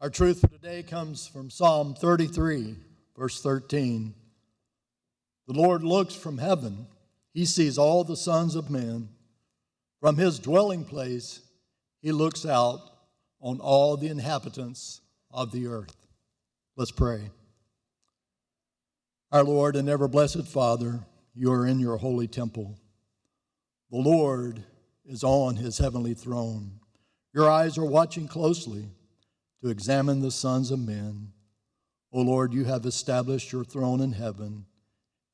Our truth for today comes from Psalm 33, verse 13. The Lord looks from heaven. He sees all the sons of men. From his dwelling place, he looks out on all the inhabitants of the earth. Let's pray. Our Lord and ever-blessed Father, you are in your holy temple. The Lord is on his heavenly throne. Your eyes are watching closely to examine the sons of men. O Lord, you have established your throne in heaven,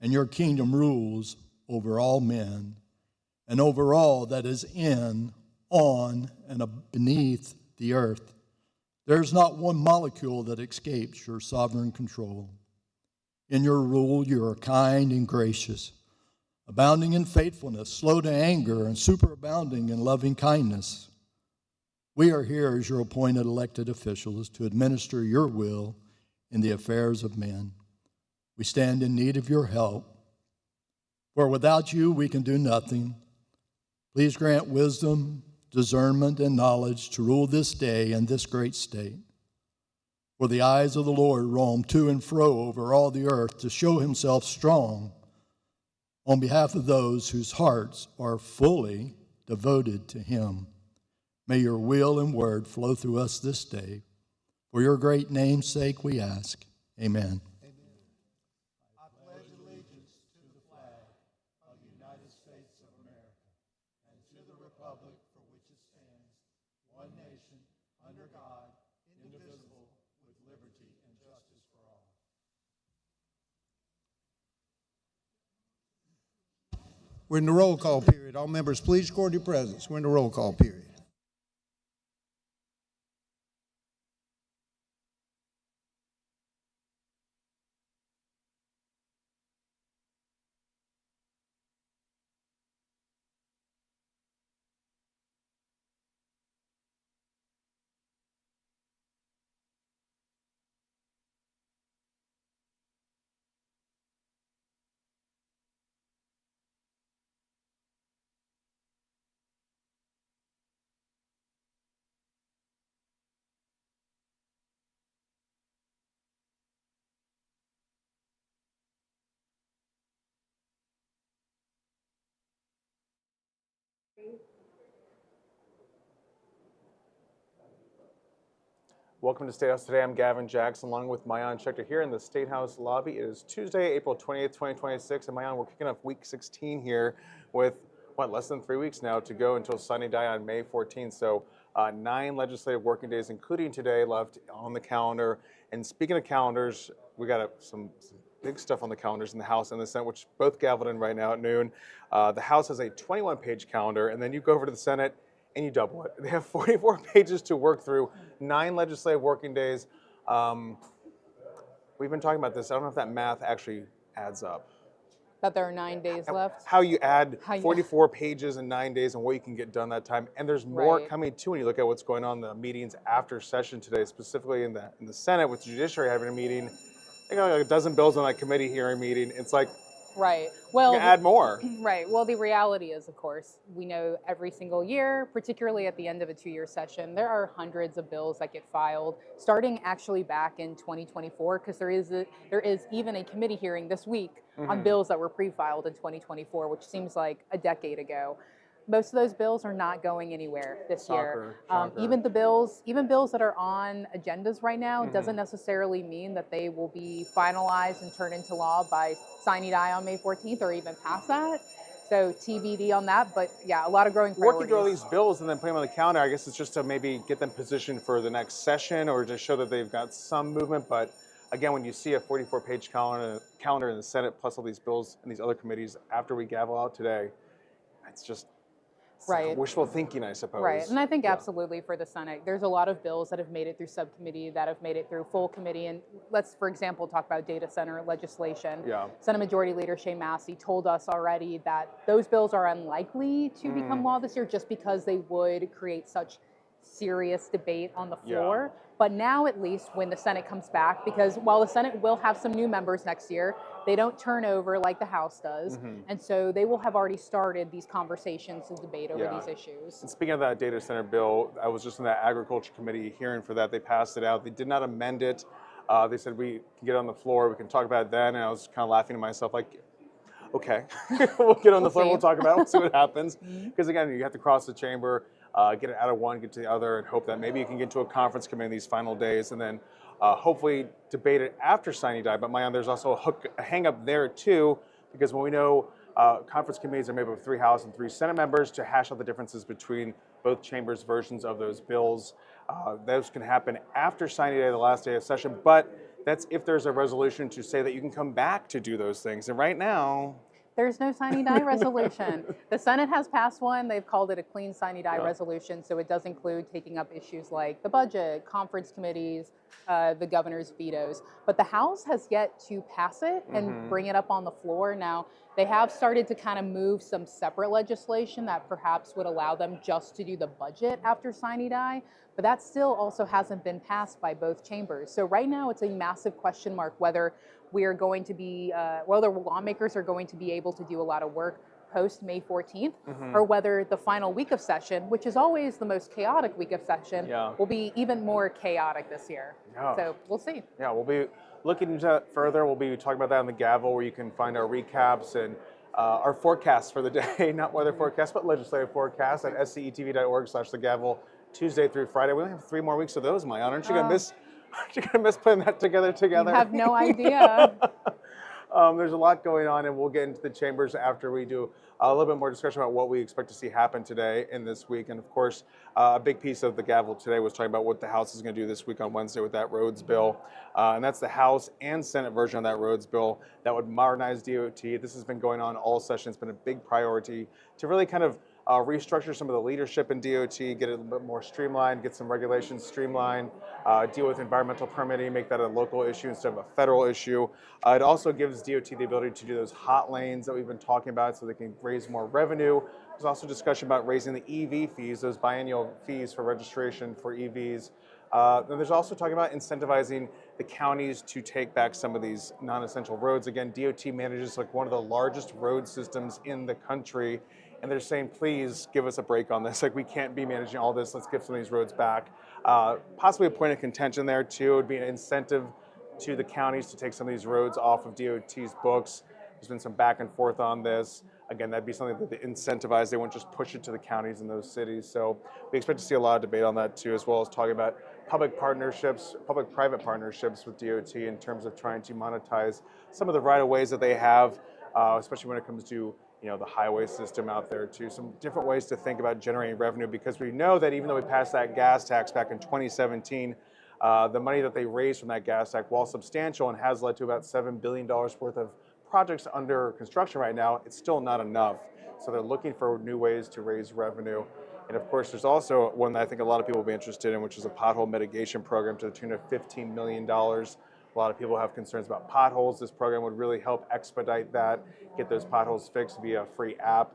and your kingdom rules over all men and over all that is in, on, and beneath the earth. There's not one molecule that escapes your sovereign control. In your rule, you are kind and gracious, abounding in faithfulness, slow to anger, and superabounding in loving kindness. We are here as your appointed elected officials to administer your will in the affairs of men. We stand in need of your help, for without you we can do nothing. Please grant wisdom, discernment, and knowledge to rule this day and this great state. For the eyes of the Lord roam to and fro over all the earth to show himself strong on behalf of those whose hearts are fully devoted to him. May your will and word flow through us this day. For your great name's sake we ask. Amen. I pledge allegiance to the flag of the United States of America and to the republic for which it stands, one nation, under God, indivisible, with liberty and justice for all. We're in the roll call period. All members, please record your presence. We're in the roll call period. Welcome to State House Today. I'm Gavin Jackson, along with Maayan Schechter here in the State House lobby. It is Tuesday, April 20th, 2026, and Maayan, we're kicking off week 16 here with, less than 3 weeks now to go until Sine Die on May 14th. So 9 legislative working days, including today, left on the calendar. And speaking of calendars, we got some big stuff on the calendars in the House and the Senate, which both gavelled in right now at noon. The House has a 21-page calendar, and then you go over to the Senate, and you double it. They have 44 pages to work through, 9 legislative working days. We've been talking about this. I don't know if that math actually adds up. That there are 9 days left? How you add 44 pages in 9 days and what you can get done that time. And there's more coming too when you look at what's going on in the meetings after session today, specifically in the Senate with the Judiciary having a meeting. They got like a dozen bills on that committee hearing meeting. It's like, right. Well, you can add more. Right. Well, the reality is, of course, we know every single year, particularly at the end of a 2-year session, there are hundreds of bills that get filed, starting actually back in 2024, because there is even a committee hearing this week on bills that were pre-filed in 2024, which seems like a decade ago. Most of those bills are not going anywhere this year. Even bills that are on agendas right now doesn't necessarily mean that they will be finalized and turned into law by Sine Die on May 14th or even past that. So TBD on that, but yeah, a lot of growing priorities. Working through all these bills and then putting them on the calendar, I guess it's just to maybe get them positioned for the next session or just show that they've got some movement. But again, when you see a 44-page calendar in the Senate plus all these bills and these other committees after we gavel out today, it's just wishful thinking, I suppose. Right, and I think absolutely for the Senate, there's a lot of bills that have made it through subcommittee, that have made it through full committee, and let's, for example, talk about data center legislation. Senate Majority Leader Shane Massey told us already that those bills are unlikely to become law this year just because they would create such serious debate on the floor. But now, at least, when the Senate comes back, because while the Senate will have some new members next year, they don't turn over like the House does. And so they will have already started these conversations and debate over these issues. And speaking of that data center bill, I was just in that agriculture committee hearing for that. They passed it out. They did not amend it. They said we can get on the floor. We can talk about it then. And I was kind of laughing to myself like, okay, we'll get on the floor. see. We'll talk about it. We'll see what happens. Because again, you have to cross the chamber, get it out of one, get to the other, and hope that maybe you can get to a conference committee these final days, and then hopefully debate it after signing die. But Mayan, there's also a hang up there too, because when we know conference committees are made up of 3 House and 3 Senate members to hash out the differences between both chambers' versions of those bills. Those can happen after signing day, the last day of session, but that's if there's a resolution to say that you can come back to do those things. And right now, There's no sine die resolution. The Senate has passed one. They've called it a clean sine die resolution, so it does include taking up issues like the budget, conference committees, the governor's vetoes. But the House has yet to pass it and bring it up on the floor. Now, they have started to kind of move some separate legislation that perhaps would allow them just to do the budget after sine die, but that still also hasn't been passed by both chambers. So right now, it's a massive question mark whether we are going to be, whether lawmakers are going to be able to do a lot of work post May 14th, or whether the final week of session, which is always the most chaotic week of session, will be even more chaotic this year. So we'll see. Yeah, we'll be looking into that further. We'll be talking about that on the Gavel, where you can find our recaps and our forecasts for the day, not weather forecasts, but legislative forecasts at scetv.org/the Gavel, Tuesday through Friday. We only have 3 more weeks of those, Mayan. Aren't you gonna miss? You're gonna miss putting that together. You have no idea. There's a lot going on, and we'll get into the chambers after we do a little bit more discussion about what we expect to see happen today and this week. And of course, a big piece of the Gavel today was talking about what the House is going to do this week on Wednesday with that roads bill. And that's the House and Senate version of that roads bill that would modernize DOT. This has been going on all session. It's been a big priority to really kind of restructure some of the leadership in DOT, get it a little bit more streamlined, get some regulations streamlined, deal with environmental permitting, make that a local issue instead of a federal issue. It also gives DOT the ability to do those hot lanes that we've been talking about so they can raise more revenue. There's also discussion about raising the EV fees, those biennial fees for registration for EVs. Then there's also talking about incentivizing the counties to take back some of these non-essential roads. Again, DOT manages like one of the largest road systems in the country. And they're saying, please give us a break on this. Like, we can't be managing all this. Let's give some of these roads back. Possibly a point of contention there, too. It would be an incentive to the counties to take some of these roads off of DOT's books. There's been some back and forth on this. Again, that'd be something that they incentivize. They won't just push it to the counties in those cities. So we expect to see a lot of debate on that, too, as well as talking about public partnerships, public-private partnerships with DOT in terms of trying to monetize some of the right-of-ways that they have, especially when it comes to the highway system out there too. Some different ways to think about generating revenue, because we know that even though we passed that gas tax back in 2017, the money that they raised from that gas tax, while substantial and has led to about $7 billion worth of projects under construction right now, it's still not enough. So they're looking for new ways to raise revenue. And of course, there's also one that I think a lot of people will be interested in, which is a pothole mitigation program to the tune of $15 million. A lot of people have concerns about potholes. This program would really help expedite that, get those potholes fixed via a free app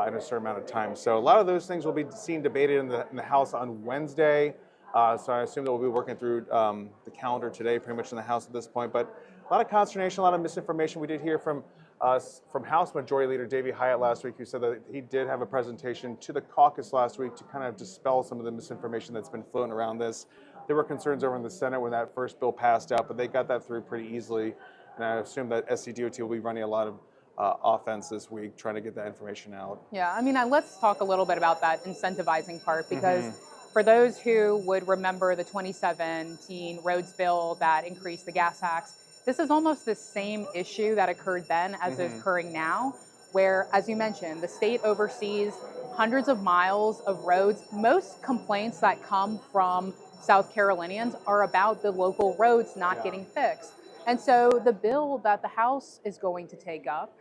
in a certain amount of time. So a lot of those things will be seen debated in the House on Wednesday. So I assume that we'll be working through the calendar today, pretty much in the House at this point. But a lot of consternation, a lot of misinformation. We did hear from House Majority Leader Davey Hyatt last week, who said that he did have a presentation to the caucus last week to kind of dispel some of the misinformation that's been floating around this. There were concerns over in the Senate when that first bill passed out, but they got that through pretty easily. And I assume that SCDOT will be running a lot of offense this week, trying to get that information out. Yeah, I mean, let's talk a little bit about that incentivizing part, because for those who would remember the 2017 roads bill that increased the gas tax, this is almost the same issue that occurred then as is occurring now, where, as you mentioned, the state oversees hundreds of miles of roads. Most complaints that come from South Carolinians are about the local roads not getting fixed. And so the bill that the House is going to take up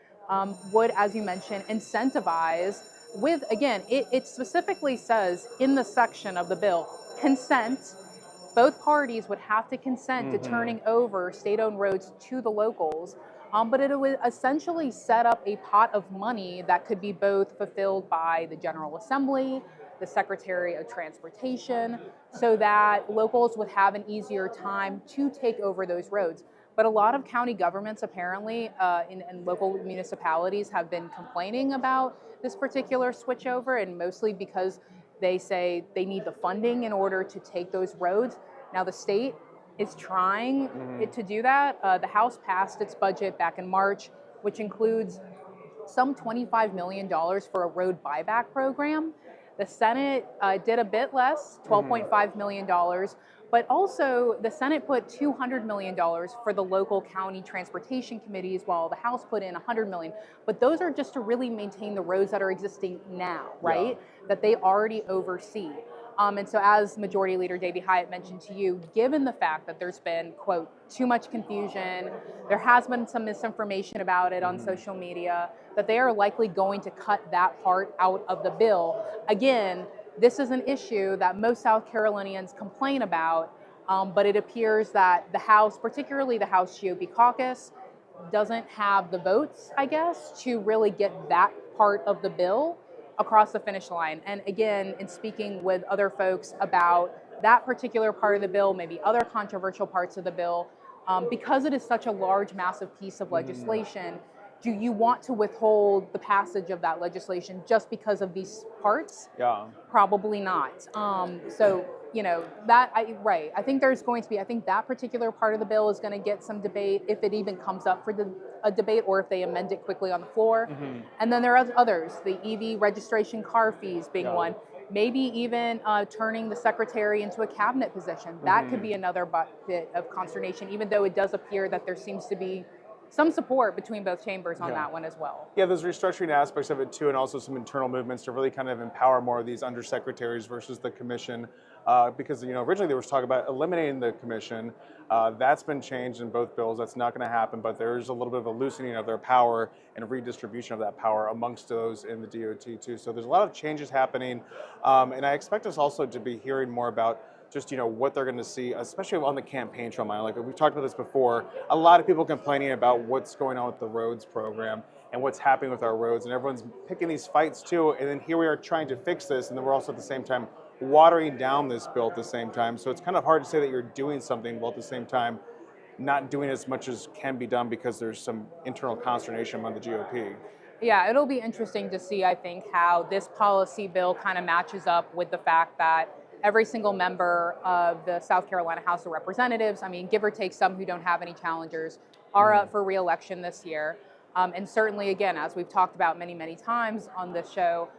would, as you mentioned, incentivize with, again, it specifically says in the section of the bill, consent. Both parties would have to consent to turning over state-owned roads to the locals, but it would essentially set up a pot of money that could be both fulfilled by the General Assembly, the Secretary of Transportation, so that locals would have an easier time to take over those roads. But a lot of county governments apparently and local municipalities have been complaining about this particular switchover, and mostly because they say they need the funding in order to take those roads. Now the state is trying it to do that. The House passed its budget back in March, which includes some $25 million for a road buyback program. The Senate did a bit less, $12.5 million, but also the Senate put $200 million for the local county transportation committees, while the House put in $100 million. But those are just to really maintain the roads that are existing now, right? That they already oversee. And so as Majority Leader Davey Hiott mentioned to you, given the fact that there's been, quote, too much confusion, there has been some misinformation about it on social media, that they are likely going to cut that part out of the bill. Again, this is an issue that most South Carolinians complain about, but it appears that the House, particularly the House GOP caucus, doesn't have the votes, I guess, to really get that part of the bill across the finish line. And again, in speaking with other folks about that particular part of the bill, maybe other controversial parts of the bill, because it is such a large, massive piece of legislation, do you want to withhold the passage of that legislation just because of these parts? Yeah. Probably not. So, you know, right. I think there's going to be, I think that particular part of the bill is going to get some debate if it even comes up for a debate, or if they amend it quickly on the floor. And then there are others, the EV registration car fees being one, maybe even turning the secretary into a cabinet position. That could be another bit of consternation, even though it does appear that there seems to be some support between both chambers on that one as well. Yeah, there's restructuring aspects of it too, and also some internal movements to really kind of empower more of these undersecretaries versus the commission. Because originally there was talk about eliminating the commission. That's been changed in both bills. That's not going to happen, but there's a little bit of a loosening of their power and a redistribution of that power amongst those in the DOT too. So there's a lot of changes happening, and I expect us also to be hearing more about just what they're going to see, especially on the campaign trail. Like we've talked about this before, a lot of people complaining about what's going on with the roads program and what's happening with our roads, and everyone's picking these fights too. And then here we are trying to fix this, and then we're also at the same time watering down this bill at the same time. So it's kind of hard to say that you're doing something while at the same time not doing as much as can be done because there's some internal consternation among the GOP. Yeah, it'll be interesting to see, I think, how this policy bill kind of matches up with the fact that every single member of the South Carolina House of Representatives, I mean, give or take some who don't have any challengers, are up for re-election this year. And certainly, again, as we've talked about many, many times on this show,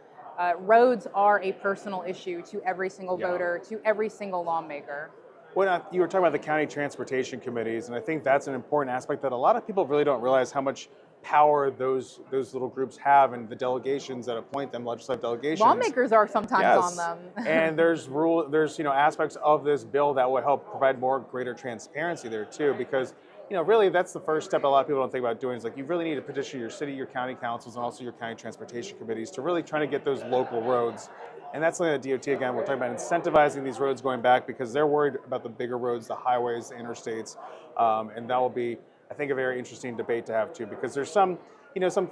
roads are a personal issue to every single voter, to every single lawmaker. When you were talking about the county transportation committees, and I think that's an important aspect that a lot of people really don't realize how much power those little groups have, and the delegations that appoint them, legislative delegations. Lawmakers are sometimes on them. And there's aspects of this bill that will help provide greater transparency there too, because really that's the first step a lot of people don't think about doing, is like you really need to petition your city, your county councils, and also your county transportation committees to really try to get those local roads. And that's something that DOT, again, we're talking about incentivizing these roads going back, because they're worried about the bigger roads, the highways, the interstates, and that will be, I think, a very interesting debate to have too, because there's some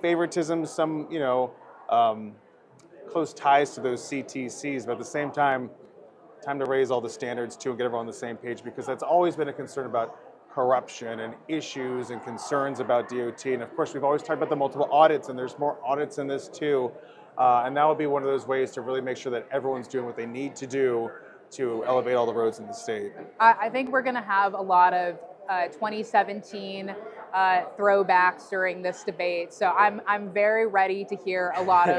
favoritism, some close ties to those CTCs, but at the same time to raise all the standards too and get everyone on the same page, because that's always been a concern about corruption and issues and concerns about DOT. And of course, we've always talked about the multiple audits, and there's more audits in this too. And that would be one of those ways to really make sure that everyone's doing what they need to do to elevate all the roads in the state. I think we're going to have a lot of 2017 throwbacks during this debate. So I'm very ready to hear a lot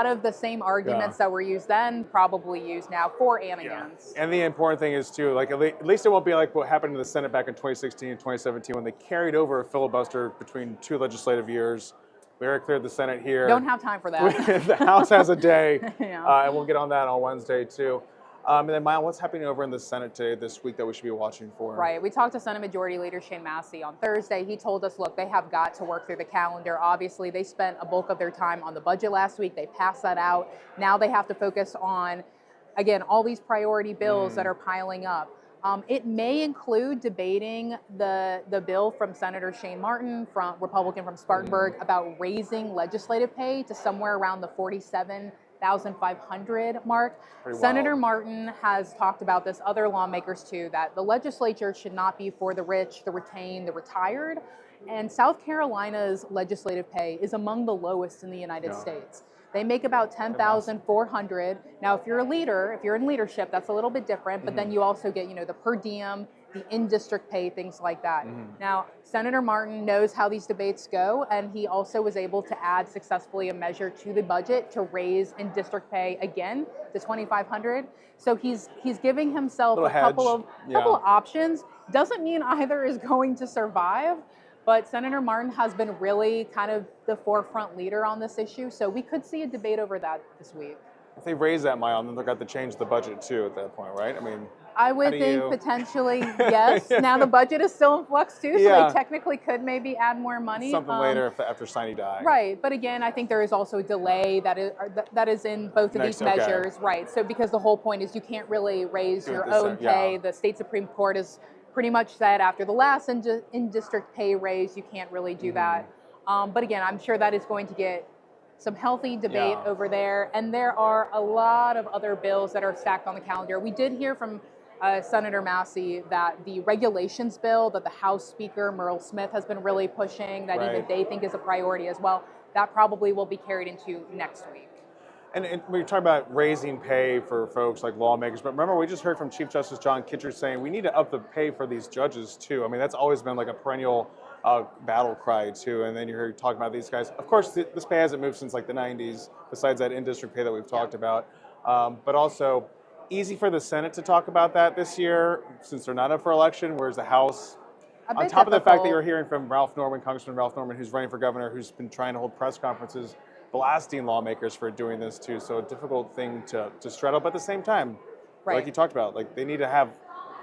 of the same arguments that were used then, probably used now for and against. And the important thing is too, like at least it won't be like what happened in the Senate back in 2016 and 2017 when they carried over a filibuster between two legislative years. We already cleared the Senate here. Don't have time for that. The House has a day, and we'll get on that on Wednesday too. And then, Maya, what's happening over in the Senate today, this week, that we should be watching for? Right. We talked to Senate Majority Leader Shane Massey on Thursday. He told us, look, they have got to work through the calendar. Obviously, they spent a bulk of their time on the budget last week. They passed that out. Now they have to focus on, again, all these priority bills that are piling up. It may include debating the bill from Senator Shane Martin, Republican from Spartanburg, about raising legislative pay to somewhere around the $47 $8,500 mark. Pretty Senator wild. Martin has talked about this, other lawmakers too, that the legislature should not be for the rich, the retained, the retired. And South Carolina's legislative pay is among the lowest in the United States. They make about $10,400. Now, if you're a leader, if you're in leadership, that's a little bit different, but then you also get, the per diem, the in-district pay, things like that. Now, Senator Martin knows how these debates go, and he also was able to add successfully a measure to the budget to raise in-district pay again to $2,500. So he's giving himself Little a couple hedge. of options. Doesn't mean either is going to survive, but Senator Martin has been really kind of the forefront leader on this issue. So we could see a debate over that this week. If they raise that, Mayan, then they've got to change the budget too at that point, right? I mean, I would do think you- potentially yes. Now the budget is still in flux too, so Yeah. they technically could maybe add more money. something later after Sine Die. Right, but again, I think there is also a delay that is in both of Next, these okay. measures, right? So because the whole point is you can't really raise Do it your this own time, yeah. pay. The state Supreme Court has pretty much said after the last in-district pay raise, you can't really do that. But again, I'm sure that is going to get some healthy debate Yeah. over there. And there are a lot of other bills that are stacked on the calendar. We did hear from Senator Massey that the regulations bill that the House Speaker, Merle Smith, has been really pushing, that even Right. they think is a priority as well, that probably will be carried into next week. And we talk about raising pay for folks like lawmakers, but remember we just heard from Chief Justice John Kitcher saying we need to up the pay for these judges too. I mean, that's always been like a perennial battle cry too. And then you're talking about these guys. Of course, this pay hasn't moved since like the 90s, besides that in-district pay that we've talked about. But also, easy for the Senate to talk about that this year since they're not up for election, whereas the House, A on bit top of the fact that difficult. you're hearing from Ralph Norman, Congressman Ralph Norman, who's running for governor, who's been trying to hold press conferences, blasting lawmakers for doing this too. So a difficult thing to straddle, but at the same time, Right. like you talked about, like they need to have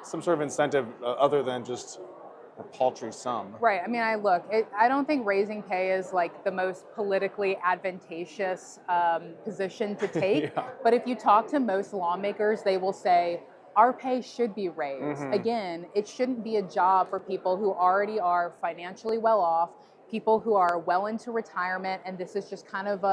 some sort of incentive other than just a paltry sum. Right. I mean, I don't think raising pay is like the most politically advantageous position to take. Yeah. But if you talk to most lawmakers, they will say, our pay should be raised. Again, it shouldn't be a job for people who already are financially well off, people who are well into retirement, and this is just kind of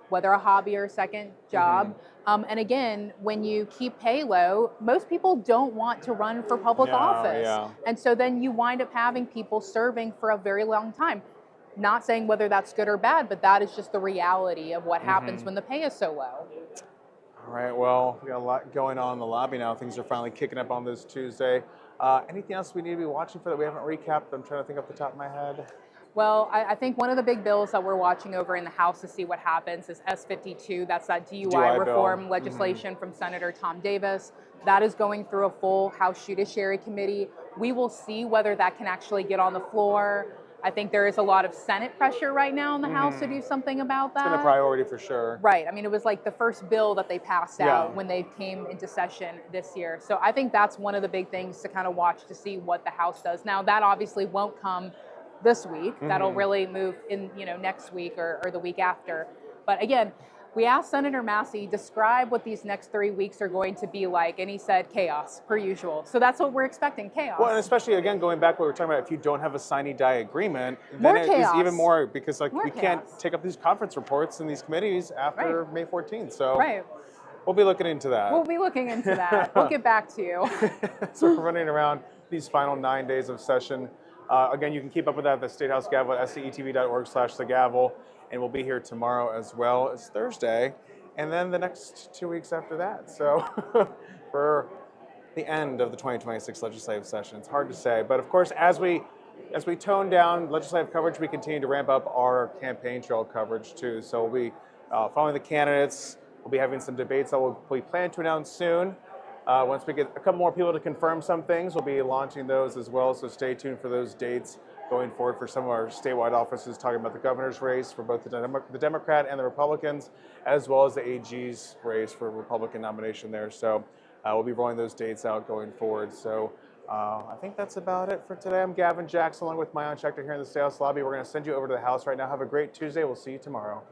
whether a hobby or a second job. And again, when you keep pay low, most people don't want to run for public No, office. yeah. And so then you wind up having people serving for a very long time. Not saying whether that's good or bad, but that is just the reality of what happens when the pay is so low. All right, well, we got a lot going on in the lobby now. Things are finally kicking up on this Tuesday. Anything else we need to be watching for that we haven't recapped? I'm trying to think off the top of my head. Well, I think one of the big bills that we're watching over in the House to see what happens is S52. That's that DUI DUI reform bill. legislation from Senator Tom Davis. That is going through a full House Judiciary Committee. We will see whether that can actually get on the floor. I think there is a lot of Senate pressure right now in the House to do something about that. It's been a priority for sure. Right. I mean, it was like the first bill that they passed out Yeah. when they came into session this year. So I think that's one of the big things to kind of watch to see what the House does. Now, that obviously won't come this week. That'll really move in, next week or the week after. But again, we asked Senator Massey, describe what these next 3 weeks are going to be like, and he said chaos, per usual. So that's what we're expecting, chaos. Well, and especially, again, going back to what we were talking about, if you don't have a sine-die agreement, More then it is chaos. even more, because More we can't chaos. take up these conference reports in these committees after Right. May 14th. So Right. we'll be looking into that. We'll be looking into that. We'll get back to you. So we're running around these final 9 days of session. Again, you can keep up with that at the State House Gavel at scetv.org/thegavel. And we'll be here tomorrow as well as Thursday. And then the next 2 weeks after that. So for the end of the 2026 legislative session, it's hard to say. But of course, as we tone down legislative coverage, we continue to ramp up our campaign trail coverage too. So we'll be following the candidates. We'll be having some debates that we plan to announce soon. Once we get a couple more people to confirm some things, we'll be launching those as well. So stay tuned for those dates going forward for some of our statewide offices, talking about the governor's race for both the Democrat and the Republicans, as well as the AG's race for Republican nomination there. So we'll be rolling those dates out going forward. So I think that's about it for today. I'm Gavin Jackson, along with Mayan Schechter here in the State House lobby. We're going to send you over to the House right now. Have a great Tuesday. We'll see you tomorrow.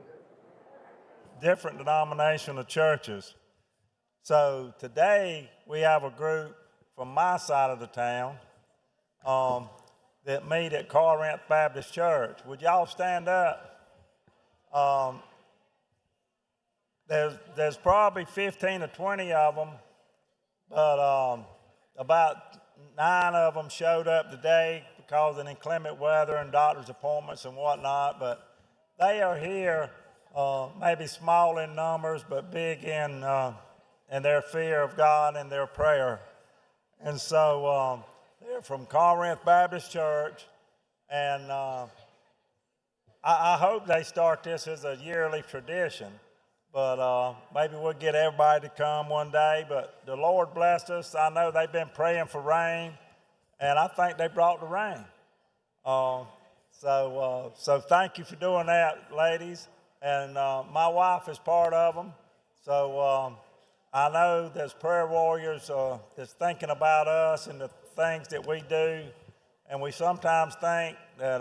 Different denomination of churches. So today we have a group from my side of the town that meet at Corinth Baptist Church. Would y'all stand up? there's probably 15 or 20 of them, but about 9 of them showed up today because of inclement weather and doctor's appointments and whatnot. But they are here, maybe small in numbers, but big in their fear of God and their prayer. And so they're from Corinth Baptist Church, and I hope they start this as a yearly tradition. But maybe we'll get everybody to come one day. But the Lord blessed us. I know they've been praying for rain, and I think they brought the rain. So thank you for doing that, ladies. And my wife is part of them. So I know there's prayer warriors that's thinking about us and the things that we do. And we sometimes think that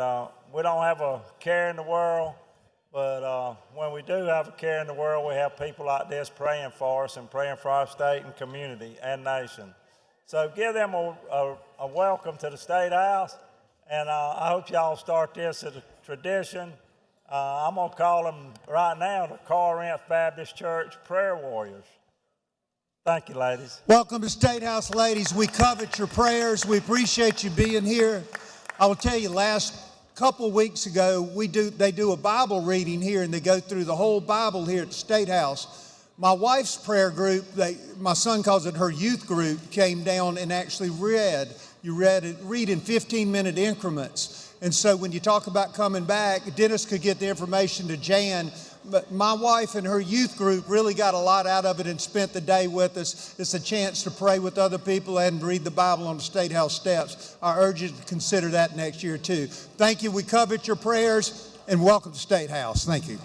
we don't have a care in the world. But when we do have a care in the world, we have people like this praying for us and praying for our state and community and nation. So give them a welcome to the State House, and I hope y'all start this as a tradition. I'm going to call them right now the Corinth Baptist Church Prayer Warriors. Thank you, ladies. Welcome to State House, ladies. We covet your prayers. We appreciate you being here. I will tell you, last couple weeks ago, they do a Bible reading here, and they go through the whole Bible here at the State House. My wife's prayer group, my son calls it her youth group, came down and actually read in 15-minute increments. And so when you talk about coming back, Dennis could get the information to Jan, but my wife and her youth group really got a lot out of it and spent the day with us. It's a chance to pray with other people and read the Bible on the State House steps. I urge you to consider that next year too. Thank you. We covet your prayers, and welcome to State House. Thank you.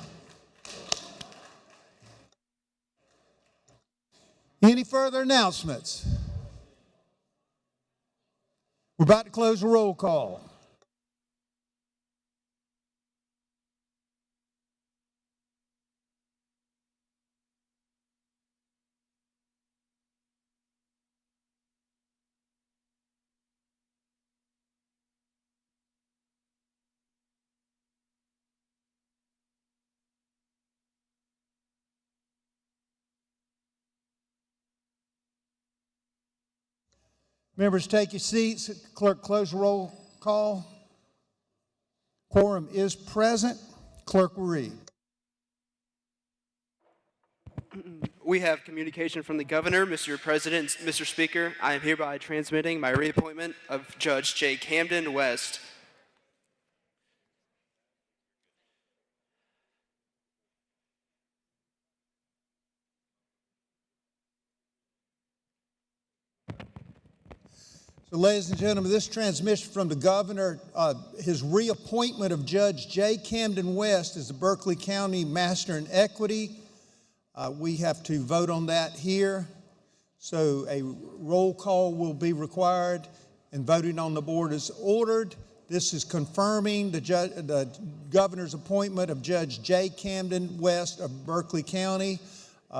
Any further announcements? We're about to close the roll call. Members, take your seats. Clerk, close the roll call. Quorum is present. Clerk will read. We have communication from the governor. Mr. President, Mr. Speaker, I am hereby transmitting my reappointment of Judge J. Camden West. So, ladies and gentlemen, this transmission from the governor, his reappointment of Judge J. Camden West as the Berkeley County Master in Equity. We have to vote on that here. So a roll call will be required, and voting on the board is ordered. This is confirming the governor's appointment of Judge J. Camden West of Berkeley County.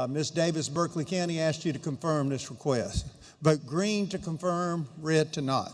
Ms. Davis, Berkeley County asked you to confirm this request. Vote green to confirm, red to not.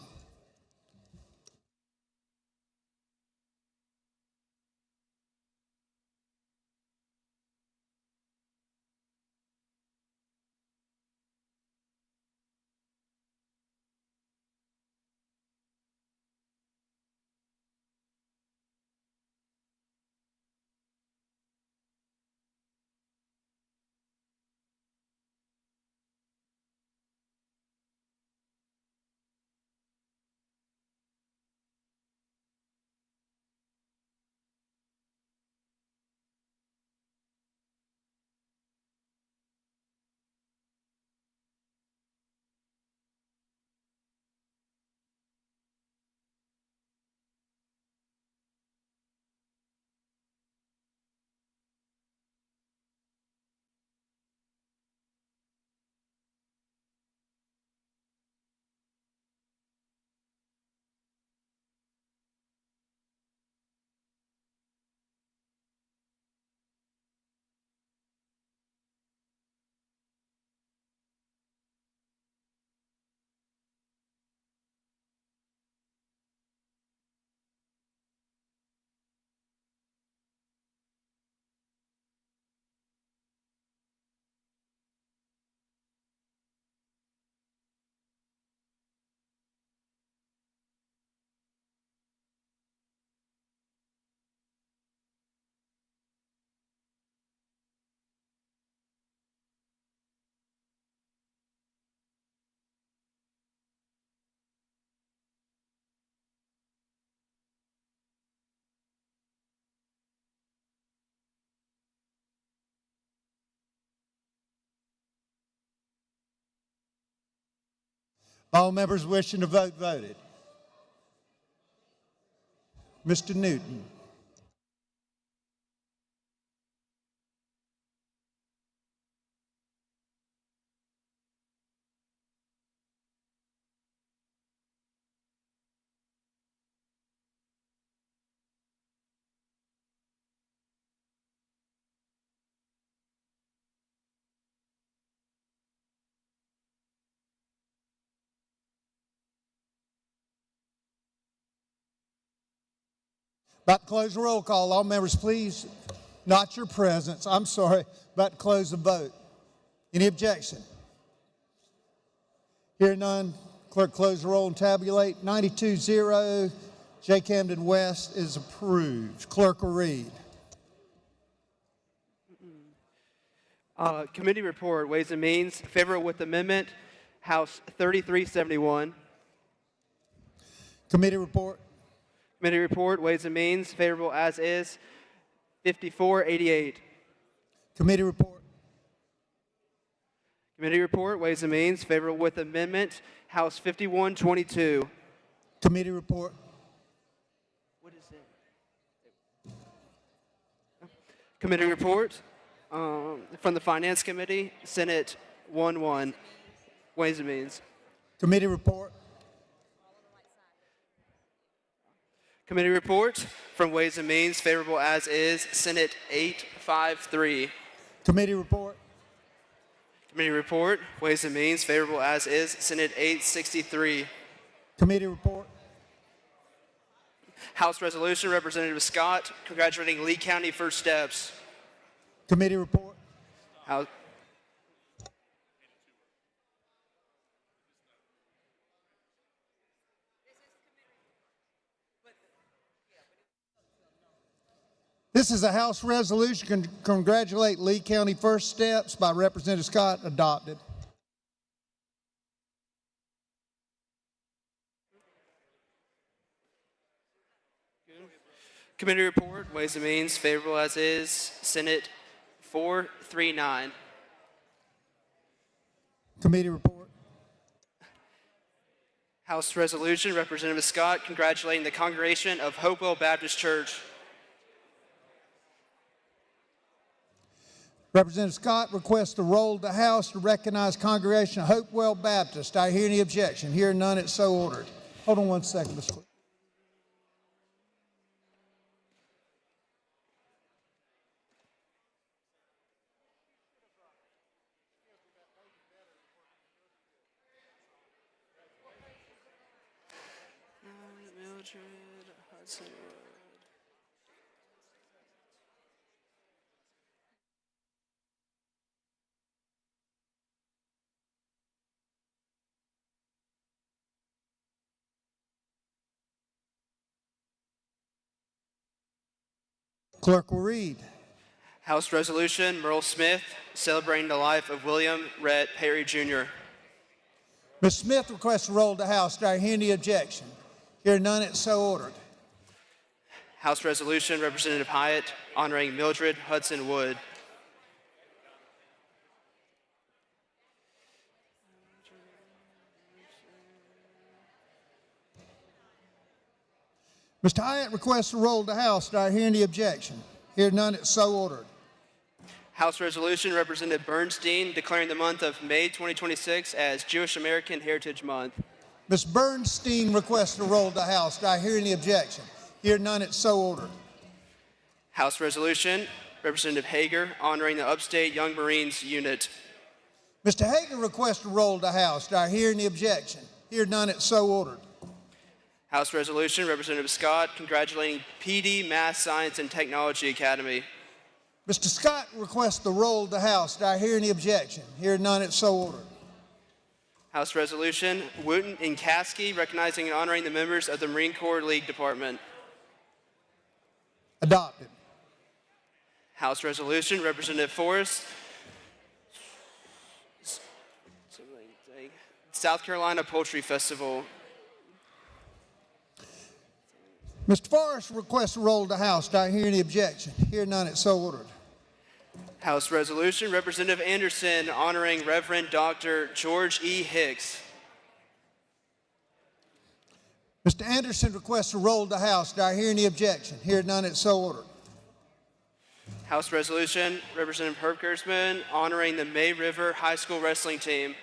All members wishing to vote voted. Mr. Newton. About to close the roll call. All members, please. Not your presence. I'm sorry. About to close the vote. Any objection? Hearing none, clerk close the roll and tabulate. 92-0. J. Camden West is approved. Clerk will read. Committee report, Ways and Means, favorable with amendment, House 3371. Committee report. Committee report, Ways and Means, favorable as is, 5488. Committee report. Committee report, Ways and Means, favorable with amendment, House 5122. Committee report. What is it? Committee report from the Finance Committee, Senate 11, Ways and Means. Committee report. Committee report from Ways and Means, favorable as is, Senate 853. Committee report. Committee report, Ways and Means, favorable as is, Senate 863. Committee report. House Resolution, Representative Scott, congratulating Lee County First Steps. Committee report. House, This is a House resolution. Congratulate Lee County First Steps by Representative Scott, adopted. Committee report, Ways and Means, favorable as is, Senate 439. Committee report. House Resolution, Representative Scott, congratulating the congregation of Hopewell Baptist Church. Representative Scott requests to roll the House to recognize congregation of Hopewell Baptist. Do I hear any objection? Hear none, it's so ordered. Hold on one second, Mr. Clerk. Mildred, Hudson Wood. Clerk will read. House Resolution, Merle Smith, celebrating the life of William Rhett Perry Jr. Ms. Smith requests to roll the House. Do I hear any objection? Hear none, it's so ordered. House Resolution, Representative Hyatt, honoring Mildred Hudson Wood. Mr. Hyatt requests to roll the House. Do I hear any objection? Hear none, it's so ordered. House Resolution, Representative Bernstein, declaring the month of May 2026 as Jewish American Heritage Month. Ms. Bernstein requests to roll the House. Do I hear any objection? Hear none, it's so ordered. House Resolution, Representative Hager, honoring the Upstate Young Marines Unit. Mr. Hager requests to roll the House. Do I hear any objection? Hear none, it's so ordered. House Resolution, Representative Scott, congratulating PD Math Science and Technology Academy. Mr. Scott requests to roll the House. Do I hear any objection? Hear none, it's so ordered. House Resolution, Wooten and Caskey, recognizing and honoring the members of the Marine Corps League Department. Adopted. House Resolution, Representative Forrest, South Carolina Poultry Festival. Mr. Forrest requests to roll the House. Do I hear any objection? Hear none, it's so ordered. House Resolution, Representative Anderson, honoring Reverend Dr. George E. Hicks. Mr. Anderson requests to roll the House. Do I hear any objection? Hear none, it's so ordered. House Resolution, Representative Herb Kurtzman honoring the May River High School wrestling team.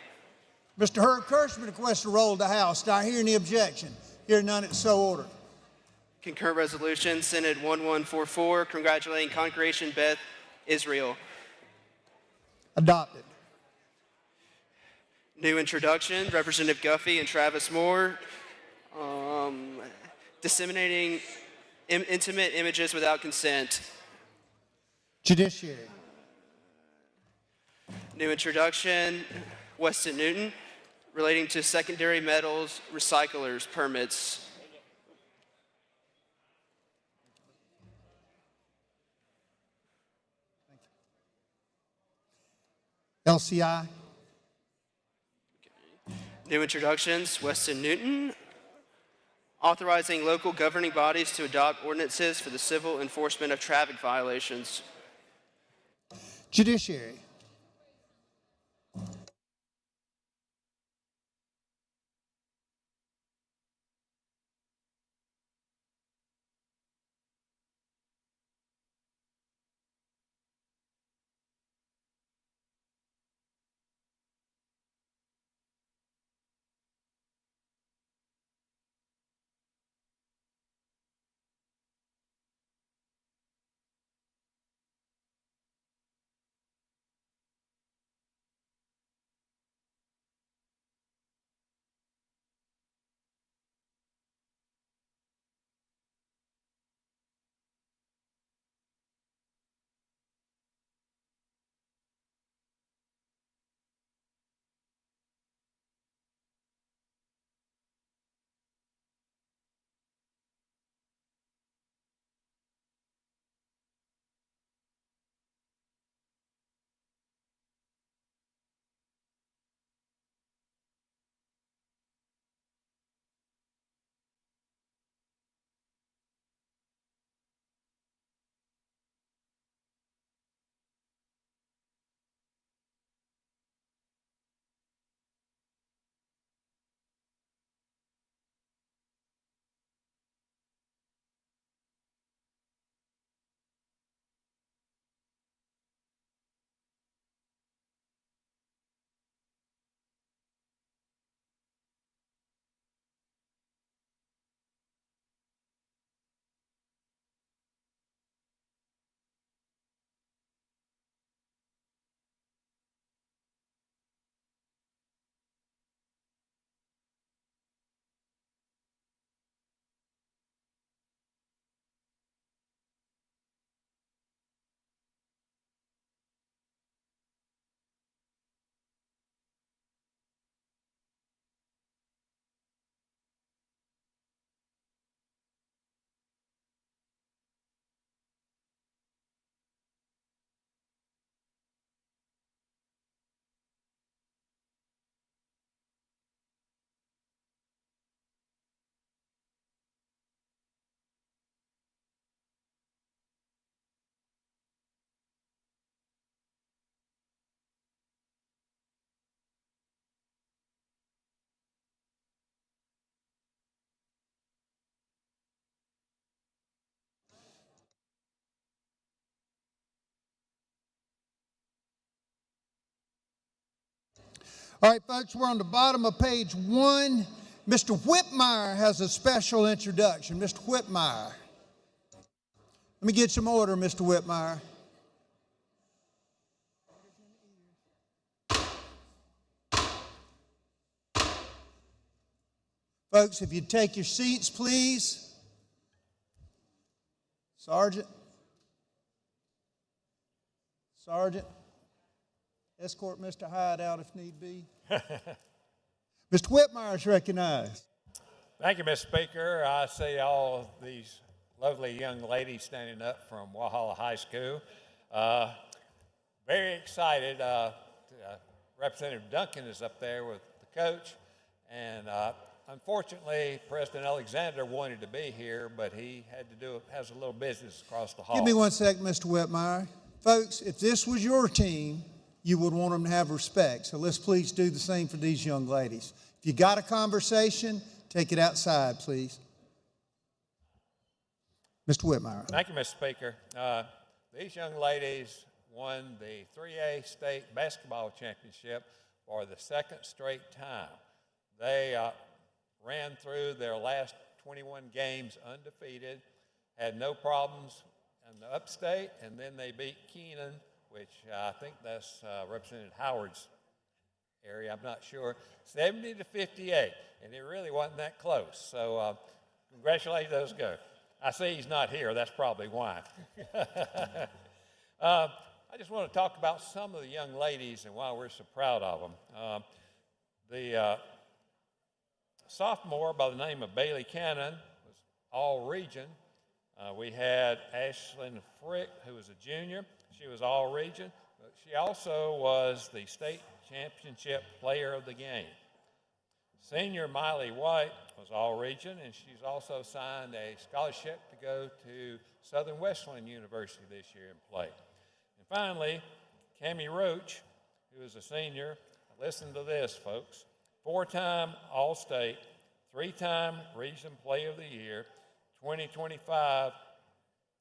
Mr. Herb Kirschman requests to roll the House. Do I hear any objection? Hear none, it's so ordered. Concurrent Resolution, Senate 1144, congratulating Congregation Beth Israel. Adopted. New introduction, Representative Guffey and Travis Moore, disseminating intimate images without consent. Judiciary. New introduction, Weston Newton, relating to secondary metals recyclers permits. LCI. New introductions, Weston Newton, authorizing local governing bodies to adopt ordinances for the civil enforcement of traffic violations. Judiciary. All right, folks, we're on the bottom of page 1. Mr. Whitmire has a special introduction. Mr. Whitmire. Let me get some order, Mr. Whitmire. Folks, if you'd take your seats, please. Sergeant. Sergeant. Escort Mr. Hyde out if need be. Mr. Whitmire is recognized. Thank you, Mr. Speaker. I see all these lovely young ladies standing up from Walhalla High School. Very excited. Representative Duncan is up there with the coach. And unfortunately, President Alexander wanted to be here, but he has a little business across the hall. Give me 1 second, Mr. Whitmire. Folks, if this was your team, you would want them to have respect. So let's please do the same for these young ladies. If you got a conversation, take it outside, please. Mr. Whitmire. Thank you, Mr. Speaker. These young ladies won the 3A state basketball championship for the second straight time. They ran through their last 21 games undefeated, had no problems in the upstate, and then they beat Keenan, which I think that's Representative Howard's area, I'm not sure, 70-58, and it really wasn't that close. So congratulations to those guys. I see he's not here, that's probably why. I just want to talk about some of the young ladies and why we're so proud of them. The sophomore by the name of Bailey Cannon was all region. We had Ashlyn Frick, who was a junior. She was all region, but she also was the state championship player of the game. Senior Miley White was all region, and she's also signed a scholarship to go to Southern Wesleyan University this year and play. And finally, Cammie Roach, who is a senior. Listen to this, folks. 4-time All-State, 3-time Region Player of the Year, 2025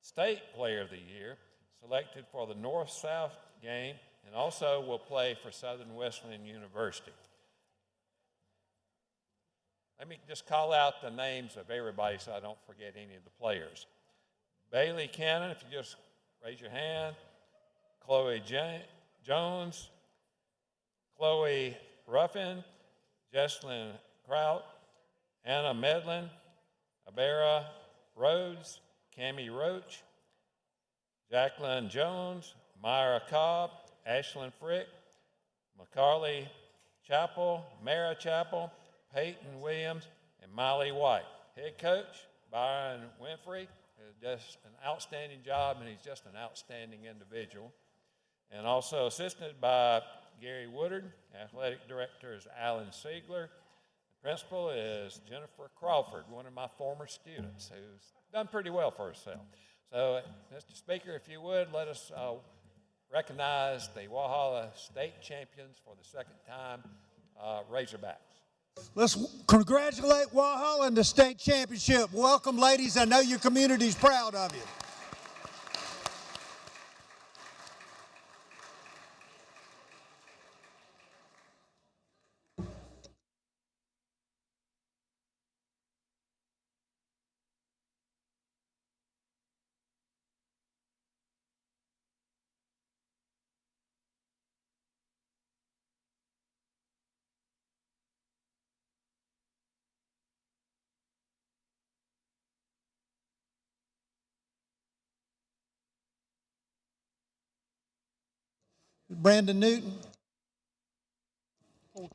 State Player of the Year, selected for the North-South game, and also will play for Southern Wesleyan University. Let me just call out the names of everybody so I don't forget any of the players. Bailey Cannon, if you just raise your hand. Chloe Jones, Chloe Ruffin, Jesslyn Kraut, Anna Medlin, Abera Rhodes, Cammie Roach, Jacqueline Jones, Myra Cobb, Ashlyn Frick, McCarley Chappell, Mara Chappell, Peyton Williams, and Miley White. Head coach, Byron Winfrey, does an outstanding job, and he's just an outstanding individual. And also assisted by Gary Woodard. Athletic director is Alan Siegler. The principal is Jennifer Crawford, one of my former students, who's done pretty well for herself. So, Mr. Speaker, if you would, let us recognize the Walhalla State Champions for the second time, Razorbacks. Let's congratulate Walhalla in the state championship. Welcome, ladies. I know your community's proud of you. Brandon Newton. All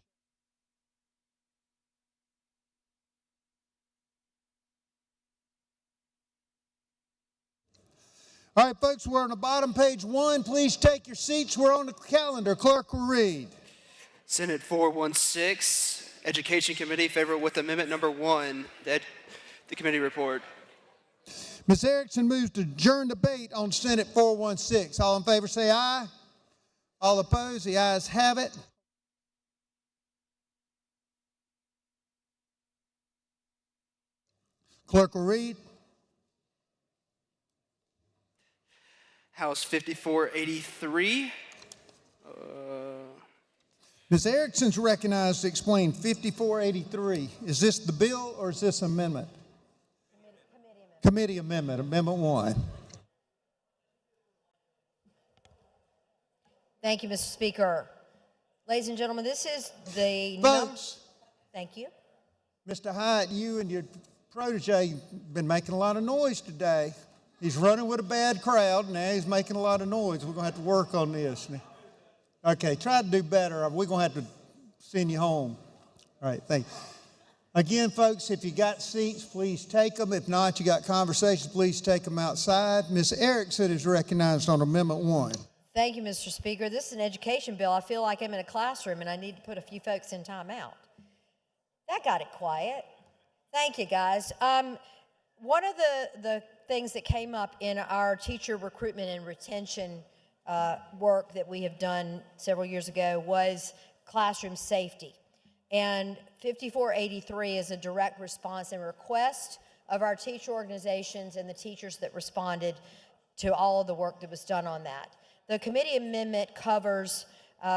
right, folks, we're on the bottom, page 1. Please take your seats. We're on the calendar. Clerk will read. Senate 416, Education Committee, favor with Amendment Number 1, the committee report. Ms. Erickson moves to adjourn debate on Senate 416. All in favor say aye. All opposed, the ayes have it. Clerk will read. House 5483. Ms. Erickson's recognized to explain 5483. Is this the bill or is this amendment? Committee amendment, Amendment 1. Thank you, Mr. Speaker. Ladies and gentlemen, this is the Folks, Thank you. Mr. Hyatt, you and your protege been making a lot of noise today. He's running with a bad crowd, now he's making a lot of noise. We're going to have to work on this. Okay, try to do better. We're going to have to send you home. All right, thank you. Again, folks, if you got seats, please take them. If not, you got conversations, please take them outside. Ms. Erickson is recognized on Amendment 1. Thank you, Mr. Speaker. This is an education bill. I feel like I'm in a classroom and I need to put a few folks in timeout. That got it quiet. Thank you, guys. One of the things that came up in our teacher recruitment and retention work that we have done several years ago was classroom safety. And 5483 is a direct response and request of our teacher organizations and the teachers that responded to all of the work that was done on that. The committee amendment covers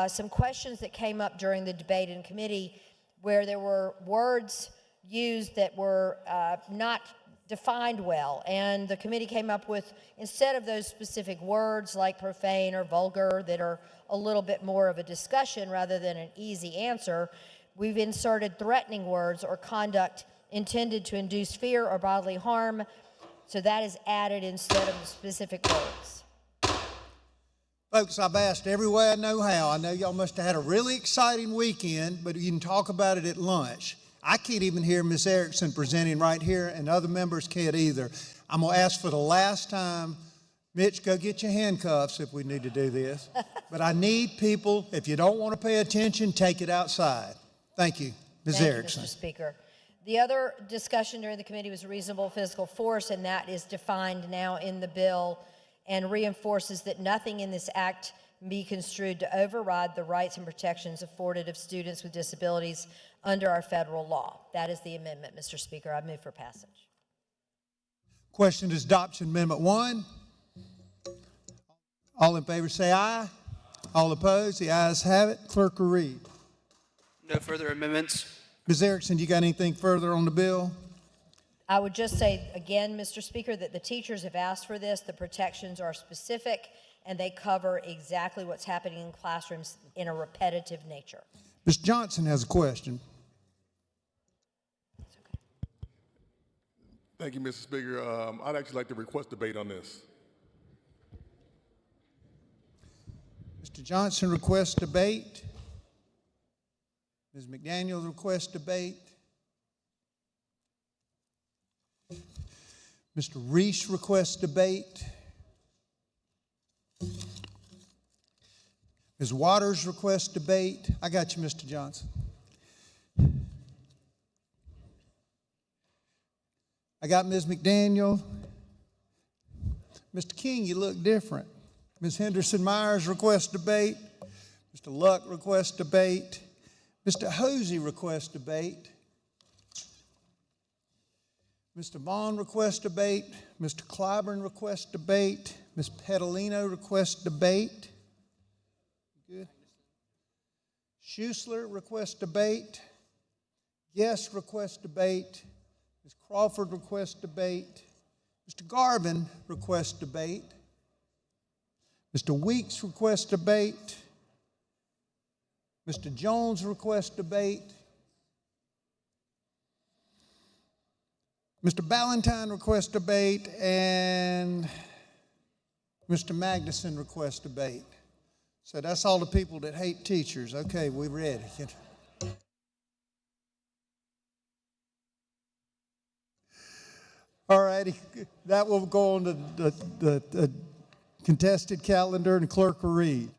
some questions that came up during the debate in committee where there were words used that were not defined well. And the committee came up with, instead of those specific words like profane or vulgar that are a little bit more of a discussion rather than an easy answer, we've inserted threatening words or conduct intended to induce fear or bodily harm. So that is added instead of the specific words. Folks, I've asked every way I know how. I know y'all must have had a really exciting weekend, but you can talk about it at lunch. I can't even hear Ms. Erickson presenting right here, and other members can't either. I'm going to ask for the last time, Mitch, go get your handcuffs if we need to do this. But I need people, if you don't want to pay attention, take it outside. Thank you. Ms. Thank you, Erickson. Mr. Speaker. The other discussion during the committee was reasonable physical force, and that is defined now in the bill and reinforces that nothing in this act be construed to override the rights and protections afforded of students with disabilities under our federal law. That is the amendment, Mr. Speaker. I move for passage. Question is adoption amendment 1. All in favor say aye. All opposed, the ayes have it. Clerk will read. No further amendments. Ms. Erickson, you got anything further on the bill? I would just say again, Mr. Speaker, that the teachers have asked for this. The protections are specific and they cover exactly what's happening in classrooms in a repetitive nature. Ms. Johnson has a question. Thank you, Mr. Speaker. I'd actually like to request debate on this. Mr. Johnson requests debate. Ms. McDaniel requests debate. Mr. Reese requests debate. Ms. Waters requests debate. I got you, Mr. Johnson. I got Ms. McDaniel. Mr. King, you look different. Ms. Henderson Myers requests debate. Mr. Luck requests debate. Mr. Hosey requests debate. Mr. Vaughn requests debate. Mr. Clyburn requests debate. Ms. Petalino requests debate. Good. Schuessler requests debate. Yes requests debate. Ms. Crawford requests debate. Mr. Garvin requests debate. Mr. Weeks requests debate. Mr. Jones requests debate. Mr. Ballantyne requests debate, and Mr. Magnuson requests debate. So that's all the people that hate teachers. Okay, we're ready. All righty, that will go on the contested calendar, and the clerk will read.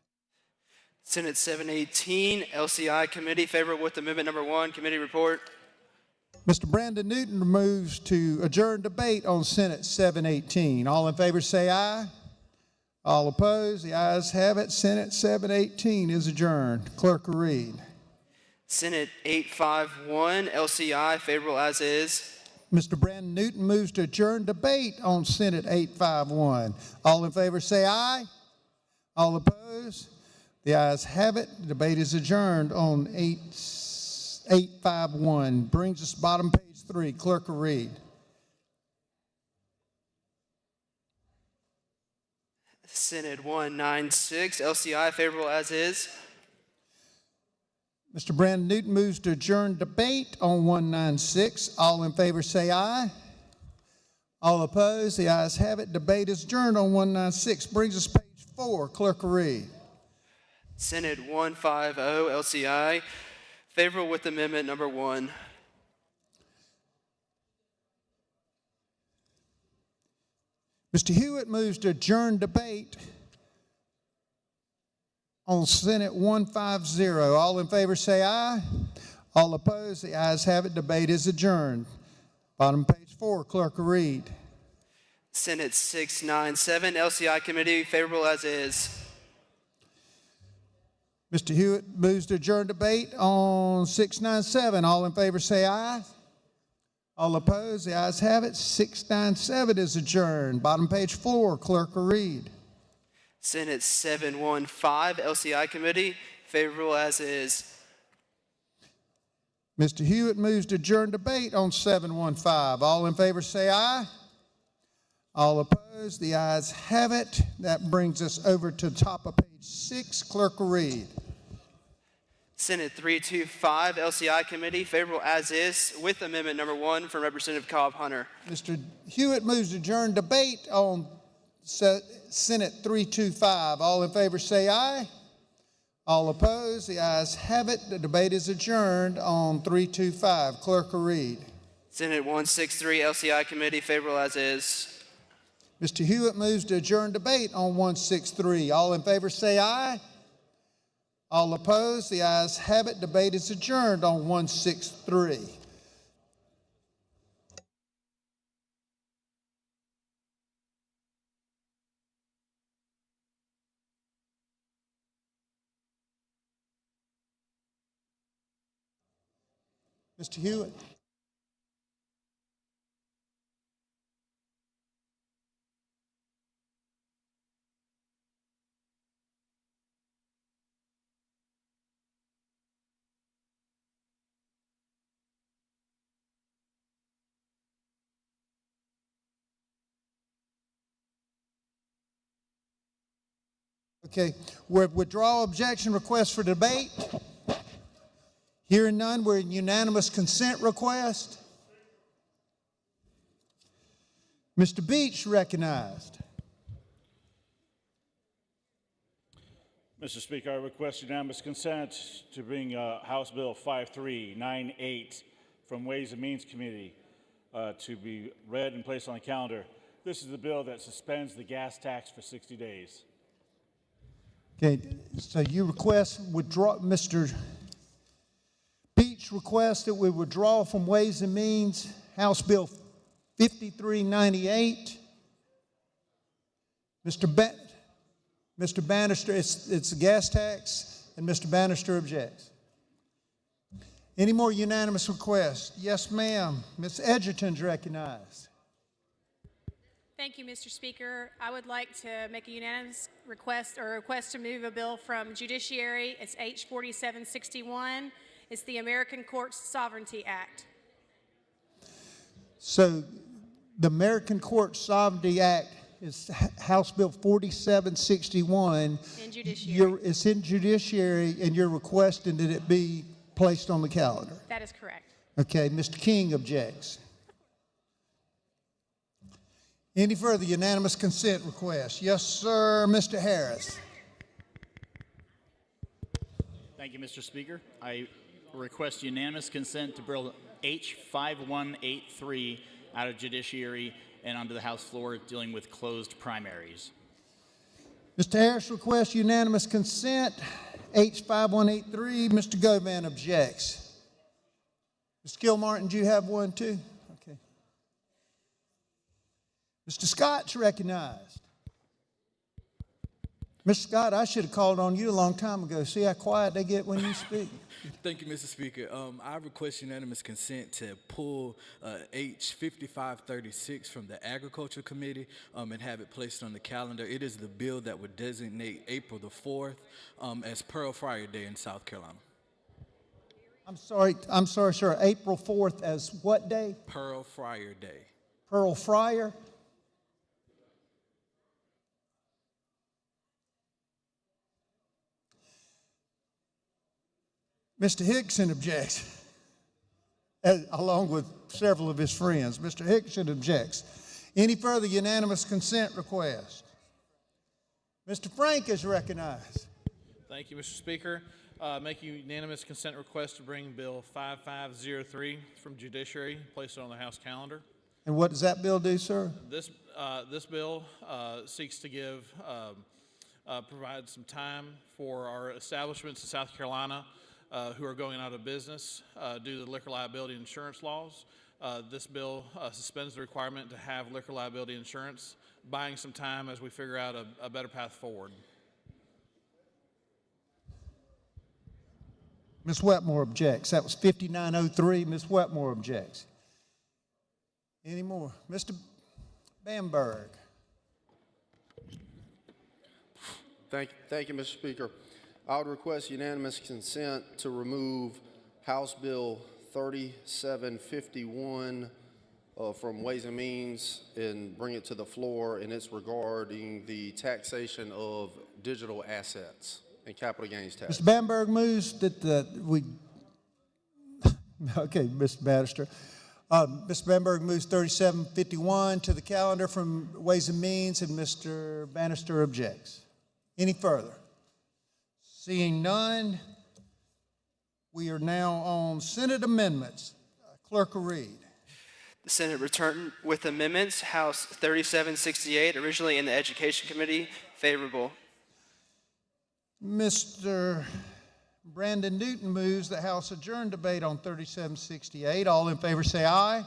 Senate 718, LCI Committee, favorable with Amendment Number 1, Committee Report. Mr. Brandon Newton moves to adjourn debate on Senate 718. All in favor say aye. All opposed, the ayes have it. Senate 718 is adjourned. Clerk will read. Senate 851, LCI, favorable as is. Mr. Brandon Newton moves to adjourn debate on Senate 851. All in favor say aye. All opposed, the ayes have it. The debate is adjourned on 851. Brings us bottom page 3. Clerk will read. Senate 196, LCI, favorable as is. Mr. Brandon Newton moves to adjourn debate on 196. All in favor say aye. All opposed, the ayes have it. Debate is adjourned on 196. Brings us page 4. Clerk will read. Senate 150, LCI, favorable with Amendment Number 1. Mr. Hewitt moves to adjourn debate on Senate 150. All in favor say aye. All opposed, the ayes have it. Debate is adjourned. Bottom page 4, clerk will read. Senate 697, LCI Committee, favorable as is. Mr. Hewitt moves to adjourn debate on 697. All in favor say aye. All opposed, the ayes have it. 697 is adjourned. Bottom page 4, clerk will read. Senate 715, LCI Committee, favorable as is. Mr. Hewitt moves to adjourn debate on 715. All in favor say aye. All opposed, the ayes have it. That brings us over to the top of page 6. Clerk will read. Senate 325, LCI Committee, favorable as is, with Amendment Number 1 from Representative Cobb Hunter. Mr. Hewitt moves to adjourn debate on Senate 325. All in favor say aye. All opposed, the ayes have it. The debate is adjourned on 325. Clerk will read. Senate 163, LCI Committee, favorable as is. Mr. Hewitt moves to adjourn debate on 163. All in favor say aye. All opposed, the ayes have it. Debate is adjourned on 163. Mr. Hewitt. Okay, we withdraw objection request for debate. Hearing none, we're in unanimous consent request. Mr. Beach recognized. Mr. Speaker, I request unanimous consent to bring House Bill 5398 from Ways and Means Committee to be read and placed on the calendar. This is the bill that suspends the gas tax for 60 days. Okay, so you request withdraw, Mr. Beach requests that we withdraw from Ways and Means House Bill 5398. Mr. Bannister, it's a gas tax, and Mr. Bannister objects. Any more unanimous requests? Yes, ma'am. Ms. Edgerton's recognized. Thank you, Mr. Speaker. I would like to make a unanimous request to move a bill from Judiciary. It's H 4761. It's the American Courts Sovereignty Act. So the American Courts Sovereignty Act is House Bill 4761. In Judiciary. It's in Judiciary, and you're requesting that it be placed on the calendar. That is correct. Okay, Mr. King objects. Any further unanimous consent requests? Yes, sir. Mr. Harris. Thank you, Mr. Speaker. I request unanimous consent to Bill H5183 out of Judiciary and onto the House floor dealing with closed primaries. Mr. Harris requests unanimous consent. H5183. Mr. Govan objects. Mr. Gilmartin, do you have one too? Okay. Mr. Scott's recognized. Mr. Scott, I should have called on you a long time ago. See how quiet they get when you speak. Thank you, Mr. Speaker. I request unanimous consent to pull H 5536 from the Agriculture Committee and have it placed on the calendar. It is the bill that would designate April the 4th as Pearl Friar Day in South Carolina. I'm sorry, sir. April 4th as what day? Pearl Friar Day. Pearl Friar? Mr. Hickson objects, along with several of his friends. Mr. Hickson objects. Any further unanimous consent request? Mr. Frank is recognized. Thank you, Mr. Speaker. Make a unanimous consent request to bring Bill 5503 from Judiciary, place it on the House calendar. And what does that bill do, sir? This bill seeks to provide some time for our establishments in South Carolina who are going out of business due to the liquor liability insurance laws. This bill suspends the requirement to have liquor liability insurance, buying some time as we figure out a better path forward. Ms. Wetmore objects. That was 5903. Ms. Wetmore objects. Any more? Mr. Bamberg. Thank you, Mr. Speaker. I would request unanimous consent to remove House Bill 3751 from Ways and Means and bring it to the floor, and it's regarding the taxation of digital assets and capital gains tax. Mr. Bamberg moves that okay, Mr. Bannister. Mr. Bamberg moves 3751 to the calendar from Ways and Means, and Mr. Bannister objects. Any further? Seeing none, we are now on Senate amendments. Clerk will read. The Senate returned with amendments. House 3768, originally in the Education Committee, favorable. Mr. Brandon Newton moves the House adjourn debate on 3768. All in favor say aye.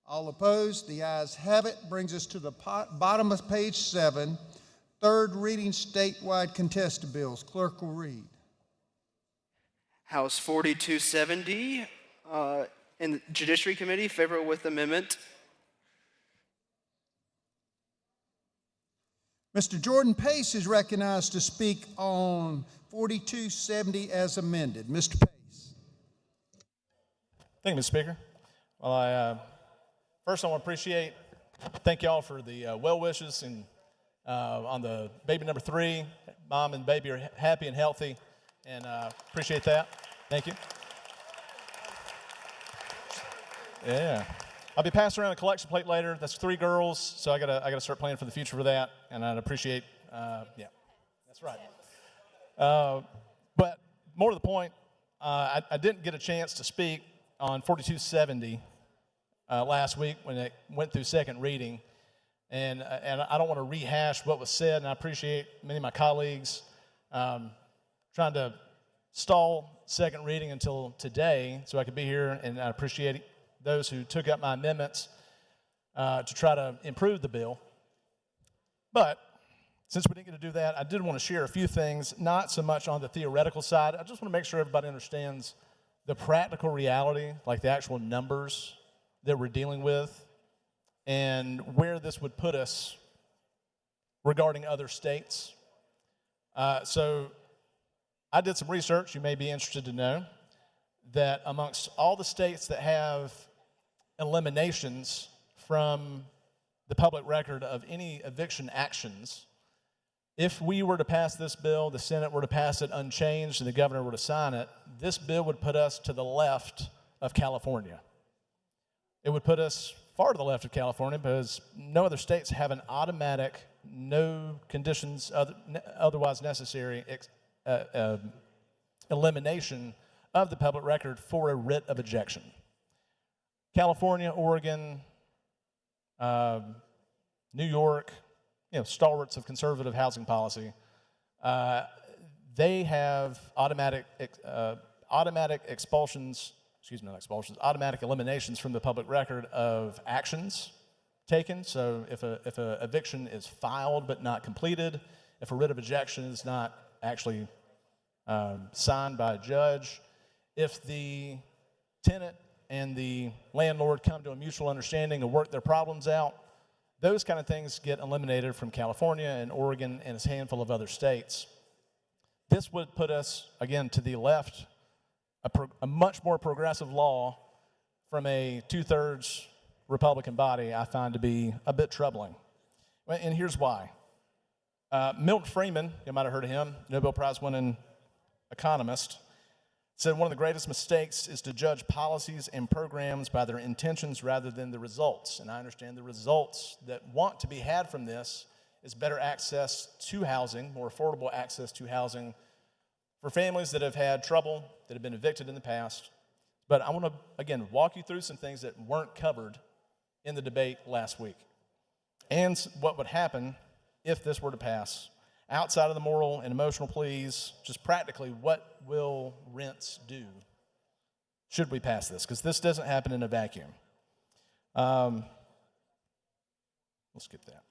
All opposed, the ayes have it. Brings us to the bottom of page 7. Third reading statewide contested bills. Clerk will read. House 4270 in the Judiciary Committee, favorable with amendment. Mr. Jordan Pace is recognized to speak on 4270 as amended. Mr. Pace. Thank you, Mr. Speaker. Well, first I want to thank y'all for the well wishes and on the baby number 3. Mom and baby are happy and healthy, and appreciate that. Thank you. Yeah. I'll be passing around a collection plate later. That's 3 girls, so I gotta start planning for the future for that, and I'd appreciate, yeah, that's right. But more to the point, I didn't get a chance to speak on 4270 last week when it went through second reading, and I don't want to rehash what was said, and I appreciate many of my colleagues trying to stall second reading until today so I could be here, and I appreciate those who took up my amendments to try to improve the bill. But since we didn't get to do that, I did want to share a few things, not so much on the theoretical side. I just want to make sure everybody understands the practical reality, like the actual numbers that we're dealing with, and where this would put us regarding other states. So I did some research. You may be interested to know that amongst all the states that have eliminations from the public record of any eviction actions, if we were to pass this bill, the Senate were to pass it unchanged, and the governor were to sign it, this bill would put us to the left of California. It would put us far to the left of California because no other states have an automatic, no conditions otherwise necessary elimination of the public record for a writ of ejection. California, Oregon, New York, stalwarts of conservative housing policy, they have automatic eliminations from the public record of actions taken. So if a eviction is filed but not completed, if a writ of ejection is not actually signed by a judge, if the tenant and the landlord come to a mutual understanding and work their problems out, those kind of things get eliminated from California and Oregon and a handful of other states. This would put us, again, to the left, a much more progressive law from a 2/3 Republican body I find to be a bit troubling. And here's why. Milton Friedman, you might have heard of him, Nobel Prize-winning economist, said one of the greatest mistakes is to judge policies and programs by their intentions rather than the results. And I understand the results that want to be had from this is better access to housing, more affordable access to housing for families that have had trouble, that have been evicted in the past. But I want to, again, walk you through some things that weren't covered in the debate last week and what would happen if this were to pass. Outside of the moral and emotional pleas, just practically, what will rents do should we pass this? Because this doesn't happen in a vacuum. We'll skip that.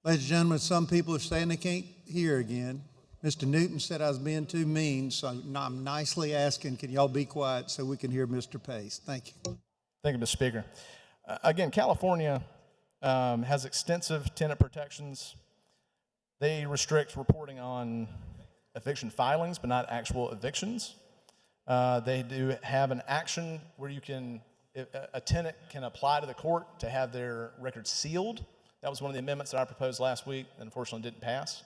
Ladies and gentlemen, some people are saying they can't hear again. Mr. Newton said I was being too mean, so I'm nicely asking, can y'all be quiet so we can hear Mr. Pace? Thank you. Thank you, Mr. Speaker. Again, California has extensive tenant protections. They restrict reporting on eviction filings, but not actual evictions. They do have an action where a tenant can apply to the court to have their records sealed. That was one of the amendments that I proposed last week that unfortunately didn't pass.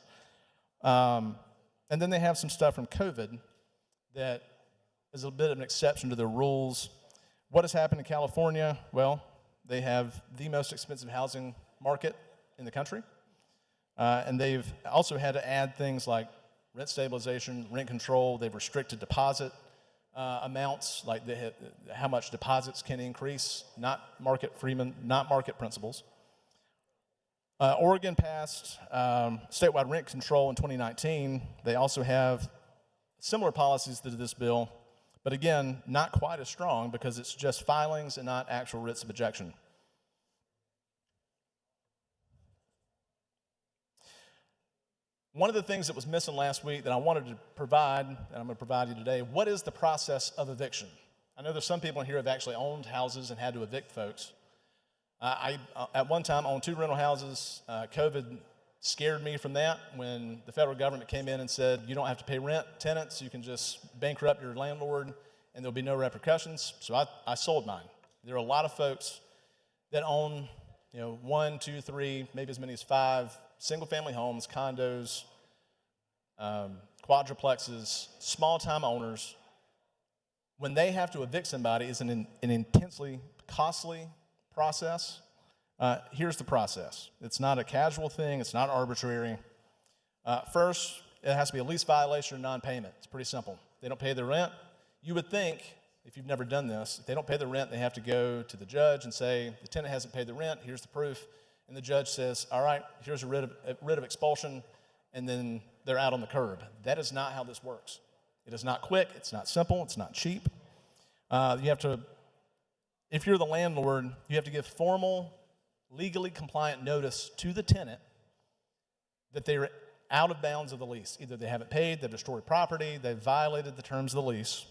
And then they have some stuff from COVID that is a bit of an exception to their rules. What has happened in California? Well, they have the most expensive housing market in the country. And they've also had to add things like rent stabilization, rent control. They've restricted deposit amounts, like how much deposits can increase, not market principles. Oregon passed statewide rent control in 2019. They also have similar policies to this bill, but again, not quite as strong because it's just filings and not actual writs of ejection. One of the things that was missing last week that I wanted to provide, and I'm going to provide you today, what is the process of eviction? I know there's some people in here who have actually owned houses and had to evict folks. I at one time, owned 2 rental houses. COVID scared me from that when the federal government came in and said, you don't have to pay rent, tenants, you can just bankrupt your landlord and there'll be no repercussions. So I sold mine. There are a lot of folks that own 1, 2, 3, maybe as many as 5 single-family homes, condos, quadruplexes, small-time owners. When they have to evict somebody, it's an intensely costly process. Here's the process. It's not a casual thing. It's not arbitrary. First, it has to be a lease violation or non-payment. It's pretty simple. They don't pay their rent. You would think, if you've never done this, if they don't pay the rent, they have to go to the judge and say, the tenant hasn't paid the rent, here's the proof. And the judge says, all right, here's a writ of expulsion, and then they're out on the curb. That is not how this works. It is not quick, it's not simple, it's not cheap. If you're the landlord, you have to give formal, legally compliant notice to the tenant that they're out of bounds of the lease. Either they haven't paid, they've destroyed property, they've violated the terms of the lease.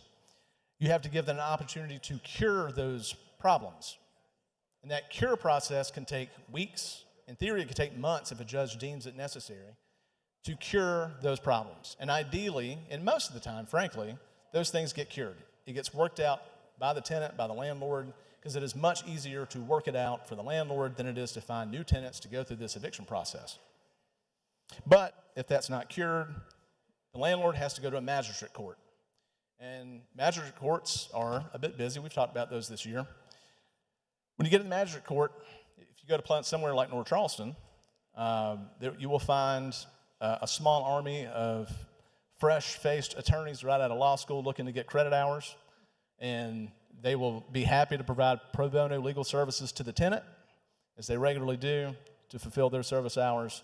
You have to give them an opportunity to cure those problems. And that cure process can take weeks. In theory, it could take months if a judge deems it necessary to cure those problems. And ideally, and most of the time, frankly, those things get cured. It gets worked out by the tenant, by the landlord, because it is much easier to work it out for the landlord than it is to find new tenants to go through this eviction process. But if that's not cured, the landlord has to go to a magistrate court. And magistrate courts are a bit busy. We've talked about those this year. When you get to the magistrate court, if you go to somewhere like North Charleston, you will find a small army of fresh-faced attorneys right out of law school looking to get credit hours, and they will be happy to provide pro bono legal services to the tenant, as they regularly do, to fulfill their service hours,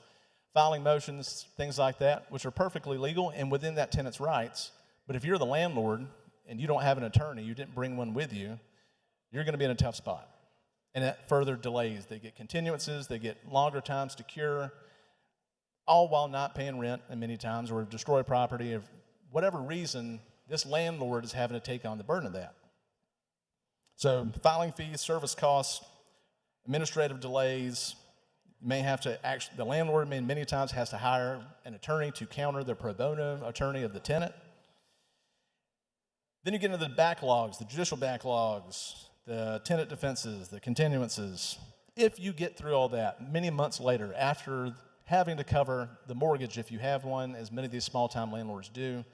filing motions, things like that, which are perfectly legal and within that tenant's rights. But if you're the landlord and you don't have an attorney, you didn't bring one with you, you're going to be in a tough spot. And that further delays. They get continuances, they get longer times to cure, all while not paying rent, and many times, or destroy property. Of whatever reason, this landlord is having to take on the burden of that. So filing fees, service costs, administrative delays, the landlord many times has to hire an attorney to counter the pro bono attorney of the tenant. Then you get into the backlogs, the judicial backlogs, the tenant defenses, the continuances. If you get through all that, many months later, after having to cover the mortgage, if you have one, as many of these small-time landlords do,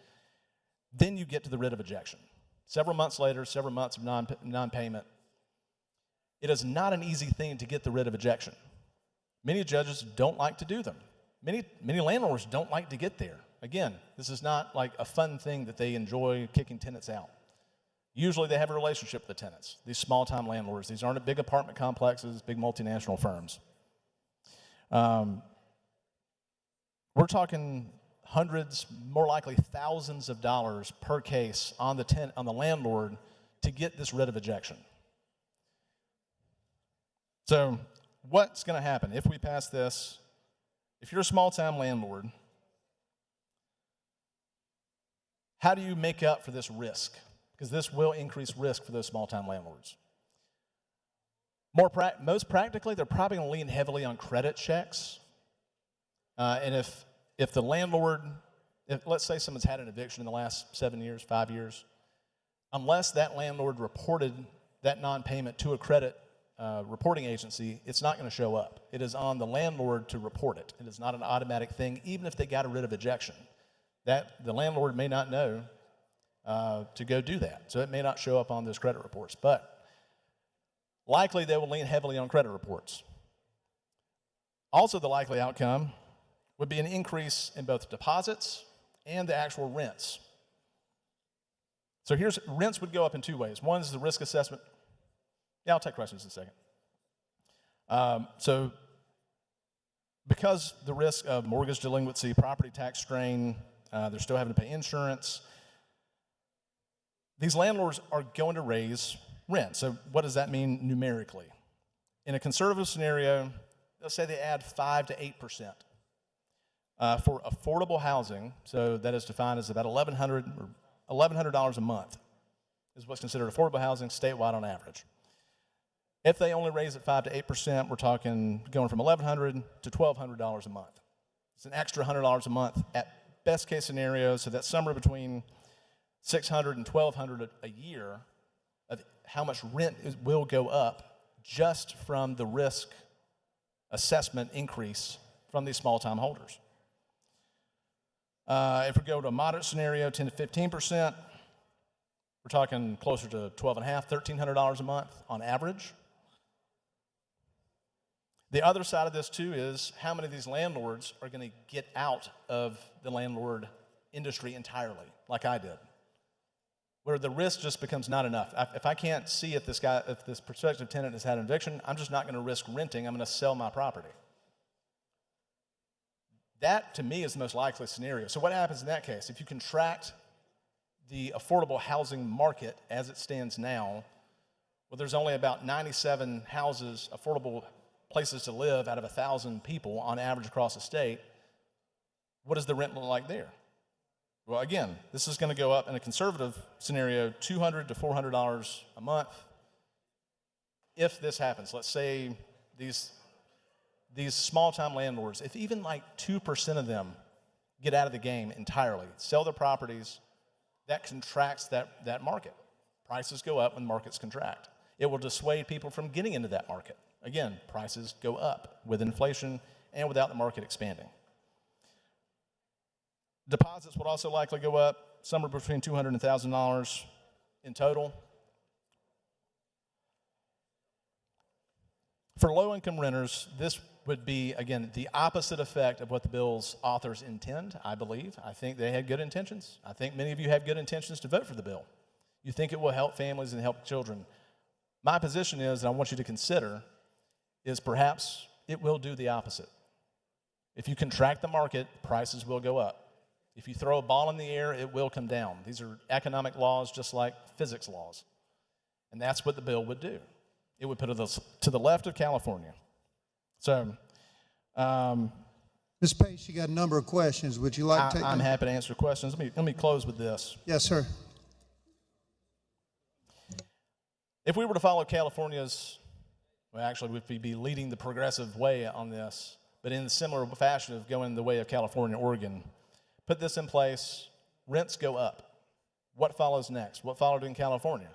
then you get to the writ of ejection. Several months later, several months of non-payment. It is not an easy thing to get the writ of ejection. Many judges don't like to do them. Many landlords don't like to get there. Again, this is not like a fun thing that they enjoy kicking tenants out. Usually they have a relationship with the tenants, these small-time landlords. These aren't big apartment complexes, big multinational firms. We're talking hundreds, more likely thousands of dollars per case on the landlord to get this writ of ejection. So what's going to happen if we pass this? If you're a small-time landlord, How do you make up for this risk? Because this will increase risk for those small-time landlords. Most practically, they're probably going to lean heavily on credit checks. And if the landlord, let's say someone's had an eviction in the last 7 years, 5 years, unless that landlord reported that non-payment to a credit reporting agency, it's not going to show up. It is on the landlord to report it. It is not an automatic thing, even if they got rid of ejection. That the landlord may not know to go do that. So it may not show up on those credit reports. But likely they will lean heavily on credit reports. Also, the likely outcome would be an increase in both deposits and the actual rents. So rents would go up in two ways. One is the risk assessment. Yeah, I'll take questions in a second. So because the risk of mortgage delinquency, property tax strain, they're still having to pay insurance, these landlords are going to raise rent. So what does that mean numerically? In a conservative scenario, let's say they add 5 to 8%. For affordable housing, so that is defined as about $1,100 a month is what's considered affordable housing statewide on average. If they only raise it 5 to 8%, we're talking going from $1,100 to $1,200 a month. It's an extra $100 a month at best case scenario, so that's somewhere between $600 and $1,200 a year of how much rent will go up just from the risk assessment increase from these small-time holders. If we go to a moderate scenario, 10 to 15%, we're talking closer to $1,250, $1,300 a month on average. The other side of this, too, is how many of these landlords are going to get out of the landlord industry entirely, like I did, where the risk just becomes not enough. If I can't see if this prospective tenant has had an eviction, I'm just not going to risk renting. I'm going to sell my property. That, to me, is the most likely scenario. So what happens in that case? If you contract the affordable housing market as it stands now, well, there's only about 97 houses, affordable places to live out of 1,000 people on average across the state. What does the rent look like there? Well, again, this is going to go up in a conservative scenario, $200 to $400 a month. If this happens, let's say these small-time landlords, if even like 2% of them get out of the game entirely, sell their properties, that contracts that market. Prices go up when markets contract. It will dissuade people from getting into that market. Again, prices go up with inflation and without the market expanding. Deposits would also likely go up, somewhere between $200 and $1,000 in total. For low-income renters, this would be, again, the opposite effect of what the bill's authors intend, I believe. I think they had good intentions. I think many of you have good intentions to vote for the bill. You think it will help families and help children. My position is, and I want you to consider, is perhaps it will do the opposite. If you contract the market, prices will go up. If you throw a ball in the air, it will come down. These are economic laws just like physics laws. And that's what the bill would do. It would put us to the left of California. So, Ms. Pace, you got a number of questions. Would you like to take them? I'm happy to answer questions. Let me close with this. Yes, sir. If we were to follow California's, well, actually, we'd be leading the progressive way on this, but in a similar fashion of going the way of California and Oregon, put this in place, rents go up. What follows next? What followed in California,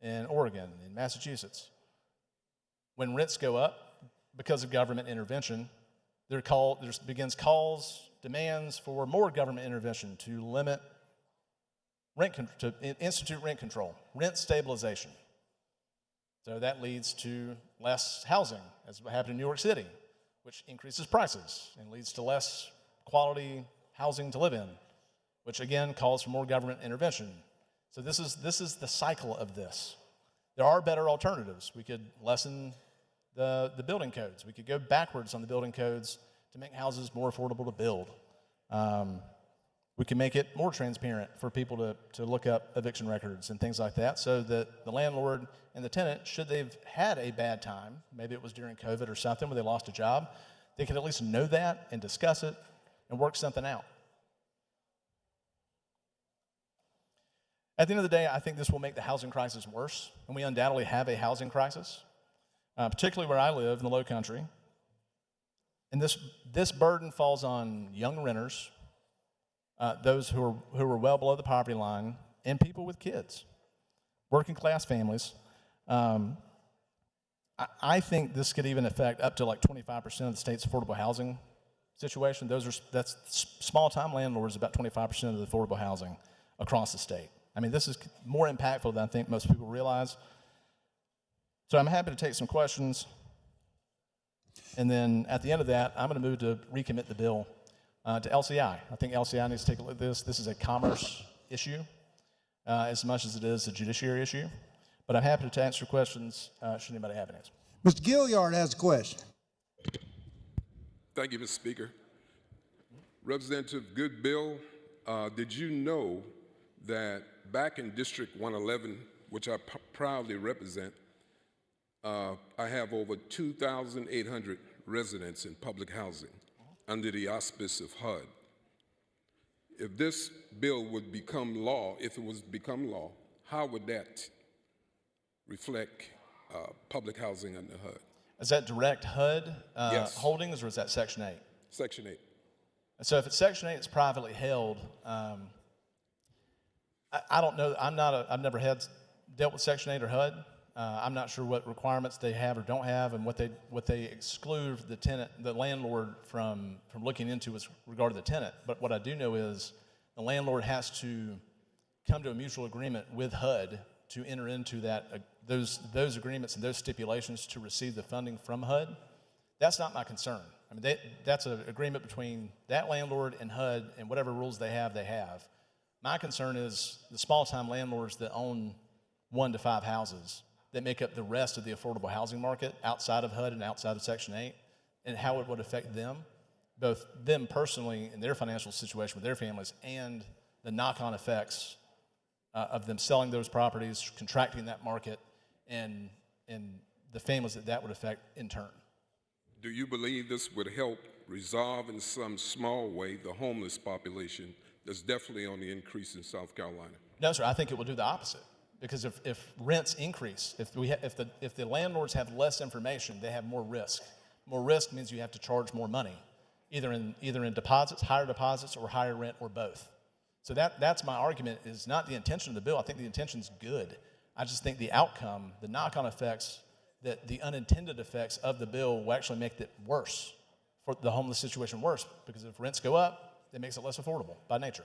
in Oregon, in Massachusetts? When rents go up, because of government intervention, there begins calls, demands for more government intervention to limit to institute rent control, rent stabilization. So that leads to less housing, as happened in New York City, which increases prices and leads to less quality housing to live in, which again calls for more government intervention. So this is the cycle of this. There are better alternatives. We could lessen the building codes. We could go backwards on the building codes to make houses more affordable to build. We can make it more transparent for people to look up eviction records and things like that, so that the landlord and the tenant, should they've had a bad time, maybe it was during COVID or something where they lost a job, they could at least know that and discuss it and work something out. At the end of the day, I think this will make the housing crisis worse, and we undoubtedly have a housing crisis, particularly where I live in the Low Country. And this burden falls on young renters, those who are well below the poverty line, and people with kids, working class families. I think this could even affect up to like 25% of the state's affordable housing situation. That's small-time landlords, about 25% of the affordable housing across the state. I mean, this is more impactful than I think most people realize. So I'm happy to take some questions. And then at the end of that, I'm going to move to recommit the bill to LCI. I think LCI needs to take a look at this. This is a commerce issue as much as it is a judiciary issue. But I'm happy to answer questions should anybody have any. Mr. Gilliard has a question. Thank you, Mr. Speaker. Representative Goodbill, did you know that back in District 111, which I proudly represent, I have over 2,800 residents in public housing under the auspice of HUD. If this bill would become law, if it was to become law, how would that reflect public housing under HUD? Is that direct HUD Yes. holdings, or is that Section 8? Section 8. So if it's Section 8, it's privately held. I don't know. I've never dealt with Section 8 or HUD. I'm not sure what requirements they have or don't have, and what they exclude the landlord from looking into with regard to the tenant. But what I do know is the landlord has to come to a mutual agreement with HUD to enter into those agreements and those stipulations to receive the funding from HUD. That's not my concern. I mean, that's an agreement between that landlord and HUD, and whatever rules they have, they have. My concern is the small-time landlords that own 1 to 5 houses that make up the rest of the affordable housing market outside of HUD and outside of Section 8, and how it would affect them, both them personally in their financial situation with their families, and the knock-on effects of them selling those properties, contracting that market, and the families that would affect in turn. Do you believe this would help resolve in some small way the homeless population that's definitely on the increase in South Carolina? No, sir. I think it will do the opposite. Because if rents increase, if the landlords have less information, they have more risk. More risk means you have to charge more money, either in deposits, higher deposits, or higher rent, or both. So that's my argument. Is not the intention of the bill. I think the intention's good. I just think the outcome, the knock-on effects, that the unintended effects of the bill will actually make it worse, for the homeless situation worse. Because if rents go up, it makes it less affordable by nature.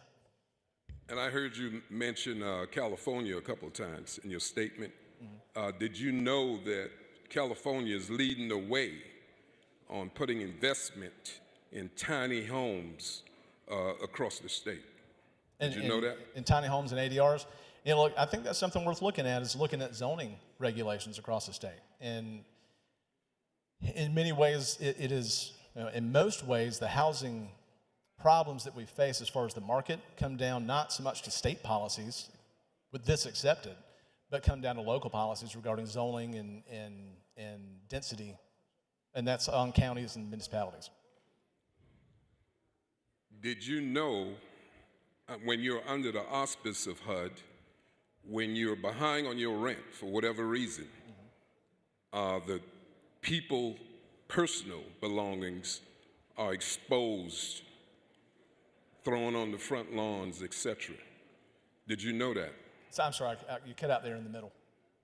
And I heard you mention California a couple of times in your statement. Did you know that California is leading the way on putting investment in tiny homes across the state? Did you know that? In tiny homes and ADRs? You know, look, I think that's something worth looking at, is looking at zoning regulations across the state. And in many ways, it is, in most ways, the housing problems that we face as far as the market come down not so much to state policies, with this accepted, but come down to local policies regarding zoning and density, and that's on counties and municipalities. Did you know when you're under the auspice of HUD, when you're behind on your rent for whatever reason, the people's personal belongings are exposed, thrown on the front lawns, etc.? Did you know that? So I'm sorry, you cut out there in the middle.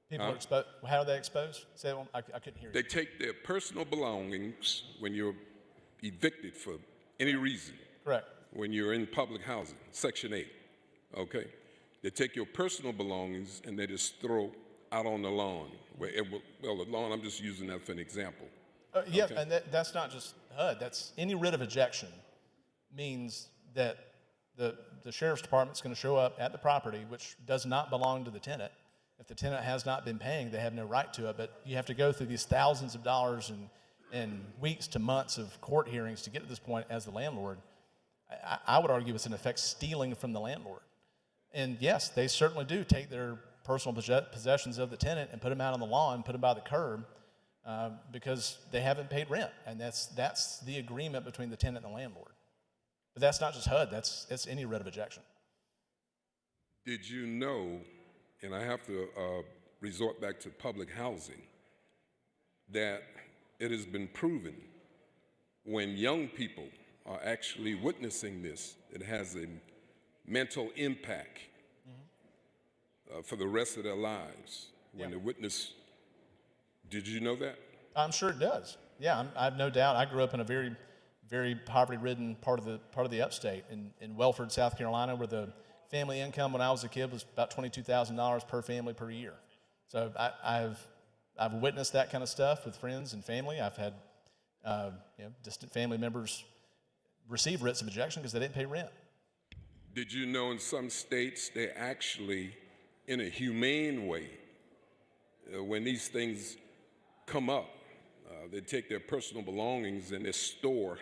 People are exposed. How are they exposed? Say that one. I couldn't hear you. They take their personal belongings when you're evicted for any reason. Correct. When you're in public housing, Section 8, okay? They take your personal belongings and they just throw out on the lawn. The lawn, I'm just using that for an example. Yeah, Okay. and that's not just HUD. That's any writ of ejection means that the sheriff's department's going to show up at the property, which does not belong to the tenant. If the tenant has not been paying, they have no right to it. But you have to go through these thousands of dollars and weeks to months of court hearings to get to this point as the landlord. I would argue it's in effect stealing from the landlord. And yes, they certainly do take their personal possessions of the tenant and put them out on the lawn, put them by the curb, because they haven't paid rent. And that's the agreement between the tenant and the landlord. But that's not just HUD, that's any writ of ejection. Did you know, and I have to resort back to public housing, that it has been proven when young people are actually witnessing this, it has a mental impact for the rest of their lives when they witness. Did you know that? I'm sure it does. Yeah, I have no doubt. I grew up in a very, very poverty-ridden part of the upstate in Welford, South Carolina, where the family income when I was a kid was about $22,000 per family per year. So I've witnessed that kind of stuff with friends and family. I've had distant family members receive writs of ejection because they didn't pay rent. Did you know in some states they actually, in a humane way, when these things come up, they take their personal belongings and they store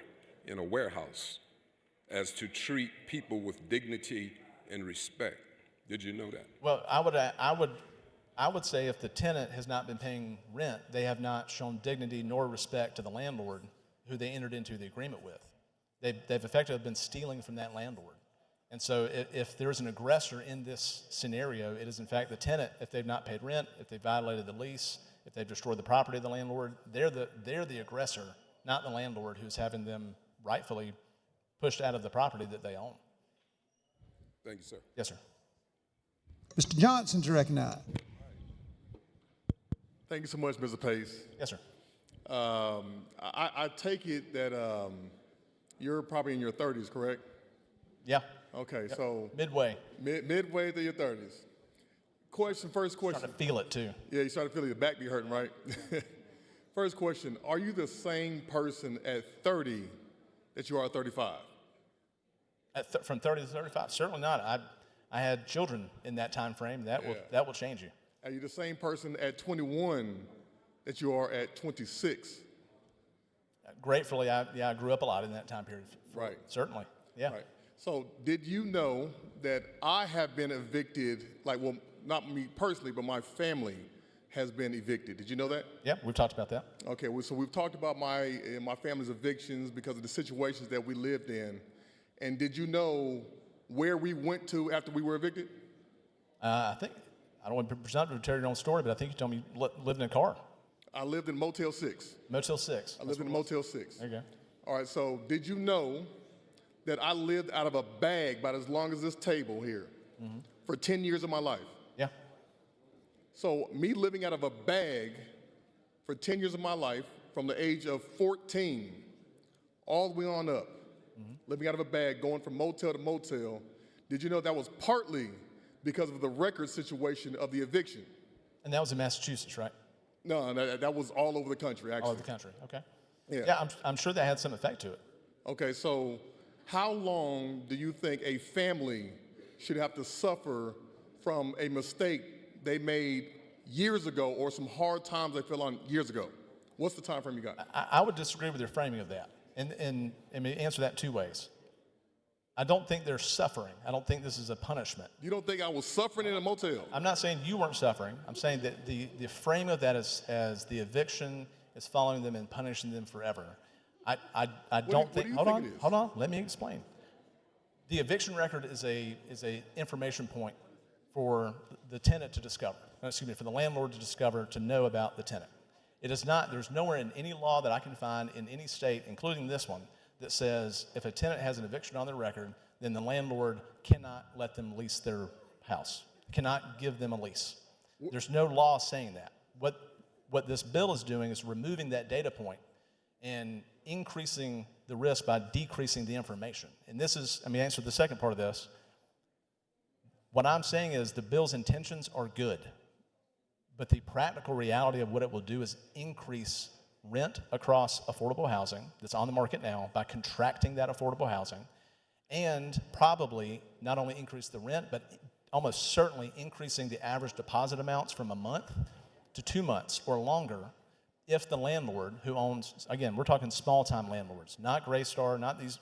in a warehouse as to treat people with dignity and respect. Did you know that? Well, I would say if the tenant has not been paying rent, they have not shown dignity nor respect to the landlord who they entered into the agreement with. They've effectively been stealing from that landlord. And so if there's an aggressor in this scenario, it is in fact the tenant. If they've not paid rent, if they violated the lease, if they've destroyed the property of the landlord, they're the aggressor, not the landlord who's having them rightfully pushed out of the property that they own. Thank you, sir. Yes, sir. Mr. Johnson's recognized. Thank you so much, Mr. Pace. Yes, sir. I take it that you're probably in your 30s, correct? Yeah. Okay, Yep. so midway. Midway through your 30s. First question. Starting to feel it too. Yeah, you started feeling your back be hurting, right? First question, are you the same person at 30 that you are at 35? From 30 to 35? Certainly not. I had children in that time frame. That will change you. Are you the same person at 21 that you are at 26? Gratefully, I grew up a lot in that time period. Right. Certainly. Yeah. Right. So did you know that I have been evicted, well, not me personally, but my family has been evicted. Did you know that? Yeah, we've talked about that. Okay, so we've talked about my family's evictions because of the situations that we lived in. And did you know where we went to after we were evicted? I don't want to presumptive to tell your own story, but I think you told me you lived in a car. I lived in Motel 6. Motel 6. I lived in Motel 6. There you go. All right, so did you know that I lived out of a bag about as long as this table here for 10 years of my life? Yeah. So me living out of a bag for 10 years of my life, from the age of 14 all the way on up, living out of a bag, going from motel to motel, did you know that was partly because of the record situation of the eviction? And that was in Massachusetts, right? No, that was all over the country, actually. All over the country, okay. Yeah, I'm sure that had some effect to it. Okay, so how long do you think a family should have to suffer from a mistake they made years ago or some hard times they fell on years ago? What's the time frame you got? I would disagree with your framing of that. And let me answer that two ways. I don't think they're suffering. I don't think this is a punishment. You don't think I was suffering in a motel? I'm not saying you weren't suffering. I'm saying that the frame of that is as the eviction is following them and punishing them forever. I don't think. Hold on. Let me explain. The eviction record is a information point for the tenant to discover. For the landlord to discover, to know about the tenant. It is not. There's nowhere in any law that I can find in any state, including this one, that says if a tenant has an eviction on their record, then the landlord cannot let them lease their house, cannot give them a lease. There's no law saying that. What this bill is doing is removing that data point and increasing the risk by decreasing the information. And this is, answer the second part of this. What I'm saying is the bill's intentions are good, but the practical reality of what it will do is increase rent across affordable housing that's on the market now by contracting that affordable housing, and probably not only increase the rent, but almost certainly increasing the average deposit amounts from a month to 2 months or longer if the landlord who owns, again, we're talking small-time landlords, not Greystar, not these,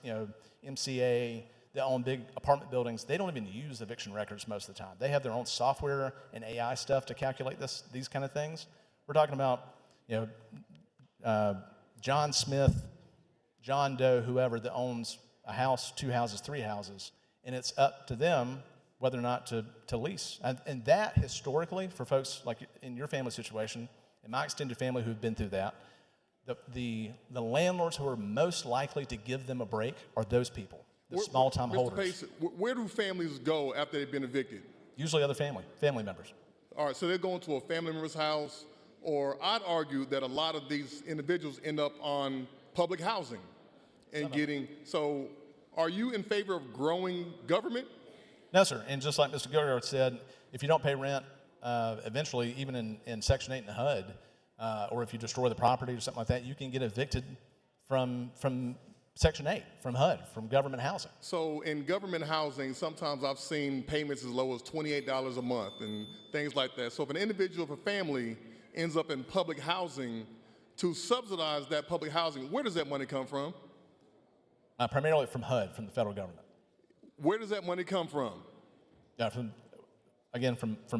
MCA, that own big apartment buildings. They don't even use eviction records most of the time. They have their own software and AI stuff to calculate these kind of things. We're talking about, John Smith, John Doe, whoever that owns a house, 2 houses, 3 houses, and it's up to them whether or not to lease. And that historically, for folks like in your family situation, in my extended family who've been through that, the landlords who are most likely to give them a break are those people, the small-time holders. Mr. Pace, where do families go after they've been evicted? Usually other family members. All right, so they're going to a family member's house, or I'd argue that a lot of these individuals end up on public housing and getting, so are you in favor of growing government? No, sir, and just like Mr. Gilliard said, if you don't pay rent, eventually, even in Section 8 in the HUD, or if you destroy the property or something like that, you can get evicted from Section 8, from HUD, from government housing. So in government housing, sometimes I've seen payments as low as $28 a month and things like that. So if an individual, if a family ends up in public housing, to subsidize that public housing, where does that money come from? Primarily from HUD, from the federal government. Where does that money come from? Yeah, from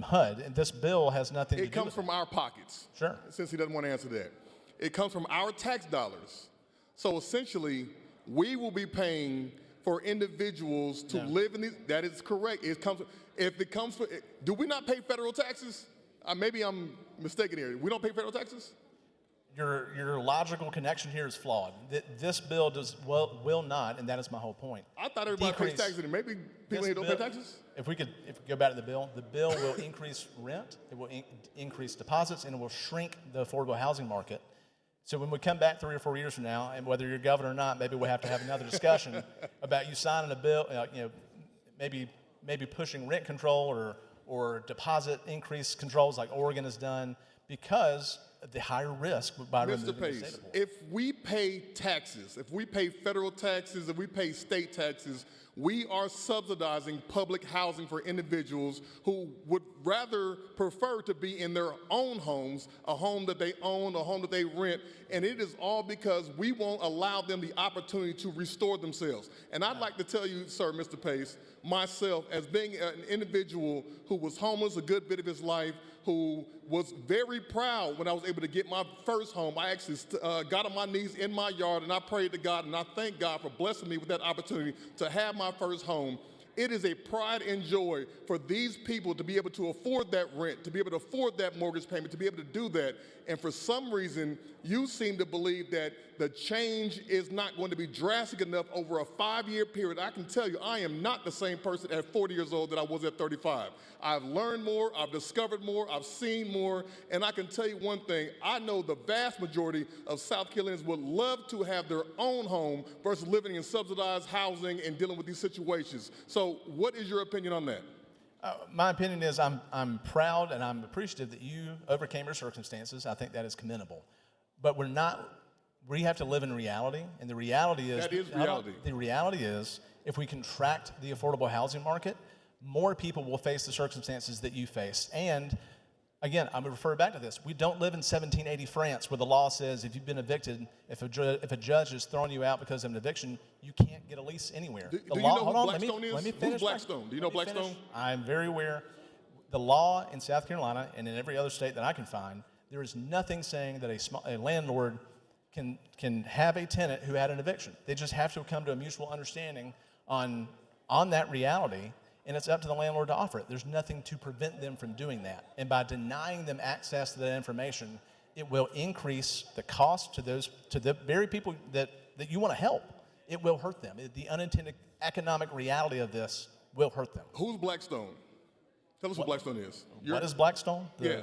HUD, and this bill has nothing to do with it. It comes from our pockets. Sure. Since he doesn't want to answer that. It comes from our tax dollars. So essentially, we will be paying for individuals to live in these. That is correct. Do we not pay federal taxes? Maybe I'm mistaken here. We don't pay federal taxes? Your logical connection here is flawed. This bill will not, and that is my whole point. I thought everybody pays taxes. Maybe people here don't pay taxes? If we go back to the bill will increase rent, it will increase deposits, and it will shrink the affordable housing market. So when we come back 3 or 4 years from now, and whether you're governor or not, maybe we'll have to have another discussion about you signing a bill, maybe pushing rent control or deposit increase controls like Oregon has done, because of the higher risk by removing Mr. Pace, the state. if we pay taxes, if we pay federal taxes, if we pay state taxes, we are subsidizing public housing for individuals who would rather prefer to be in their own homes, a home that they own, a home that they rent, and it is all because we won't allow them the opportunity to restore themselves. And I'd like to tell you, sir, Mr. Pace, myself, as being an individual who was homeless a good bit of his life, who was very proud when I was able to get my first home. I actually got on my knees in my yard and I prayed to God, and I thank God for blessing me with that opportunity to have my first home. It is a pride and joy for these people to be able to afford that rent, to be able to afford that mortgage payment, to be able to do that. And for some reason, you seem to believe that the change is not going to be drastic enough over a 5-year period. I can tell you, I am not the same person at 40 years old that I was at 35. I've learned more, I've discovered more, I've seen more, and I can tell you one thing, I know the vast majority of South Carolinians would love to have their own home versus living in subsidized housing and dealing with these situations. So what is your opinion on that? My opinion is I'm proud and I'm appreciative that you overcame your circumstances. I think that is commendable. But we have to live in reality, and the reality is— That is reality. The reality is, if we contract the affordable housing market, more people will face the circumstances that you face. And again, I'm going to refer back to this. We don't live in 1780 France, where the law says if you've been evicted, if a judge is throwing you out because of an eviction, you can't get a lease anywhere. Do you know who Blackstone is? Let me finish. Who's Blackstone? Do you know Blackstone? I'm very aware. The law in South Carolina and in every other state that I can find, there is nothing saying that a landlord can have a tenant who had an eviction. They just have to come to a mutual understanding on that reality, and it's up to the landlord to offer it. There's nothing to prevent them from doing that. And by denying them access to that information, it will increase the cost to the very people that you want to help. It will hurt them. The unintended economic reality of this will hurt them. Who's Blackstone? Tell us what Blackstone is. What is Blackstone? Yeah.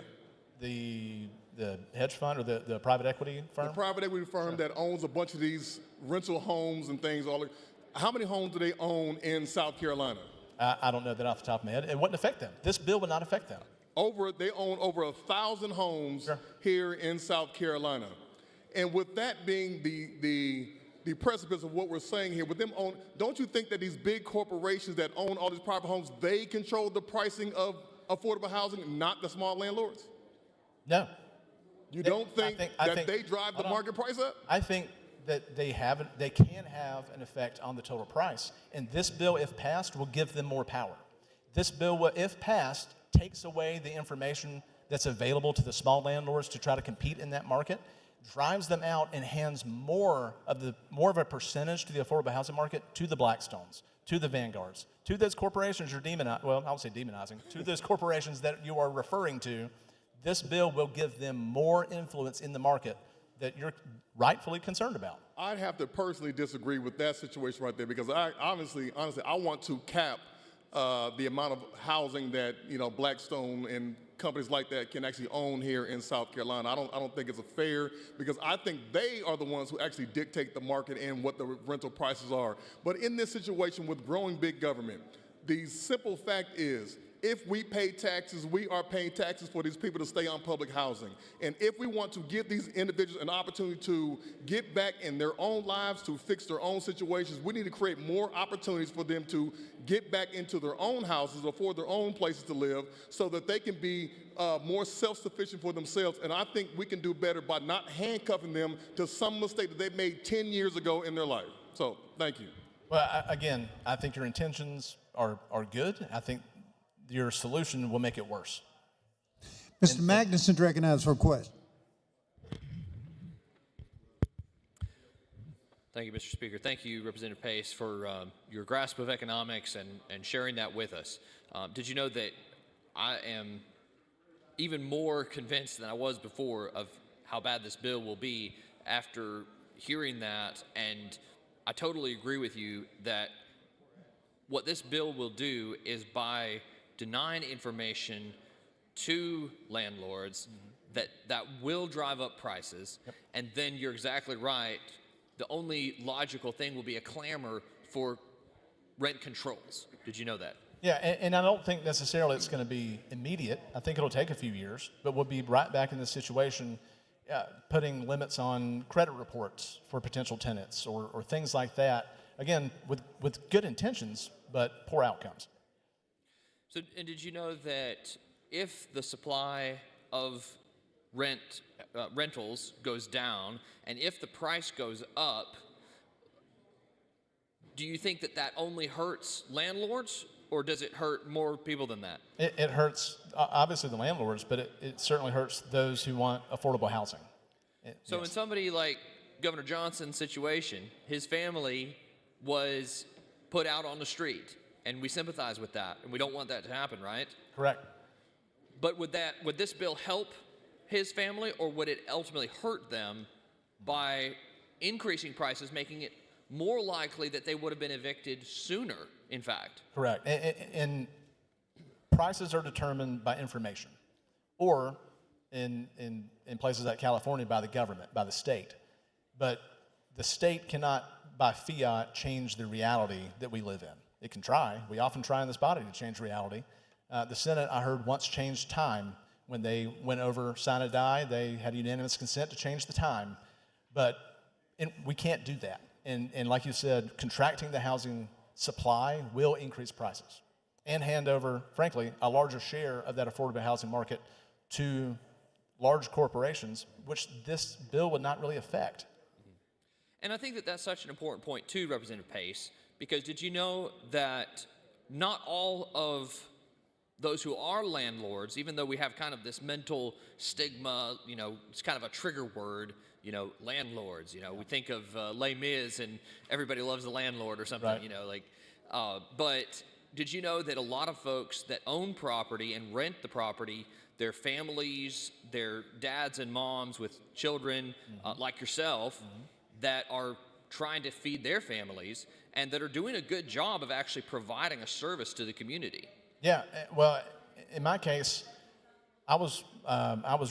The hedge fund or the private equity firm? The private equity firm that owns a bunch of these rental homes and things. How many homes do they own in South Carolina? I don't know that off the top of my head. It wouldn't affect them. This bill would not affect them. They own over 1,000 homes here in South Carolina. And with that being the precipice of what we're saying here, with them own, don't you think that these big corporations that own all these private homes, they control the pricing of affordable housing, not the small landlords? No. You don't think that they drive the market price up? I think that they can have an effect on the total price. And this bill, if passed, will give them more power. This bill, will, if passed, takes away the information that's available to the small landlords to try to compete in that market, drives them out, and hands more of a percentage to the affordable housing market to the Blackstones, to the vanguards, to those corporations you're demonizing, well, I would say demonizing, to those corporations that you are referring to. This bill will give them more influence in the market that you're rightfully concerned about. I'd have to personally disagree with that situation right there, because I honestly, I want to cap the amount of housing that Blackstone and companies like that can actually own here in South Carolina. I don't think it's fair, because I think they are the ones who actually dictate the market and what the rental prices are. But in this situation with growing big government, the simple fact is, if we pay taxes, we are paying taxes for these people to stay on public housing. And if we want to give these individuals an opportunity to get back in their own lives, to fix their own situations, we need to create more opportunities for them to get back into their own houses, afford their own places to live, so that they can be more self-sufficient for themselves. And I think we can do better by not handcuffing them to some mistake that they made 10 years ago in their life. So, thank you. Well, again, I think your intentions are good. I think your solution will make it worse. Mr. Magnuson, recognized for a question. Thank you, Mr. Speaker. Thank you, Representative Pace, for your grasp of economics and sharing that with us. Did you know that I am even more convinced than I was before of how bad this bill will be after hearing that? And I totally agree with you that what this bill will do is by denying information to landlords that will drive up prices. Yep. And then you're exactly right. The only logical thing will be a clamor for rent controls. Did you know that? Yeah, and I don't think necessarily it's going to be immediate. I think it'll take a few years, but we'll be right back in this situation, putting limits on credit reports for potential tenants or things like that. Again, with good intentions, but poor outcomes. So, and did you know that if the supply of rentals goes down and if the price goes up, do you think that only hurts landlords, or does it hurt more people than that? It hurts, obviously, the landlords, but it certainly hurts those who want affordable housing. So yes. In somebody like Governor Johnson's situation, his family was put out on the street. And we sympathize with that, and we don't want that to happen, right? Correct. But would this bill help his family, or would it ultimately hurt them by increasing prices, making it more likely that they would have been evicted sooner, in fact? Correct. And prices are determined by information, or in places like California by the government, by the state. But the state cannot, by fiat, change the reality that we live in. It can try. We often try in this body to change reality. The Senate, I heard, once changed time. When they went over sign or die, they had unanimous consent to change the time. But we can't do that. And like you said, contracting the housing supply will increase prices and hand over, frankly, a larger share of that affordable housing market to large corporations, which this bill would not really affect. And I think that's such an important point, too, Representative Pace, because did you know that not all of those who are landlords, even though we have kind of this mental stigma, it's kind of a trigger word, landlords, we think of Les Mis and everybody loves the landlord or something, right. But did you know that a lot of folks that own property and rent the property, their families, their dads and moms with children like yourself, that are trying to feed their families and that are doing a good job of actually providing a service to the community? Yeah, well, in my case, I was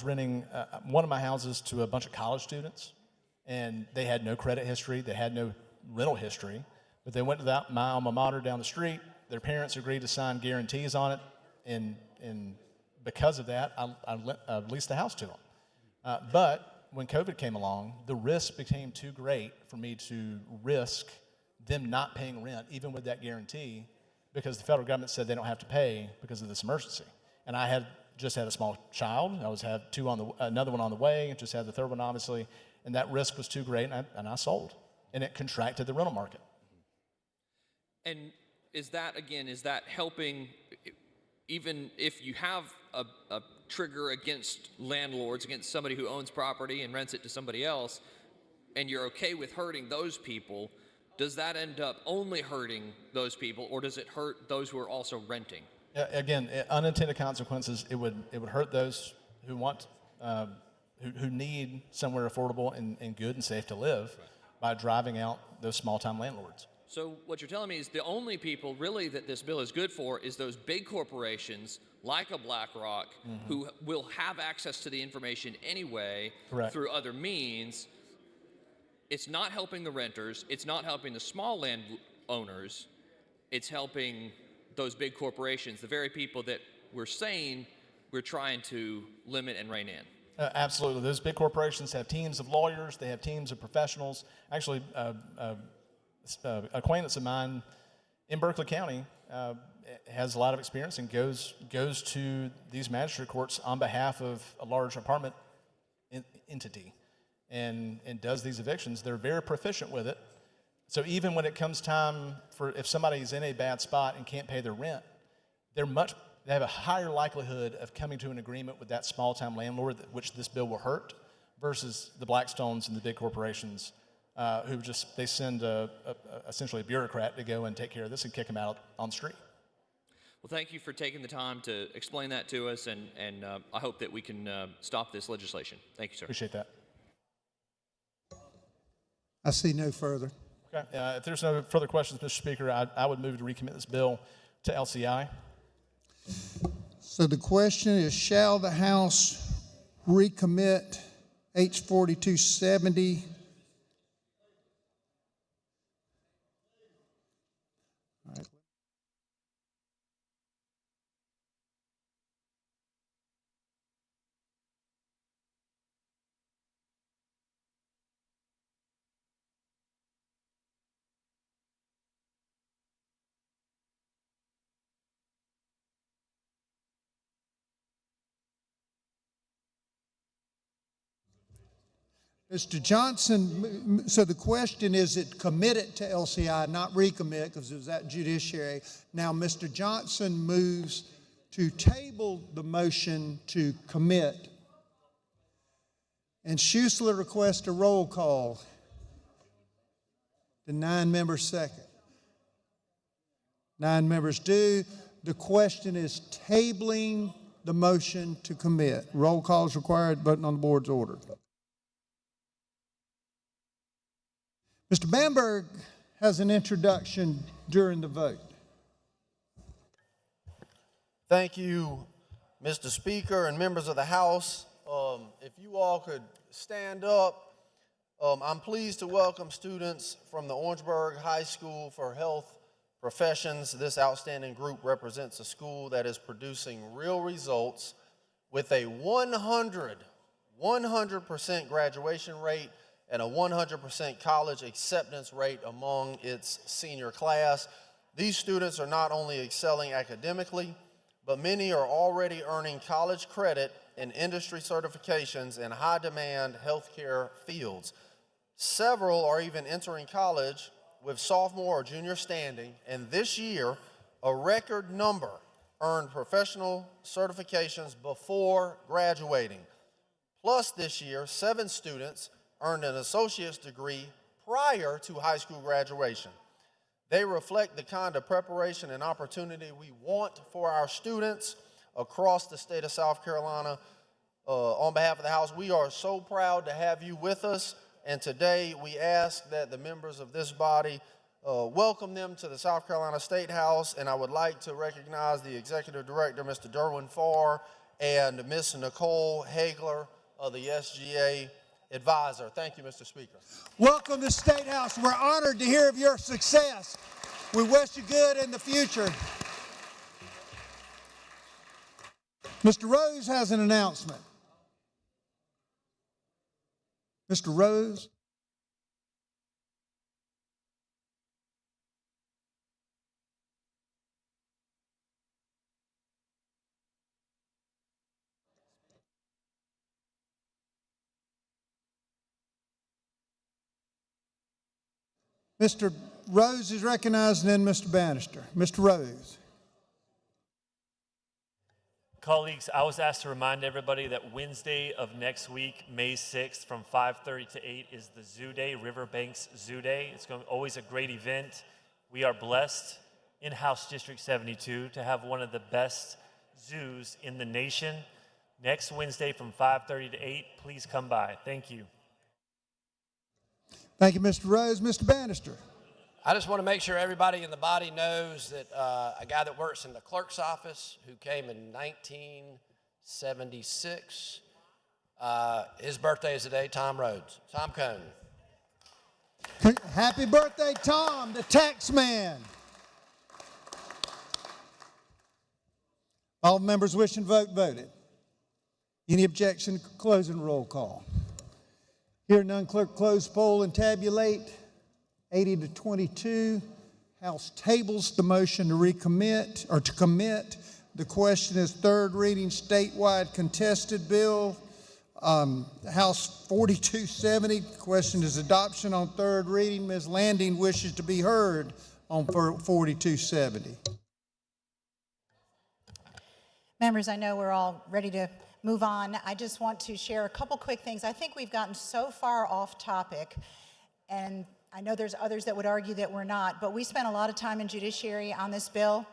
renting one of my houses to a bunch of college students, and they had no credit history, they had no rental history, but they went to my alma mater down the street. Their parents agreed to sign guarantees on it, and because of that, I leased the house to them. But when COVID came along, the risk became too great for me to risk them not paying rent, even with that guarantee, because the federal government said they don't have to pay because of this emergency. And I just had a small child. I had another one on the way, just had the third one, obviously, and that risk was too great, and I sold. And it contracted the rental market. And is that helping, even if you have a trigger against landlords, against somebody who owns property and rents it to somebody else, and you're okay with hurting those people, does that end up only hurting those people, or does it hurt those who are also renting? Again, unintended consequences. It would hurt those who want who need somewhere affordable and good and safe to live by driving out those small-time landlords. So what you're telling me is the only people really that this bill is good for is those big corporations like a BlackRock who will have access to the information anyway through other means. It's not helping the renters. It's not helping the small landowners. It's helping those big corporations, the very people that we're saying we're trying to limit and rein in. Absolutely. Those big corporations have teams of lawyers. They have teams of professionals. Actually, acquaintance of mine in Berkeley County has a lot of experience and goes to these magistrate courts on behalf of a large apartment entity and does these evictions. They're very proficient with it. So even when it comes time for if somebody's in a bad spot and can't pay their rent, they have a higher likelihood of coming to an agreement with that small-time landlord, which this bill will hurt, versus the Blackstones and the big corporations who they send essentially a bureaucrat to go and take care of this and kick them out on the street. Well, thank you for taking the time to explain that to us, and I hope that we can stop this legislation. Thank you, sir. Appreciate that. I see no further. Okay. If there's no further questions, Mr. Speaker, I would move to recommit this bill to LCI. So the question is, shall the House recommit H 4270? All right. Mr. Johnson, so the question is it committed to LCI, not recommit, because it was at judiciary. Now, Mr. Johnson moves to table the motion to commit. And Schuessler requests a roll call. The 9 members second. 9 members do. The question is tabling the motion to commit. Roll call is required, voting on the board's order. Mr. Bamberg has an introduction during the vote. Thank you, Mr. Speaker and members of the House. If you all could stand up, I'm pleased to welcome students from the Orangeburg High School for Health Professions. This outstanding group represents a school that is producing real results with a 100% graduation rate and a 100% college acceptance rate among its senior class. These students are not only excelling academically, but many are already earning college credit and industry certifications in high-demand healthcare fields. Several are even entering college with sophomore or junior standing, and this year, a record number earned professional certifications before graduating. Plus, this year, 7 students earned an associate's degree prior to high school graduation. They reflect the kind of preparation and opportunity we want for our students across the state of South Carolina. On behalf of the House, we are so proud to have you with us, and today we ask that the members of this body welcome them to the South Carolina State House, and I would like to recognize the Executive Director, Mr. Derwin Farr, and Ms. Nicole Hagler of the SGA Advisor. Thank you, Mr. Speaker. Welcome to State House. We're honored to hear of your success. We wish you good in the future. Mr. Rose has an announcement. Mr. Rose. Mr. Rose is recognized, and then Mr. Bannister. Mr. Rose. Colleagues, I was asked to remind everybody that Wednesday of next week, May 6th, from 5:30 to 8 is the Zoo Day, Riverbanks Zoo Day. It's always a great event. We are blessed in House District 72 to have one of the best zoos in the nation. Next Wednesday from 5:30 to 8, please come by. Thank you. Thank you, Mr. Rose. Mr. Bannister. I just want to make sure everybody in the body knows that a guy that works in the clerk's office who came in 1976, his birthday is today, Tom Rhodes. Tom Cone. Happy birthday, Tom, the tax man. All members wishing to vote voted. Any objection to closing roll call? Hearing none, clerk close poll and tabulate. 80 to 22. House tables the motion to recommit or to commit. The question is third reading statewide contested bill. House 4270. Question is adoption on third reading. Ms. Landing wishes to be heard on 4270. Members, I know we're all ready to move on. I just want to share a couple quick things. I think we've gotten so far off topic, and I know there's others that would argue that we're not, but we spent a lot of time in judiciary on this bill,